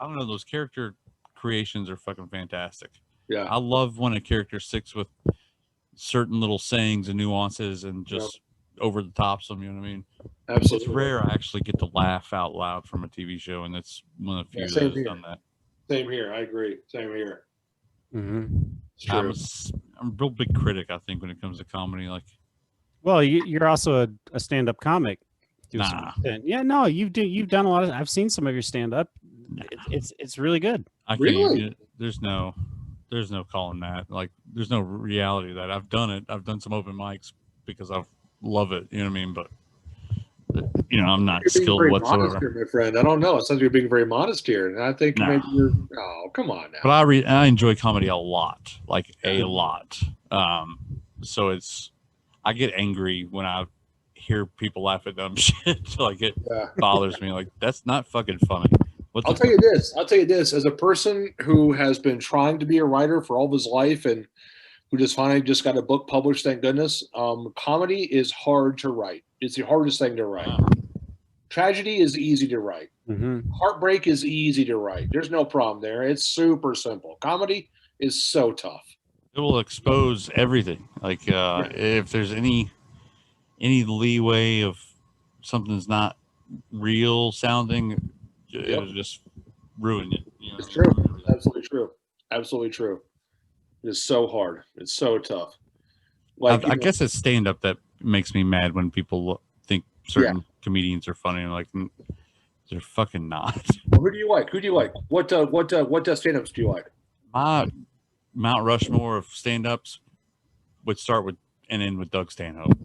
don't know, those character creations are fucking fantastic. Yeah. I love when a character sticks with certain little sayings and nuances and just over the top some, you know what I mean? Absolutely. It's rare I actually get to laugh out loud from a TV show, and that's one of the few same that has here. done that. Same here. I agree. Same here. Mm-hmm. It's true. I'm a real big critic, I think, when it comes to comedy. Like, Well, you're also a stand-up comic. to a certain Nah. extent. Yeah, no, you've done a lot of. I've seen some of your stand-up. It's really good. I can't Really? even, there's no calling that. Like, there's no reality to that. I've done it. I've done some open mics because I love it. You know what I mean? But you know, I'm not You're being skilled very modest whatsoever. here, my friend. I don't know. It sounds like you're being very modest here, and I think Nah. maybe you're. Oh, come on now. But I enjoy comedy a lot, like a lot. So I get angry when I hear people laugh at dumb shit. Like it Yeah. bothers me. Like that's not fucking funny. What I'll the tell you this. I'll tell you this. As a person who has been trying to be a writer for all of his life and who just finally just got a book published, thank goodness. Comedy is hard to write. It's the hardest thing to write. Wow. Tragedy is easy to write. Heartbreak is easy to write. There's no problem there. It's super simple. Comedy is so tough. It will expose everything. Like if there's any leeway of something's not real sounding, it'll just ruin it. You know It's what I true. mean? Absolutely true. Absolutely true. It's so hard. It's so tough. Like I guess it's stand up that makes me mad when people think certain comedians are funny and like they're fucking not. who do you like? Who do you like? What stand-ups do you like? My Mount Rushmore of stand ups would start with and end with Doug Stanhope.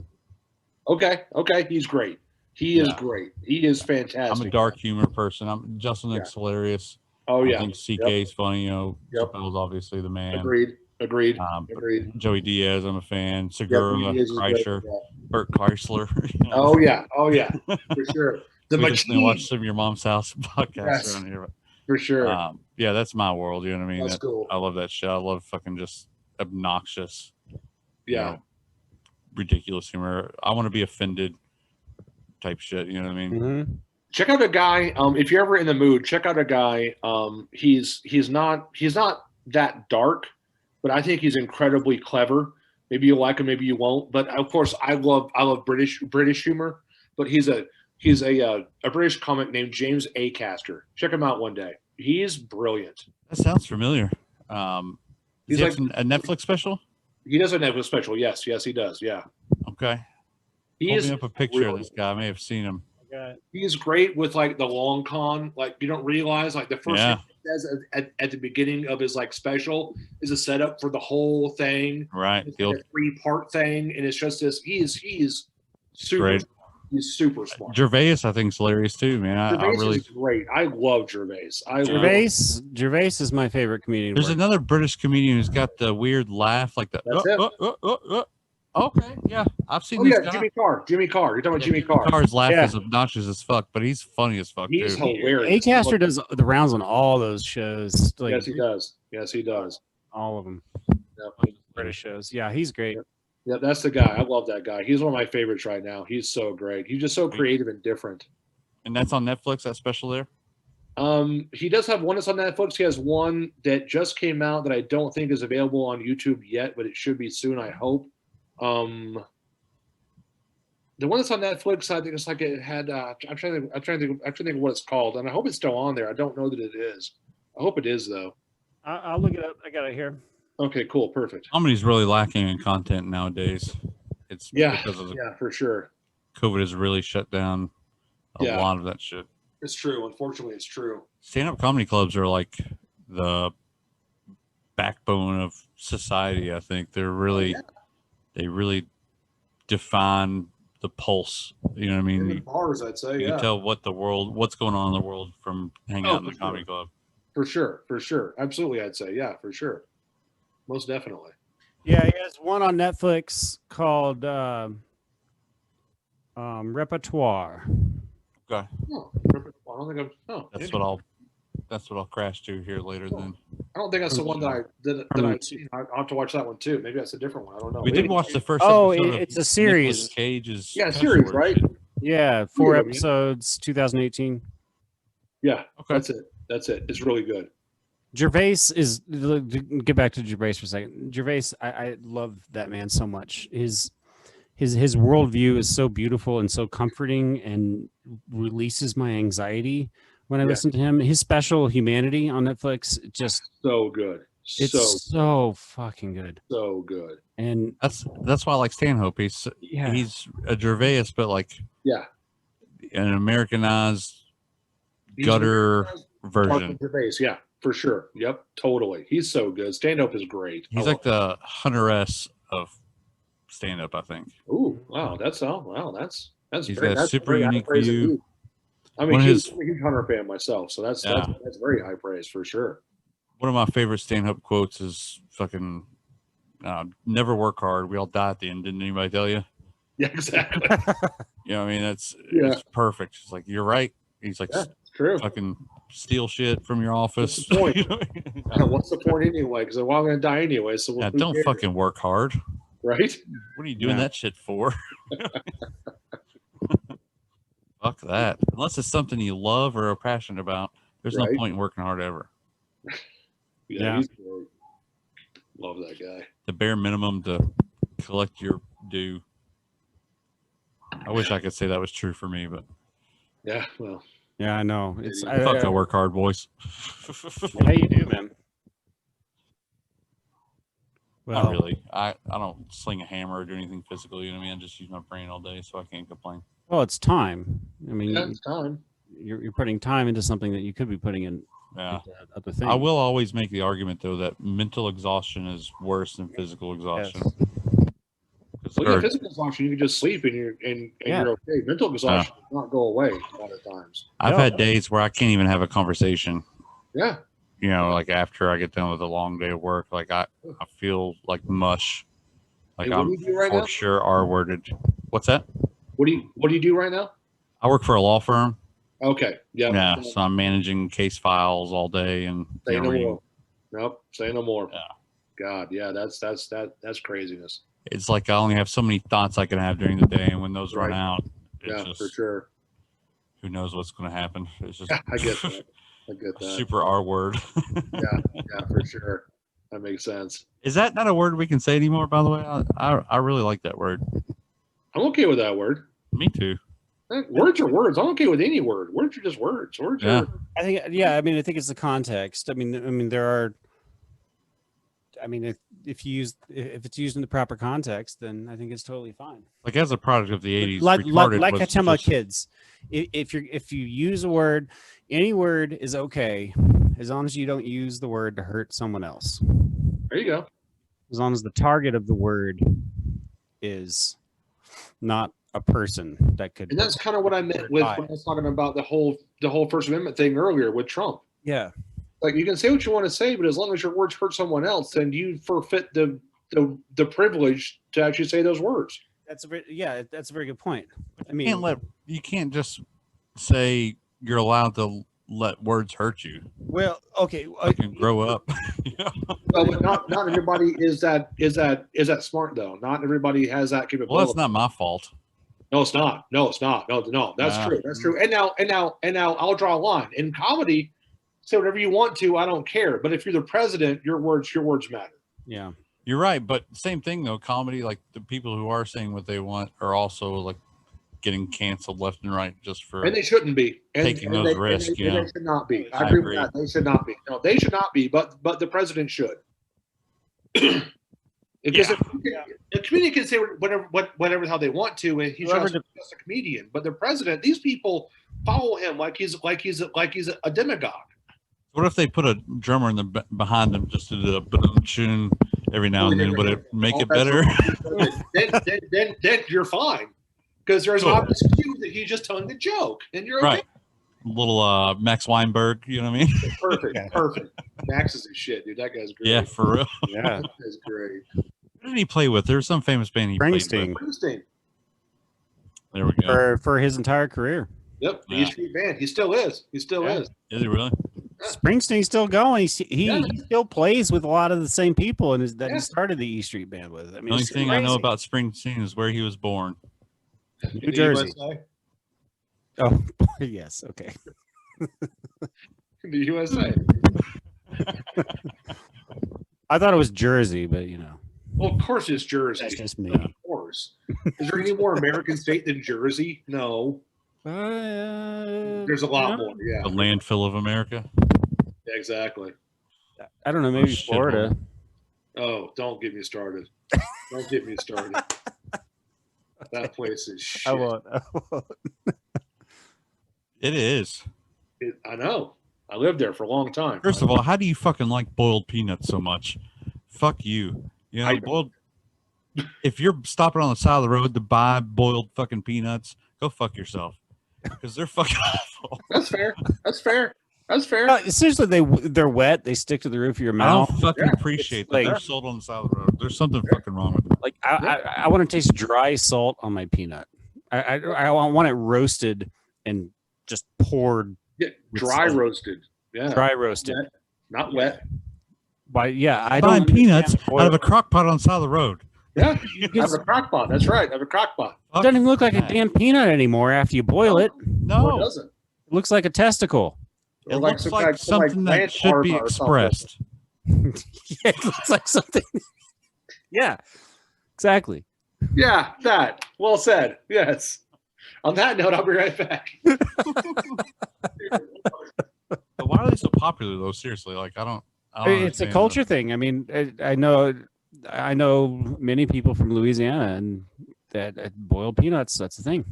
Okay. He's great. He is great. He is fantastic. I'm a dark humor person. Justin Nick's hilarious. Oh yeah. I think CK is funny. You know, Chappelle's obviously the man. Agreed. Joey Diaz, I'm a fan. Segura, Kreischer, Bert Chrysler. You know? Oh yeah, for sure. The we just watch some of your mom's house podcasts around here. For sure. Yeah, that's my world. You know what I mean? That's cool. I love that shit. I love fucking just obnoxious, ridiculous humor. I want to be offended type shit. You know what I mean? Check out a guy. If you're ever in the mood, check out a guy. He's not that dark, but I think he's incredibly clever. Maybe you'll like him, maybe you won't. But of course, I love British humor. But he's a British comic named James Acaster. Check him out one day. He's brilliant. That sounds familiar. He's like a Netflix special. He does a Netflix special. Yes, he does. Yeah. Okay. Hold me up a picture of this guy. I may have seen him. He's great with like the long con. Like you don't realize like the first thing he says at the beginning of his like special is a setup for the whole thing. Right. It's like a 3-part thing, and it's just this. He's super. Great. He's super smart. Gervais, I think, is hilarious too, man. Gervais I really is great. I love Gervais. Gervais is my favorite comedian. There's another British comedian who's got the weird laugh, like the. Okay, yeah, I've seen this guy. Jimmy Carr. You're talking about Jimmy Carr. Carr's laugh is obnoxious as fuck, but he's funny as fuck. He's too. hilarious. Acaster does the rounds on all those shows. Like, Yes, he does. All of them. Yep. British shows. Yeah, he's great. Yeah, that's the guy. I love that guy. He's one of my favorites right now. He's so great. He's just so creative and different. And that's on Netflix, that special there? He does have one that's on Netflix. He has one that just came out that I don't think is available on YouTube yet, but it should be soon, I hope. The one that's on Netflix, I think it's like it had. I'm trying to think of what it's called, and I hope it's still on there. I don't know that it is. I hope it is though. I'll look it up. I got it here. Okay, cool, perfect. Comedy's really lacking in content nowadays. It's because of for sure. COVID has really shut down a lot of that shit. It's true. Unfortunately, it's true. Stand-up comedy clubs are like the backbone of society. I think they're really. They really define the pulse. You know what I mean? In the bars, I'd say. You can tell what's going on in the world from hanging out in the comedy club. For sure. Absolutely, I'd say. Yeah, for sure. Most definitely. Yeah, he has one on Netflix called Repertoire. Okay. Oh, I don't think That's what I'll crash to here later. Then I don't think that's the one that I've seen. I'll have to watch that one too. Maybe that's a different one. I don't know. We did watch the first. It's a series. Nicolas Cage's a series, right? Yeah, 4 episodes, 2018. Yeah, okay. That's it. It's really good. Gervais is. Get back to Gervais for a second. Gervais, I love that man so much. His worldview is so beautiful and so comforting, and releases my anxiety when I listen to him. His special Humanity on Netflix, just so good. It's so fucking good. So good. And that's why I like Stanhope. He's a Gervais, but like an Americanized gutter version. Gervais, yeah, for sure. Yep, totally. He's so good. Stanhope is great. He's like the Hunter S of stand-up, I think. Ooh, wow, that's he's got a super unique view. I mean, I'm a huge Hunter fan myself, so that's very high praise for sure. One of my favorite stand-up quotes is fucking never work hard. We all die at the end. Didn't anybody tell you? Yeah, exactly. You know, what I mean, it's perfect. It's like, you're right. He's like, Yeah, it's true. fucking steal shit from your office. What's the point? You know what I mean? What's the point anyway? Because they're all going to die anyway. So Yeah, who don't cares? fucking work hard. Right? What are you doing that shit for? Fuck that. Unless it's something you love or are passionate about, there's no point in working hard ever. Yeah. He's great. Love that guy. The bare minimum to collect your due. I wish I could say that was true for me, but yeah, well, yeah, I know. It's I work hard, boys. Yeah, you do, man. Well, not really. I don't sling a hammer or do anything physical. You know what I mean? I just use my brain all day, so I can't complain. Well, it's time. I mean, it's time. You're putting time into something that you could be putting in other things. I will always make the argument, though, that mental exhaustion is worse than physical exhaustion. Yes. Well, physical exhaustion, you can just sleep and you're okay. Mental exhaustion does not go away a lot of times. I've had days where I can't even have a conversation. Yeah. You know, like after I get done with a long day of work, like I feel like mush. Like I'm for sure R-worded. What's that? What do you do right now? I work for a law firm. Okay. Yeah. Yeah. So I'm managing case files all day and say no more. Nope. Say no more. Yeah. God. Yeah. That's craziness. It's like I only have so many thoughts I can have during the day, and when those run out, it's just, for sure. Who knows what's going to happen? It's just I get that. I get that. Super R word. yeah, for sure. That makes sense. Is that not a word we can say anymore? By the way, I really like that word. I'm okay with that word. Me too. Words are words. I'm okay with any word. Words are just words. Words are. I think. Yeah. I mean, I think it's the context. I mean, there are. I mean, if it's used in the proper context, then I think it's totally fine. Like as a product of the 80s, like I tell my kids, if you use a word, any word is okay, as long as you don't use the word to hurt someone else. There you go. As long as the target of the word is not a person that could. And that's kind of what I meant with when I was talking about the whole First Amendment thing earlier with Trump. Yeah. Like you can say what you want to say, but as long as your words hurt someone else, then you forfeit the privilege to actually say those words. That's a very good point. I mean, you can't just say you're allowed to let words hurt you. Well, okay, you can grow up. Well, but not everybody is that smart though. Not everybody has that capability. Well, that's not my fault. No, it's not. No, that's true. That's true. And now I'll draw a line. In comedy, say whatever you want to, I don't care. But if you're the president, your words matter. Yeah. You're right, but same thing though. Comedy, like the people who are saying what they want are also like getting canceled left and right just for and they shouldn't be taking those risks. They should not be. I agree with that. They should not be. No, they should not be. But the president should. Because a comedian can say whatever how they want to, and he's just a comedian. But the president, these people follow him like he's a demagogue. What if they put a drummer in the behind them just to do a boom every now and then? Would it make it better? then you're fine, because there's an obvious cue that he's just telling the joke, and you're okay. Right. Little Max Weinberg, you know what I mean? Perfect. Max is his shit, dude. That guy's great. Yeah, for real. Yeah, that guy's great. Who did he play with? There's some famous band he played with. Springsteen. There we go. For his entire career. Yep, the E Street Band. He still is. He still is. Is he really? Springsteen's still going. He still plays with a lot of the same people, and he started the E Street Band with. I mean, the only thing I know about Springsteen is where he was born. New Jersey. Oh, yes. Okay. The USA. I thought it was Jersey, but you know. Well, of course it's Jersey. That's just me. Of course. Is there any more American state than Jersey? No. There's a lot more. Yeah. The landfill of America. Yeah, exactly. I don't know. Maybe Florida. Oh, don't get me started. Don't get me started. That place is shit. I won't. It is. I know. I lived there for a long time. First of all, how do you fucking like boiled peanuts so much? Fuck you. You know, boiled. If you're stopping on the side of the road to buy boiled fucking peanuts, go fuck yourself. Because they're fucking awful. That's fair. Essentially, they're wet. They stick to the roof of your mouth. I don't fucking appreciate that. They're sold on the side of the road. There's something fucking wrong with it. Like I want to taste dry salt on my peanut. I want it roasted and just poured. Yeah, with dry salt. roasted. Yeah, Dry roasted. not wet. Why? Yeah, I Buying don't peanuts understand out of a crock pot on the side of the road. Yeah, have a crock pot. That's right. Have a crock pot. It doesn't even look like a damn peanut anymore after you boil it. No, it No, doesn't. It looks like a testicle. it Or looks some like kind- some something that ranch should be parma or something. expressed. Yeah, it looks like something. Yeah, exactly. Yeah, that. Well said. Yes. On that note, I'll be right back. But why are they so popular though? Seriously, like I don't It's a understand culture thing. I mean, I know many people from Louisiana and that boil peanuts. That's the thing.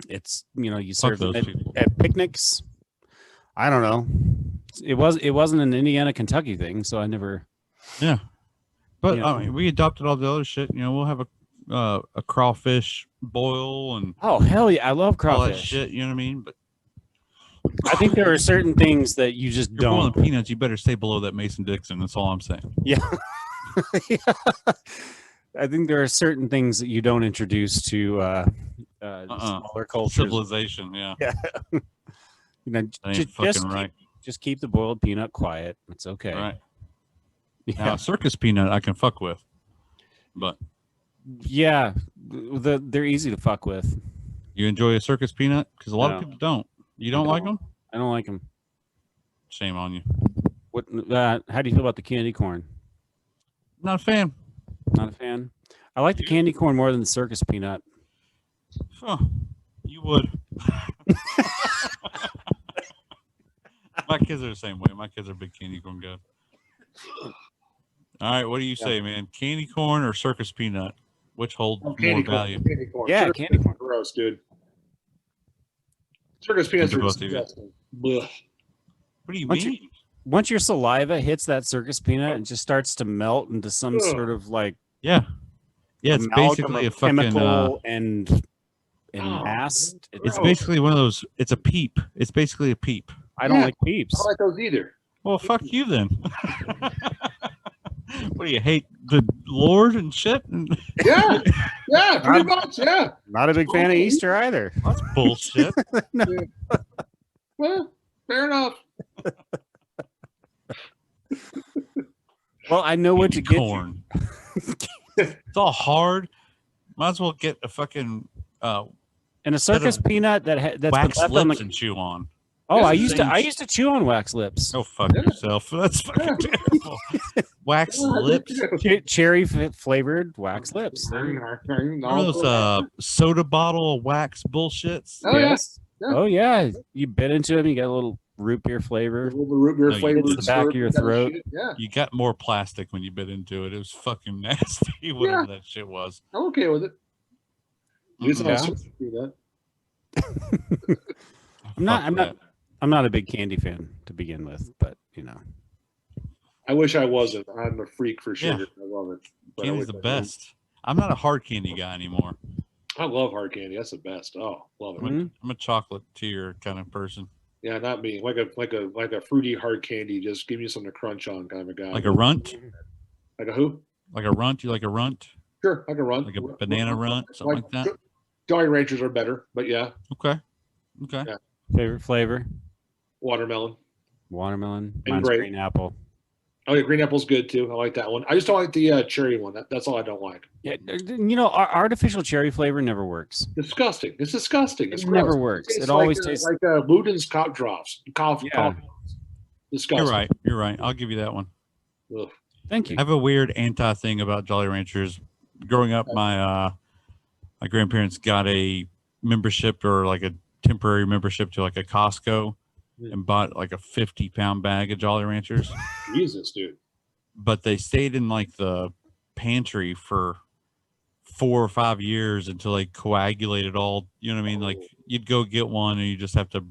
It's you serve them those people. at picnics. I don't know. It wasn't an Indiana Kentucky thing, so I never. Yeah, but Yeah. I mean, we adopted all the other shit. We'll have a crawfish boil and Oh hell yeah! I love all that crawfish. shit. You know what I mean? But I think there are certain things that you just you're boiling don't. peanuts. You better stay below that Mason Dixon. That's all I'm saying. Yeah. Yeah. I think there are certain things that you don't introduce to smaller cultures. Civilization. Yeah, Yeah. that ain't fucking right. Just keep the boiled peanut quiet. It's okay. Right Yeah. now, circus peanut I can fuck with, but Yeah. They're easy to fuck with. you enjoy a circus peanut because a lot of No. people don't. You don't like them? I don't like them. Shame on you. What? How do you feel about the candy corn? Not a fan. Not a fan. I like the candy corn more than the circus peanut. Oh, you would. My kids are the same way. My kids are big candy corn guys. All right, what do you say, man? Candy corn or circus peanut? Which holds more value? Candy corn. Yeah, Circus candy peanuts corn. are gross, dude. Circus peanuts are Both of you. disgusting. Blech. What do you Once you- mean? Once your saliva hits that circus peanut, it just starts to melt into some Ugh. sort of like Yeah, it's amalgam basically a of fucking. chemical and Oh, mass. It's gross. basically one of those. It's a peep. It's basically a peep. I don't Yeah. like peeps. I don't like those either. Well, fuck you then. What do you hate the Lord and shit? Yeah, yeah, pretty much. Yeah. Not a big fan of Easter either. That's bullshit. Well, fair enough. Well, I know what to get you. Corn. It's all hard. Might as well get a fucking And a circus peanut that's been wax left on lips the. and chew on. Oh, Yeah, I used to chew on wax lips. Go fuck Yeah. yourself. That's fucking terrible. Wax lips. Cherry flavored wax lips. Remember those soda bottle wax bullshits? Oh, yeah. Yes. Yeah. Oh yeah. You bit into them, you get a little root beer flavor. A little root beer No, you flavor. didn't. It's the back of your throat. Yeah, You got more plastic when you bit into it. It was fucking nasty, whatever that shit was. I'm okay with it. At least Yeah. I'll do that. I'm not a big candy fan to begin with, but I wish I wasn't. I'm a freak for Yeah. sugar. I love it. But I Candy's wish the I was. best. I'm not a hard candy guy anymore. I love hard candy. That's the best. Oh, love it. Mhm. I'm a chocolate tier kind of person. Yeah, not me. Like a fruity hard candy. Just give me something to crunch on, kind of a guy. Like a runt? Like a who? Like a runt? You like a runt? Sure, like a run. Like a banana runt? Something like that? Jolly Ranchers are better, but yeah, Okay. Okay. Yeah. favorite flavor, watermelon. watermelon, And mine's grape. green apple. Oh yeah, green apple's good too. I like that one. I just don't like the cherry one. That's all I don't like. Yeah, artificial cherry flavor never works. Disgusting. It's disgusting. It's It never gross. works. Tastes It always like, tastes. like Luden's cough drops. Cough. Yeah. Cough. Disgusting. You're right. You're right. I'll give you that one. Ugh. Thank you. I have a weird anti thing about Jolly Ranchers. Growing up, my grandparents got a membership or like a temporary membership to like a Costco and bought like a 50-pound bag of Jolly Ranchers. Jesus, dude. But they stayed in like the pantry for 4 or 5 years until they coagulated all. You know what I mean? Like you'd go get one and you just have to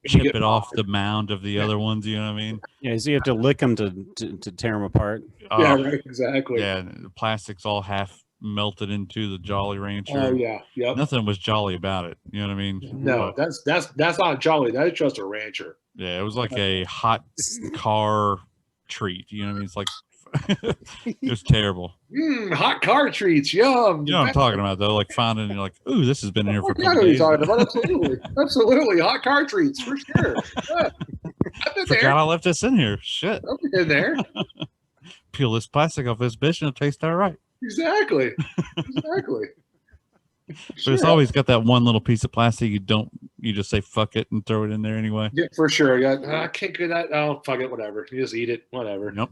chip get it off the mound of the other ones. You know what I mean? Yeah, so you have to lick them to tear them apart. Yeah, right. Exactly. Yeah, the plastic's all half melted into the Jolly Rancher. Oh yeah. Yep. Nothing was jolly about it. You know what I mean? No, But, that's not Jolly. That is just a rancher. yeah, it was like a hot car treat. You know what I mean? It's like It was terrible. Hot car treats, yum. You know what I'm talking about, though? Like finding, you're like, ooh, this has been in here for a Yeah, I couple know what you're days. talking about. Absolutely. Absolutely. Hot car treats, for sure. Yeah. I've been Forgot there. I left this in here. Shit. I've been there. Peel this plastic off this bitch and it'll taste all right. Exactly. Exactly. But it's always got that one little piece of plastic you just say fuck it and throw it in there anyway. Yeah, for sure. Yeah, I can't get that. Oh, fuck it, whatever. You just eat it, whatever. Nope.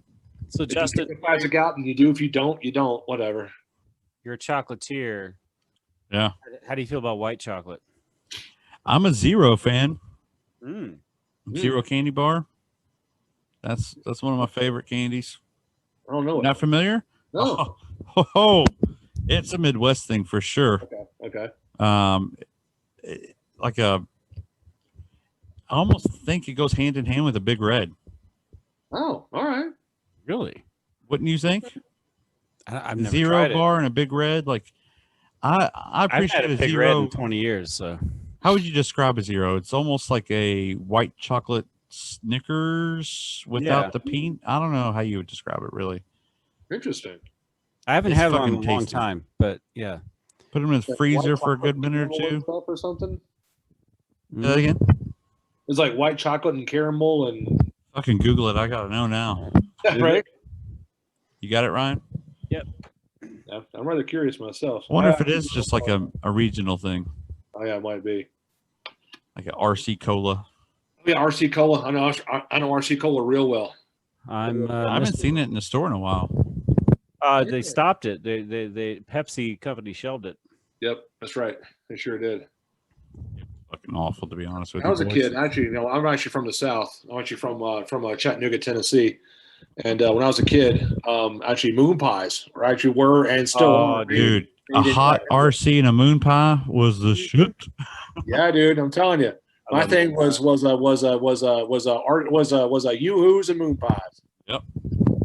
So If you Justin, take the plastic out, and you do. If you don't, you don't. Whatever. you're a chocolatier. Yeah. How do you feel about white chocolate? I'm a Zero fan. Mm. Zero candy bar. That's one of my favorite candies. I don't know. Not familiar? No. Oh, it's a Midwest thing for sure. Okay. Like I almost think it goes hand in hand with a Big Red. Oh, all right. Really? Wouldn't you think? I've never Zero tried bar and a Big Red, like I I've appreciate had a a Big Zero. Red in 20 years, so How would you describe a Zero? It's almost like a white chocolate Snickers without Yeah. the peanut. I don't know how you would describe it really. Interesting. I haven't It's had one in a fucking long tasty. time. But yeah, Put them in the Like freezer white for a good chocolate minute or caramel and two. stuff or something. Say that again. It's like white chocolate and caramel and Fucking Google it. I gotta know now. right. You got it, Ryan? Yeah, I'm rather curious myself. I wonder if it is just like a regional thing, Oh yeah, it might be. like a RC Cola. Yeah, RC Cola. I know RC Cola real well. I haven't seen it in the store in a while. They stopped it. They Pepsi company shelved it. Yep, that's right. They sure did. Fucking awful, to be honest with I you. was a boys. kid. Actually, I'm actually from the South. I'm actually from Chattanooga, Tennessee. And when I was a kid, actually moon pies were and still are. Dude, a hot RC and a moon pie was the shit. Yeah, dude, I'm telling you. My thing was yoo-hoos and moon pies. Yep.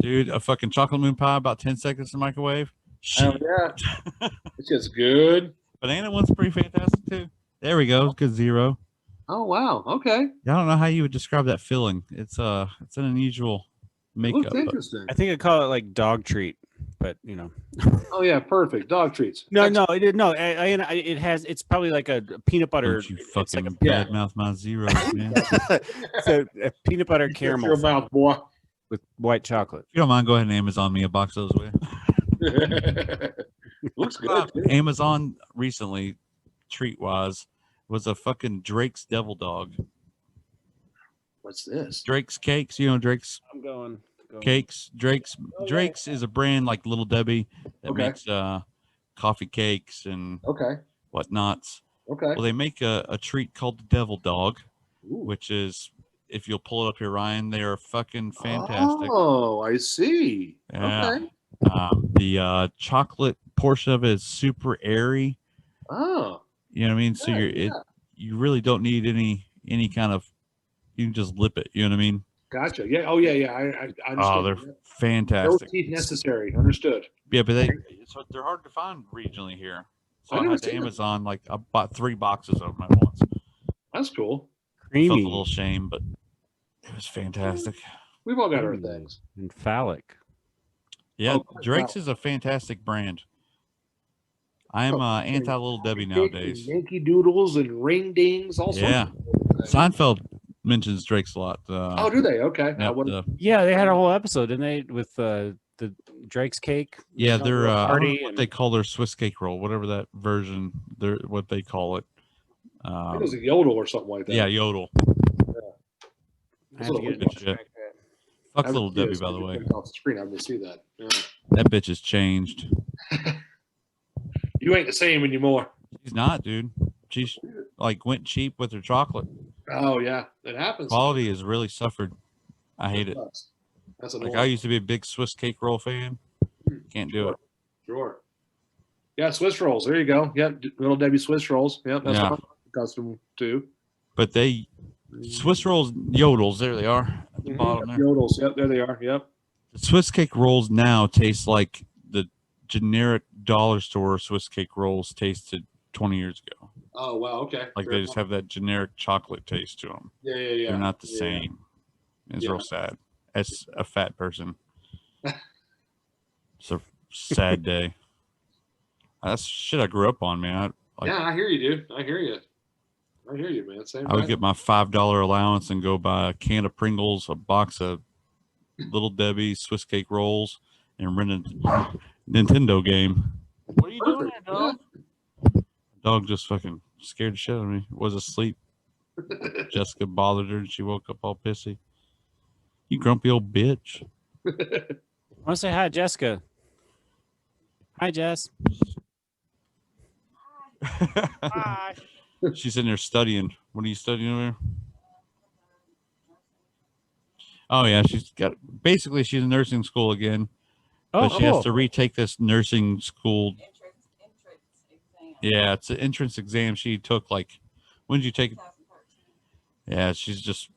Dude, a fucking chocolate moon pie, about 10 seconds in the microwave. Oh yeah, it's just good. Banana one's pretty fantastic too. There we go. Good Zero. Oh wow, okay. I don't know how you would describe that filling. It's an unusual makeup. Looks interesting. I think I call it like dog treat, but you know. Oh yeah, perfect. Dog treats. No, it has. It's probably like a peanut butter. Don't you It's fucking like bad mouth my Zeros, man. so a peanut butter Shut your caramel mouth, boy. with white chocolate. If you don't mind, go ahead and Amazon me a box of those way. Looks good. Too. Amazon recently, treat wise, was a fucking Drake's Devil Dog. What's this? Drake's Cakes, you know Drake's I'm going. Cakes. Drake's is a brand like Little Debbie that Okay. makes coffee cakes and Okay. whatnots. Okay. Well, they make a treat called the Devil Dog, Ooh. which is, if you'll pull it up here, Ryan, they are fucking fantastic. Oh, I see. Yeah. Okay. The chocolate portion of it is super airy. Oh. You know what I mean? So you really don't need any kind of, you can just lip it. You know what I mean? Gotcha. Yeah. Oh, yeah. Yeah. I understand. Oh, they're No fantastic. teeth necessary. Understood. Yeah, but they're hard to find regionally here. So I I never had to seen them. Amazon, like I bought 3 boxes of them at once. That's cool. Felt a Creamy little shame, but it was fantastic. We've all got our things. and phallic. Yeah, Oh, Drake's is a fantastic brand. I am anti Little Debbie nowadays. Yankee Doodles and Ring Dings. All sorts. Yeah. Of things. Seinfeld mentions Drake's a lot. Oh, do they? Okay. Yep, Yeah, they had a whole episode, didn't they, with the Drake's cake? yeah, they're I don't know party what and- they call their Swiss cake roll, whatever that version, they're what they call it. I think it was a Yodel or something like that. Yeah, Yodel. I had to get Good shit. Fuck I Little haven't seen Debbie, it, by the so way. you put it off the screen. I didn't see that. Yeah. That bitch has changed. You ain't the same anymore. She's not, dude. She's like went cheap with her chocolate. Oh yeah, it happens. Quality has really suffered. I hate it. That's Like annoying. I used to be a big Swiss cake roll fan. Can't do it. Sure. Yeah, Swiss rolls. There you go. Yep, Little Debbie Swiss rolls. Yep, that's Yeah. what I'm accustomed to. But they Swiss rolls Yodels, there they are at the bottom there. Yodels. Yep, there they are. Yep. The Swiss cake rolls now taste like the generic dollar store Swiss cake rolls tasted 20 years ago. Oh wow. Okay. Like Fair they just enough. have that generic chocolate taste to them. Yeah. They're not the Yeah. same. It's Yeah. real sad. As a fat person. It's a sad day. That's shit I grew up on, man. Yeah, I hear you, dude. I hear you, man. Same. I would get my $5 allowance and go buy a can of Pringles, a box of Little Debbie's Swiss cake rolls, and rent a Nintendo game. What are you doing there, dog? Yeah. Dog just fucking scared the shit out of me. Was asleep. Jessica bothered her and she woke up all pissy. You grumpy old bitch. I want to say hi, Jessica. Hi, Jess. Hi. She's in there studying. What are you studying over there? Oh yeah, she's in nursing school again. Oh, But she has to retake this nursing school. Yeah, it's an entrance exam she took when did you take it? Yeah,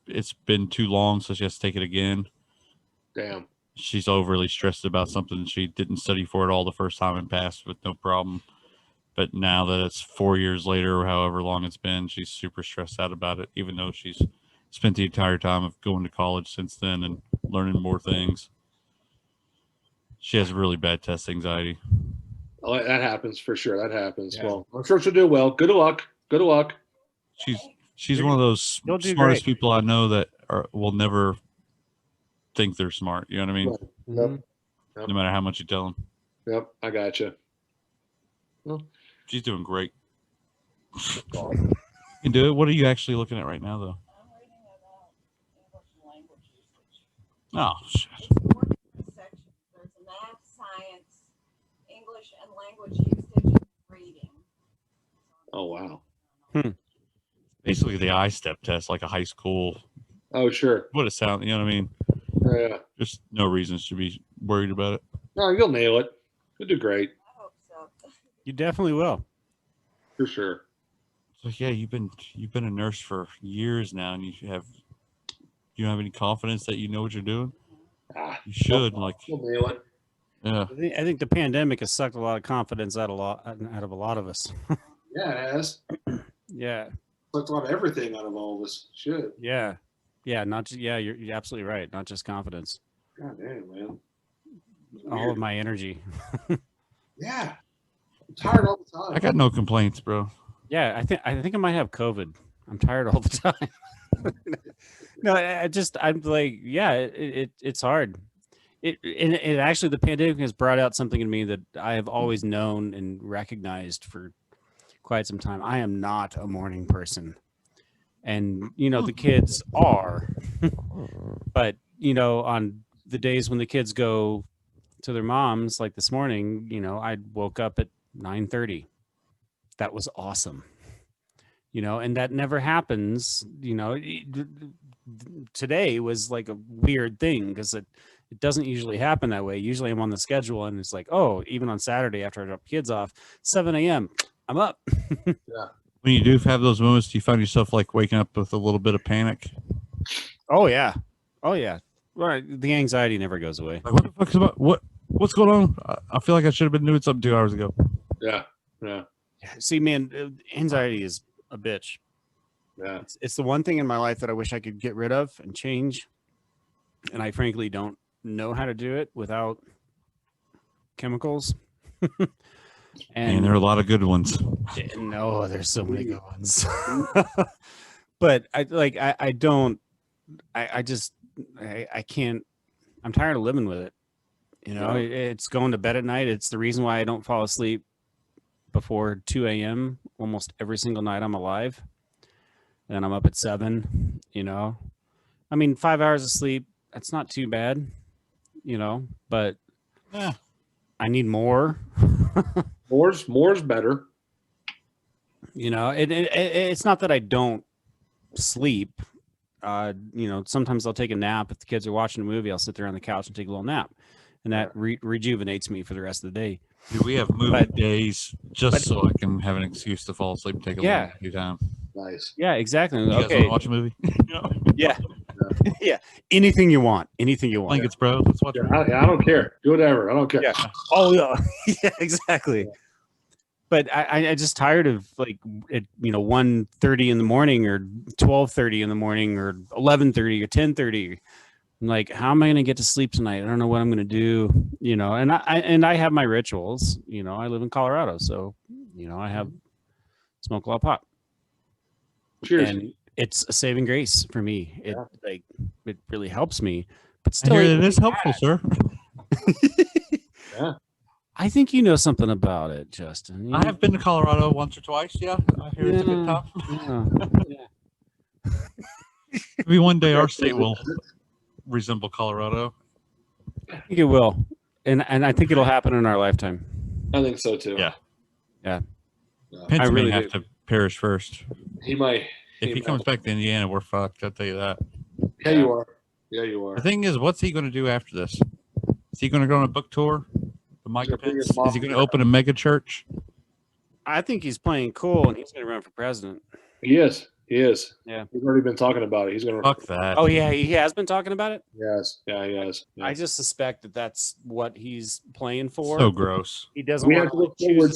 it's been too long, so she has to take it again. Damn. She's overly stressed about something. She didn't study for it all the first time and passed with no problem. But now that it's 4 years later or however long it's been, she's super stressed out about it, even though she's spent the entire time of going to college since then and learning more things. She has really bad test anxiety. Oh, that happens for sure. That happens. Yeah. Well, I'm sure she'll do well. Good luck. Good luck. She's one of those smartest people I know that will never think they're smart. You know what I mean? Yep. No matter how much you tell them. Yep. I gotcha. Well, she's doing great. You can do it. What are you actually looking at right now, though? I'm reading about English and language usage. Oh, shit. There's math, science, English, and language usage and reading. oh, wow. Basically, the I-step test, like a high school. Oh, sure. What it sounds, you know what I mean? Yeah. There's no reasons to be worried about it. No, you'll nail it. You'll do great. I hope so. You definitely will. For sure. So yeah, you've been a nurse for years now, and you don't have any confidence that you know what you're doing? You should. You'll nail it. Yeah. I think the pandemic has sucked a lot of confidence out of a lot of us. Yeah, it has. Yeah. Sucked a lot of everything out of all of us. Shit. Yeah. Yeah. Not just, yeah, you're absolutely right. Not just confidence. God damn, man. All of my energy. Yeah. I'm tired all the time. I got no complaints, bro. Yeah, I think I might have COVID. I'm tired all the time. No, I'm like, yeah, it's hard. It actually, the pandemic has brought out something in me that I have always known and recognized for quite some time. I am not a morning person, and the kids are. But on the days when the kids go to their moms, like this morning, I woke up at 9:30. That was awesome. And that never happens. Today was like a weird thing because it doesn't usually happen that way. Usually I'm on the schedule and it's like, oh, even on Saturday after I drop kids off, 7 a.m. I'm up. Yeah. When you do have those moments, do you find yourself like waking up with a little bit of panic? Oh yeah. Right. The anxiety never goes away. Like, what the fuck is about what's going on? I feel like I should have been doing something 2 hours ago. Yeah. See, man, anxiety is a bitch. Yeah. It's the one thing in my life that I wish I could get rid of and change. And I frankly don't know how to do it without chemicals. And there are a lot of good ones. No, there's so many good ones. But I can't. I'm tired of living with it. It's going to bed at night. It's the reason why I don't fall asleep before 2 a.m. almost every single night I'm alive. And I'm up at 7, I mean, 5 hours of sleep, that's not too bad, but I need more. More's better. It's not that I don't sleep. Sometimes I'll take a nap. If the kids are watching a movie, I'll sit there on the couch and take a little nap. And that rejuvenates me for the rest of the day. Dude, we have movie days just so I can have an excuse to fall asleep and take a long time. Nice. Yeah, exactly. You guys Okay. want to watch a movie? Yeah. Yeah. Anything you want. Blankets, bro. Let's watch a movie. I don't care. Do whatever. I don't care. Yeah. Oh yeah. Yeah, exactly. But I just tired of like at 1:30 in the morning or 12:30 in the morning or 11:30 or 10:30 I'm like, how am I going to get to sleep tonight? I don't know what I'm going to do, you know. And I have my rituals, you know. I live in Colorado, so you know, I have smoke a lot of pot. Cheers. And it's a saving grace for me. It like it really helps me, but I still, hear it is helpful, sir. Yeah. I think you know something about it, Justin. You I have been to Colorado once or twice. Yeah, I hear it's a good time. yeah. Maybe one day our state will resemble Colorado. I think it will, and I think it'll happen in our lifetime. I think so too. Yeah. Yeah. Pence really may have to perish first. He might. If he comes back to Indiana, we're fucked. I'll tell you that. Yeah, you are. Yeah, you are. The thing is, what's he going to do after this? Is he going to go on a book tour? The Mike He's gonna bring Pence? his mom Is he going to back. open a mega church? I think he's playing cool, and he's going to run for president. He is. He is. Yeah. He's already been talking about it. He's going to. Fuck that. Oh yeah, he has been talking about it. Yes. Yeah, he has. Yeah. I just suspect that that's what he's playing for. So gross. He doesn't We want have to to look choose forward a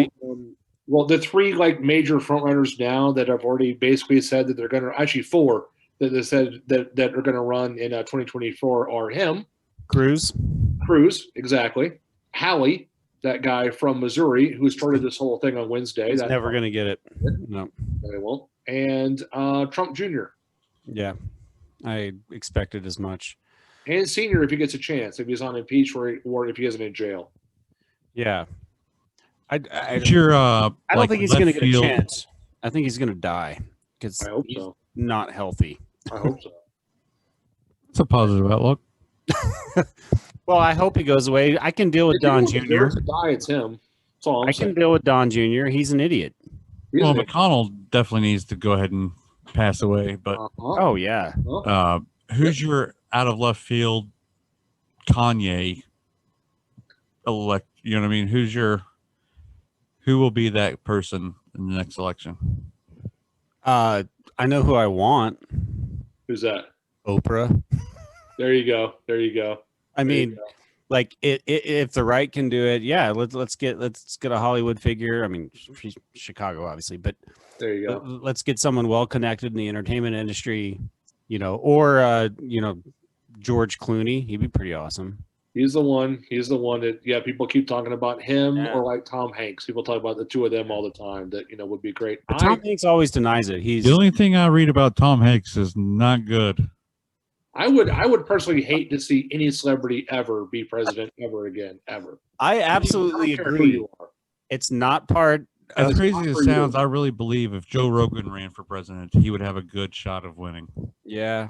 side. to. Well, the three like major frontrunners now that have already basically said that they're going to actually four that they said that are going to run in 2024 are him, Cruz. exactly, Hallie, that guy from Missouri who started this whole thing on Wednesday. He's That never going to get it. No. they won't, and Trump Jr. Yeah, I expected as much. and Senior if he gets a chance, if he's on impeach or if he isn't in jail. Yeah. I What's your don't like, think he's left going to get a field- chance. I think he's going to die because I hope he's so. not healthy. I hope so. It's a positive outlook. Well, I hope he goes away. I can deal with If anyone Don Jr. deserves to die, it's him. That's all I'm I saying. can deal with Don Jr. He's an idiot. He's Well, an- McConnell definitely needs to go ahead and pass away. But Uh-huh. Oh yeah. who's your out of left field Kanye elect? You know what I mean? Who will be that person in the next election? I know who I want. Who's that? Oprah. There you go. There you go. I There you mean, go. like if the right can do it, yeah. Let's get a Hollywood figure. I mean, she's Chicago, obviously, but There you go. let's get someone well connected in the entertainment industry, you know, or George Clooney. He'd be pretty awesome. He's the one. He's the one that people keep talking about him Yeah. or like Tom Hanks. People talk about the two of them all the time. That would be great. But Tom Hanks always denies it. He's The only thing I read about Tom Hanks is not good. I would personally hate to see any celebrity ever be president ever again, ever. I I absolutely don't care who agree. you are. It's not part. As It's crazy not as for it you. sounds, I really believe if Joe Rogan ran for president, he would have a good shot of winning. Yeah.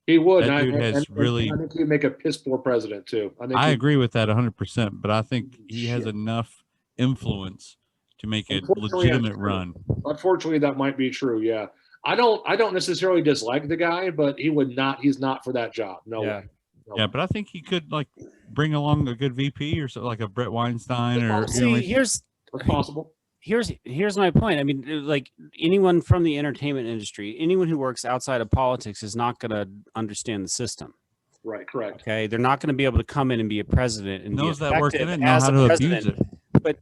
He would. That and dude has really- I think he'd make a piss poor president too. I think. I he- agree with that 100%, but I think he has Shit. enough influence to make a Unfortunately, legitimate that's true. run. Unfortunately, that might be true. Yeah. I don't necessarily dislike the guy, but he would not. He's not for that job. No Yeah. way. No Yeah, way. but I think he could like bring along a good VP or so, like a Brett Weinstein or See, here's It's possible. here's my point. I mean, like anyone from the entertainment industry, anyone who works outside of politics is not going to understand the system. Right. Correct. Okay, they're not going to be able to come in and be a president and knows be that work in effective it, know as how a to president. abuse it. But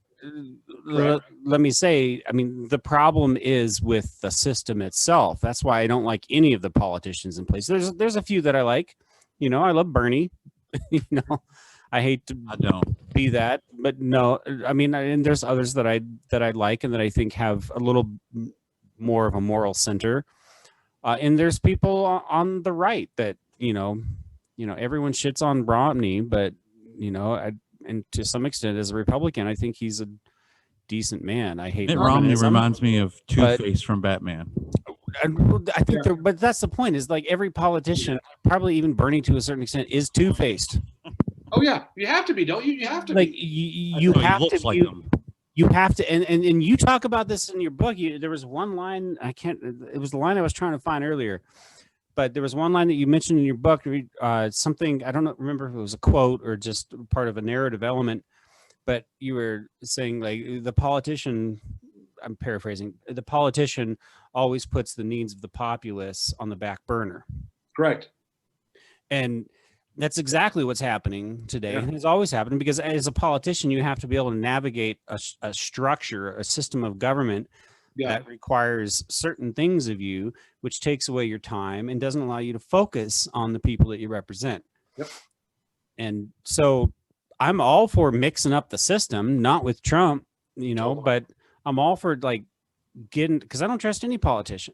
let me say, I mean, the problem is with the system itself. That's why I don't like any of the politicians in place. There's a few that I like. You know, I love Bernie. You know, I hate to I don't. be that, but no, I mean, and there's others that I like and that I think have a little more of a moral center. And there's people on the right that you know, everyone shits on Romney, but and to some extent, as a Republican, I think he's a decent man. I hate Mitt Romney Mormonism, reminds me of but- Two-Face from Batman. and I think, but that's the point. Is like every politician, probably even Bernie to a certain extent, is two-faced. Oh yeah, you have to be, don't you? You have to Like be. you So he have looks to. like you, him. you have to, and you talk about this in your book. There was one line it was the line I was trying to find earlier, but there was one line that you mentioned in your book. Something I don't remember if it was a quote or just part of a narrative element, but you were saying like the politician. I'm paraphrasing. The politician always puts the needs of the populace on the back burner, Correct. and that's exactly what's happening today, Yeah. and it's always happening because as a politician, you have to be able to navigate a structure, a system of government that requires certain things of you, which takes away your time and doesn't allow you to focus on the people that you represent. Yep. And so I'm all for mixing up the system, not with Trump, Totally. but I'm all for like getting, because I don't trust any politician.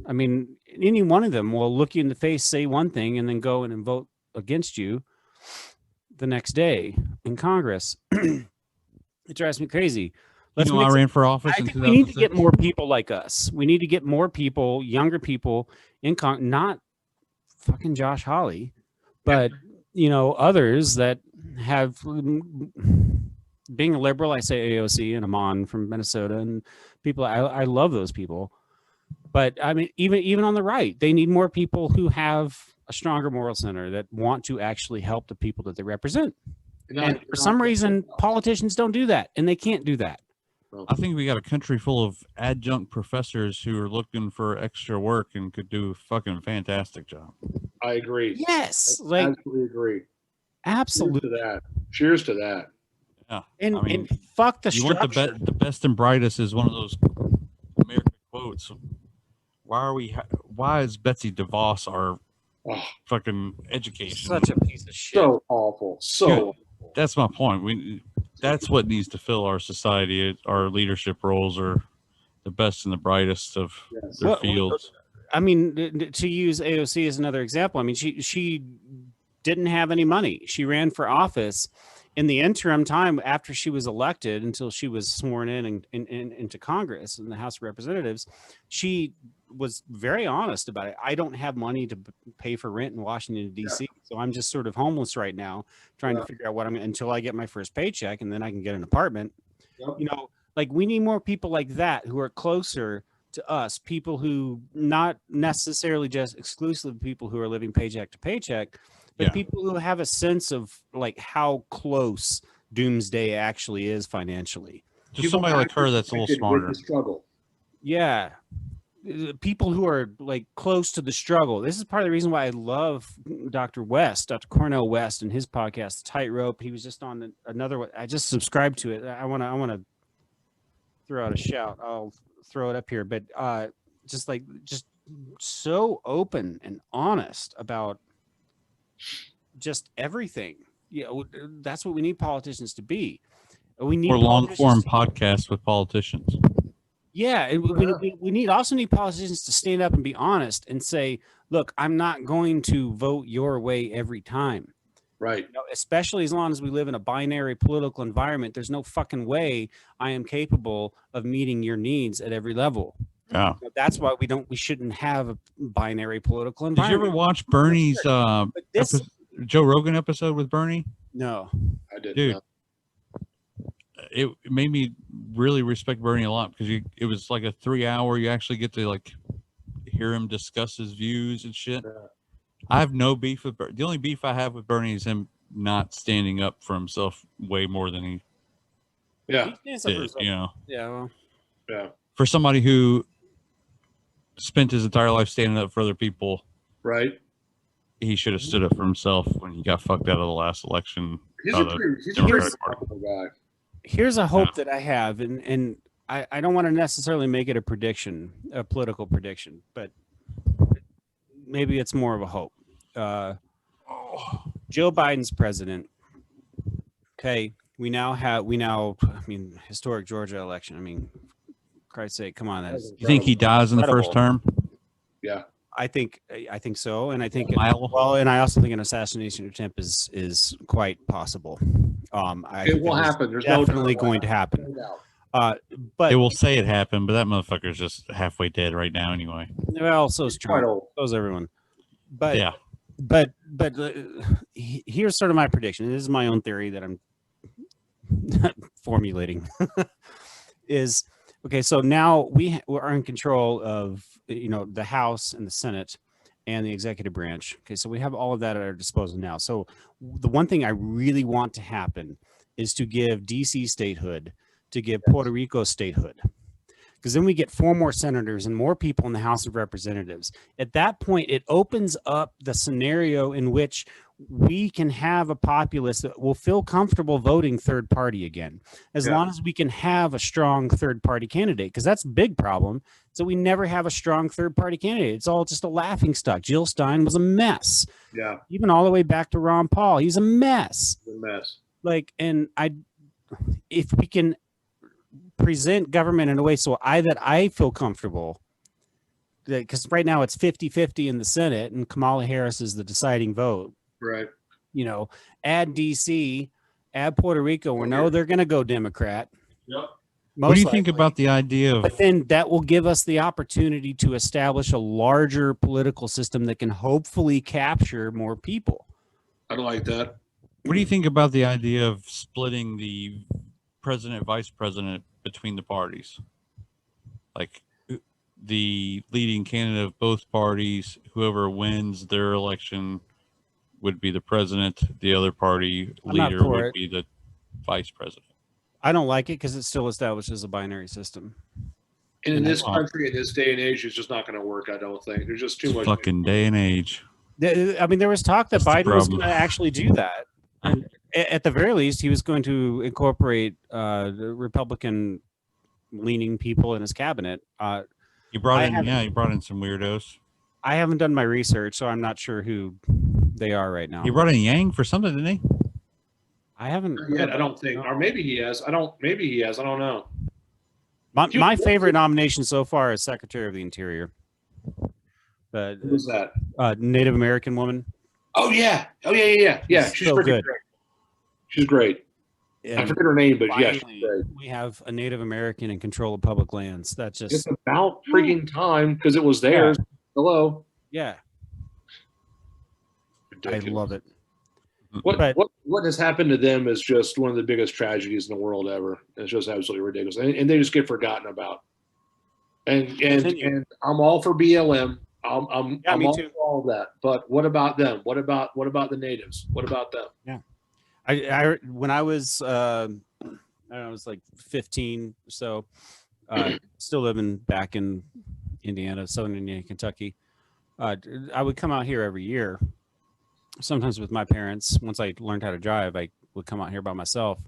I mean, any one of them will look you in the face, say one thing, and then go in and vote against you the next day in Congress. It drives me crazy. You know, I ran for office I in think we need to 2006. get more people like us. We need to get more people, younger people in not fucking Josh Hawley, but others that have being a liberal. I say AOC and Amon from Minnesota and people. I love those people, but I mean, even on the right, they need more people who have a stronger moral center that want to actually help the people that they represent. And for some reason, politicians don't do that, and they can't do that. I think we got a country full of adjunct professors who are looking for extra work and could do a fucking fantastic job. I agree. Yes, I absolutely agree. Absolutely. Cheers to that. Yeah, and, I mean, and fuck the you structure. want the best and brightest is one of those American quotes. Why is Betsy DeVos our fucking education? Such a piece of shit. So awful. So that's my point. That's what needs to fill our society. Our leadership roles are the best and the brightest of their fields. I mean, to use AOC as another example, I mean, she didn't have any money. She ran for office in the interim time after she was elected until she was sworn in into Congress and the House of Representatives. She was very honest about it. I don't have money to pay for rent in Washington, D.C., so I'm just sort of homeless right now, trying to figure out what until I get my first paycheck, and then I can get an apartment. Like we need more people like that who are closer to us, people who not necessarily just exclusively people who are living paycheck to paycheck, but people who have a sense of like how close doomsday actually is financially. Just somebody like her that's a little smarter. Struggle. Yeah. People who are like close to the struggle. This is part of the reason why I love Dr. Cornell West, and his podcast, Tightrope. He was just on another one. I just subscribed to it. I want to throw out a shout. I'll throw it up here, but just so open and honest about just everything. That's what we need politicians to be. We need long form podcasts with politicians. Yeah, we also need politicians to stand up and be honest and say, look, I'm not going to vote your way every time. Right. Especially as long as we live in a binary political environment, there's no fucking way I am capable of meeting your needs at every level. Yeah. That's why we shouldn't have a binary political environment. Did you ever watch Bernie's Joe Rogan episode with Bernie? No. I did. Dude. It made me really respect Bernie a lot because it was like a 3-hour. You actually get to like hear him discuss his views and shit. Yeah. I have no beef with Bernie. The only beef I have with Bernie is him not standing up for himself way more than he did, Yeah. Well. Yeah. For somebody who spent his entire life standing up for other people, right? He should have stood up for himself when he got fucked out of the last election. He's a pretty guy. Here's a hope that I have, and I don't want to necessarily make it a prediction, a political prediction, but maybe it's more of a hope. Joe Biden's president. Okay, we now, historic Georgia election. I mean, Christ's sake, come on. You think he dies in the first term? Yeah. I think so, and I think and I also think an assassination attempt is quite possible. It will happen. There's definitely going to happen. But they will say it happened, but that motherfucker's just halfway dead right now anyway. Well, so's Trump. So's everyone. But yeah. But here's sort of my prediction. This is my own theory that I'm formulating. Is okay. So now we are in control of the House and the Senate and the executive branch. Okay, so we have all of that at our disposal now. So the one thing I really want to happen is to give DC statehood, to give Puerto Rico statehood, because then we get 4 more senators and more people in the House of Representatives. At that point, it opens up the scenario in which we can have a populace that will feel comfortable voting third party again, as long as we can have a strong third party candidate. Because that's a big problem. So we never have a strong third party candidate. It's all just a laughing stock. Jill Stein was a mess. Yeah, Even all the way back to Ron Paul, he's a mess. it's a mess. Like, and if we can present government in a way that I feel comfortable, because right now it's 50-50 in the Senate and Kamala Harris is the deciding vote. Right. You know, add DC, add Puerto Rico, we know they're going to go Democrat. Yep. What do you think about the idea of? But then that will give us the opportunity to establish a larger political system that can hopefully capture more people. I don't like that. What do you think about the idea of splitting the president, vice president between the parties? Like the leading candidate of both parties, whoever wins their election would be the president. The other party leader would be the vice president. I don't like it because it still establishes a binary system. And in this country, in this day and age, it's just not going to work. I don't think there's just too much. Fucking day and age. I mean, there was talk that That's Biden was going to actually do that. And at the very least, he was going to incorporate the Republican-leaning people in his cabinet. He brought in some weirdos. I haven't done my research, so I'm not sure who they are right now. He brought in Yang for something, didn't he? I haven't yet. I don't think, or maybe he has. Maybe he has. I don't know. My favorite nomination so far is Secretary of the Interior. Who's that? Native American woman. Oh yeah. Yeah. She's so good. Great. She's great. And I forget her name, but yeah, she's great. We have a Native American in control of public lands. That's just it's about freaking time because it was theirs. Yeah. Hello. Yeah. Ridiculous. I love it. What has happened to them is just one of the biggest tragedies in the world ever. It's just absolutely ridiculous, and they just get forgotten about. And I'm all for BLM. I'm all for all of that. But what about them? What about the natives? What about them? Yeah. I when I was I don't know, I was like 15 or so, still living back in Indiana, southern Indiana, Kentucky. I would come out here every year, sometimes with my parents. Once I learned how to drive, I would come out here by myself,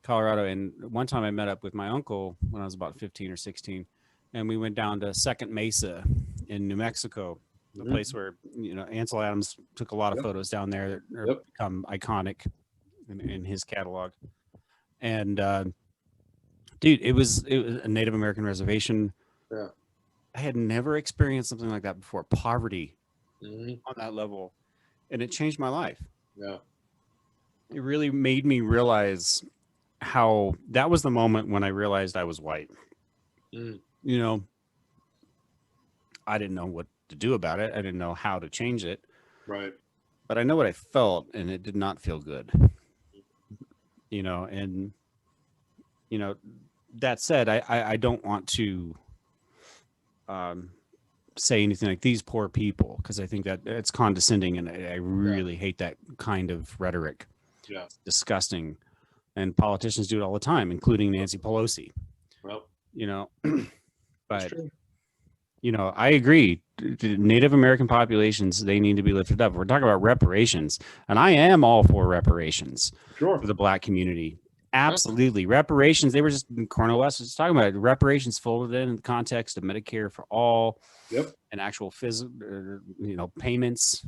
Colorado. And one time I met up with my uncle when I was about 15 or 16, and we went down to Second Mesa in New Mexico, the place where, you know, Ansel Adams took a lot of photos down there that are become iconic in his catalog. And dude, it was a Native American reservation. Yeah. I had never experienced something like that before. Poverty on that level. And it changed my life. Yeah. It really made me realize how that was the moment when I realized I was white. You know, I didn't know what to do about it. I didn't know how to change it. Right. But I know what I felt, and it did not feel good. You know, and, you know, that said, I don't want to say anything like these poor people, because I think that it's condescending, and I really hate that kind of rhetoric. Yeah. It's disgusting. And politicians do it all the time, including Nancy Pelosi. Well, you know, but, you know, I agree. The Native American populations, they need to be lifted up. We're talking about reparations, and I am all for reparations for the Black community. Absolutely. Reparations. They were just, Cornel West was talking about it. Reparations folded in the context of Medicare for all. And actual physical, you know, payments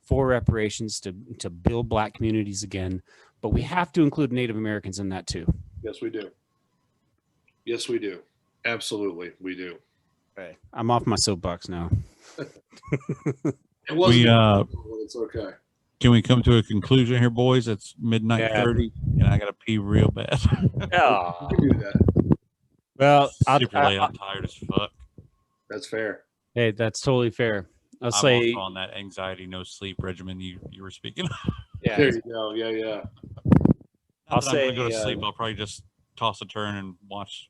for reparations to build Black communities again. But we have to include Native Americans in that too. Yes, we do. Yes, we do. Absolutely, we do. Okay. I'm off my soapbox now. It's okay. Can we come to a conclusion here, boys? It's midnight 30, and I gotta pee real bad. Yeah. You can do that. Well, I'm tired as fuck. That's fair. Hey, that's totally fair. I'm say also on that anxiety no sleep regimen you were speaking of. Yeah. There you go. Yeah. I'm gonna go to sleep. I'll probably just toss a turn and watch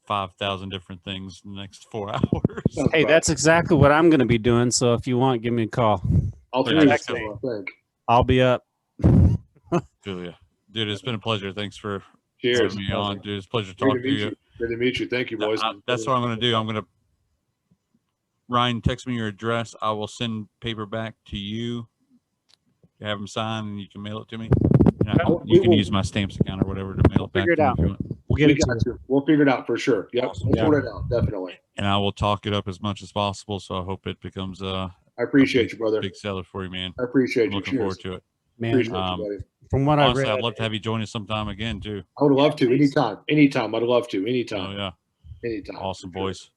5,000 different things in the next 4 hours. Hey, that's exactly what I'm going to be doing. So if you want, give me a call. I'll text me. I'll be up. Julia, dude, it's been a pleasure. Thanks for Cheers. me on, dude. It's a pleasure talking to you. Good to meet you. Thank you, boys. That's what I'm going to do. I'm going to Ryan, text me your address. I will send paper back to you. have them sign, and you can mail it to me. Oh, You we can will- use my stamps account or whatever to mail it back figure it to me out. if you want. We'll get We it to got you. you. We'll figure it out for sure. Yep. Awesome. We'll Yeah. sort it out. Definitely. And I will talk it up as much as possible. So I hope it becomes I appreciate you, brother. big seller for you, man. I appreciate I'm you. looking Cheers. forward to it. Man, Appreciate you, Um, buddy. from what I've Honestly, read, I'd love to have you join us sometime again too. I would love to. please. Anytime. I'd love to. Oh Anytime. yeah, Anytime. awesome For sure. boys.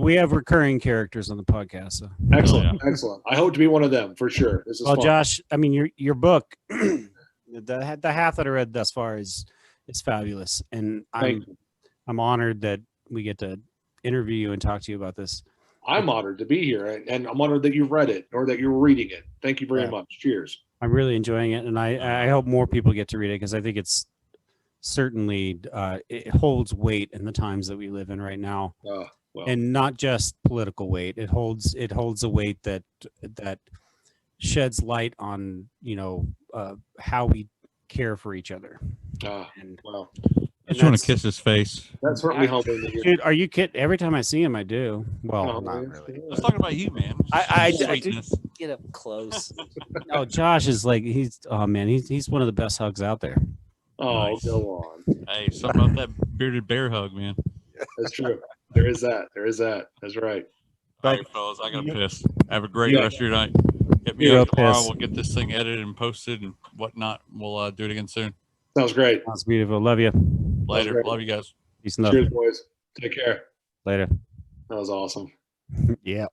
we have recurring characters on the podcast. So. Excellent. Excellent. I hope to be one of them for sure. This is Well, fun. Josh, I mean your book, the half that I read thus far is fabulous, and Thank you. I'm honored that we get to interview you and talk to you about this. I'm honored to be here, and I'm honored that you've read it or that you're reading it. Thank you very Yeah. much. Cheers. I'm really enjoying it, and I hope more people get to read it because I think it's certainly it holds weight in the times that we live in right now, Well, and not just political weight. It holds a weight that sheds light on how we care for each other. And, well, I just want to kiss his face. that's certainly humbling to hear. dude, are you kidding? Every time I see him, I do. Well, Oh, not yeah. really. Let's talk about you, man. I do- Sweetness. Get up close. No, Josh is like he's one of the best hugs out there. Oh, Nice. go on. Hey, something about that bearded bear hug, man. That's true. There is that. That's right. All right, fellas, I got to piss. Have a great Yeah. rest of your night. Hit me You up go tomorrow. piss. We'll get this thing edited and posted and whatnot. We'll do it again soon. Sounds great. That's beautiful. Love you. Later. great. Love you guys. Peace and love. Cheers, boys. Take care. Later. That was awesome. Yeah.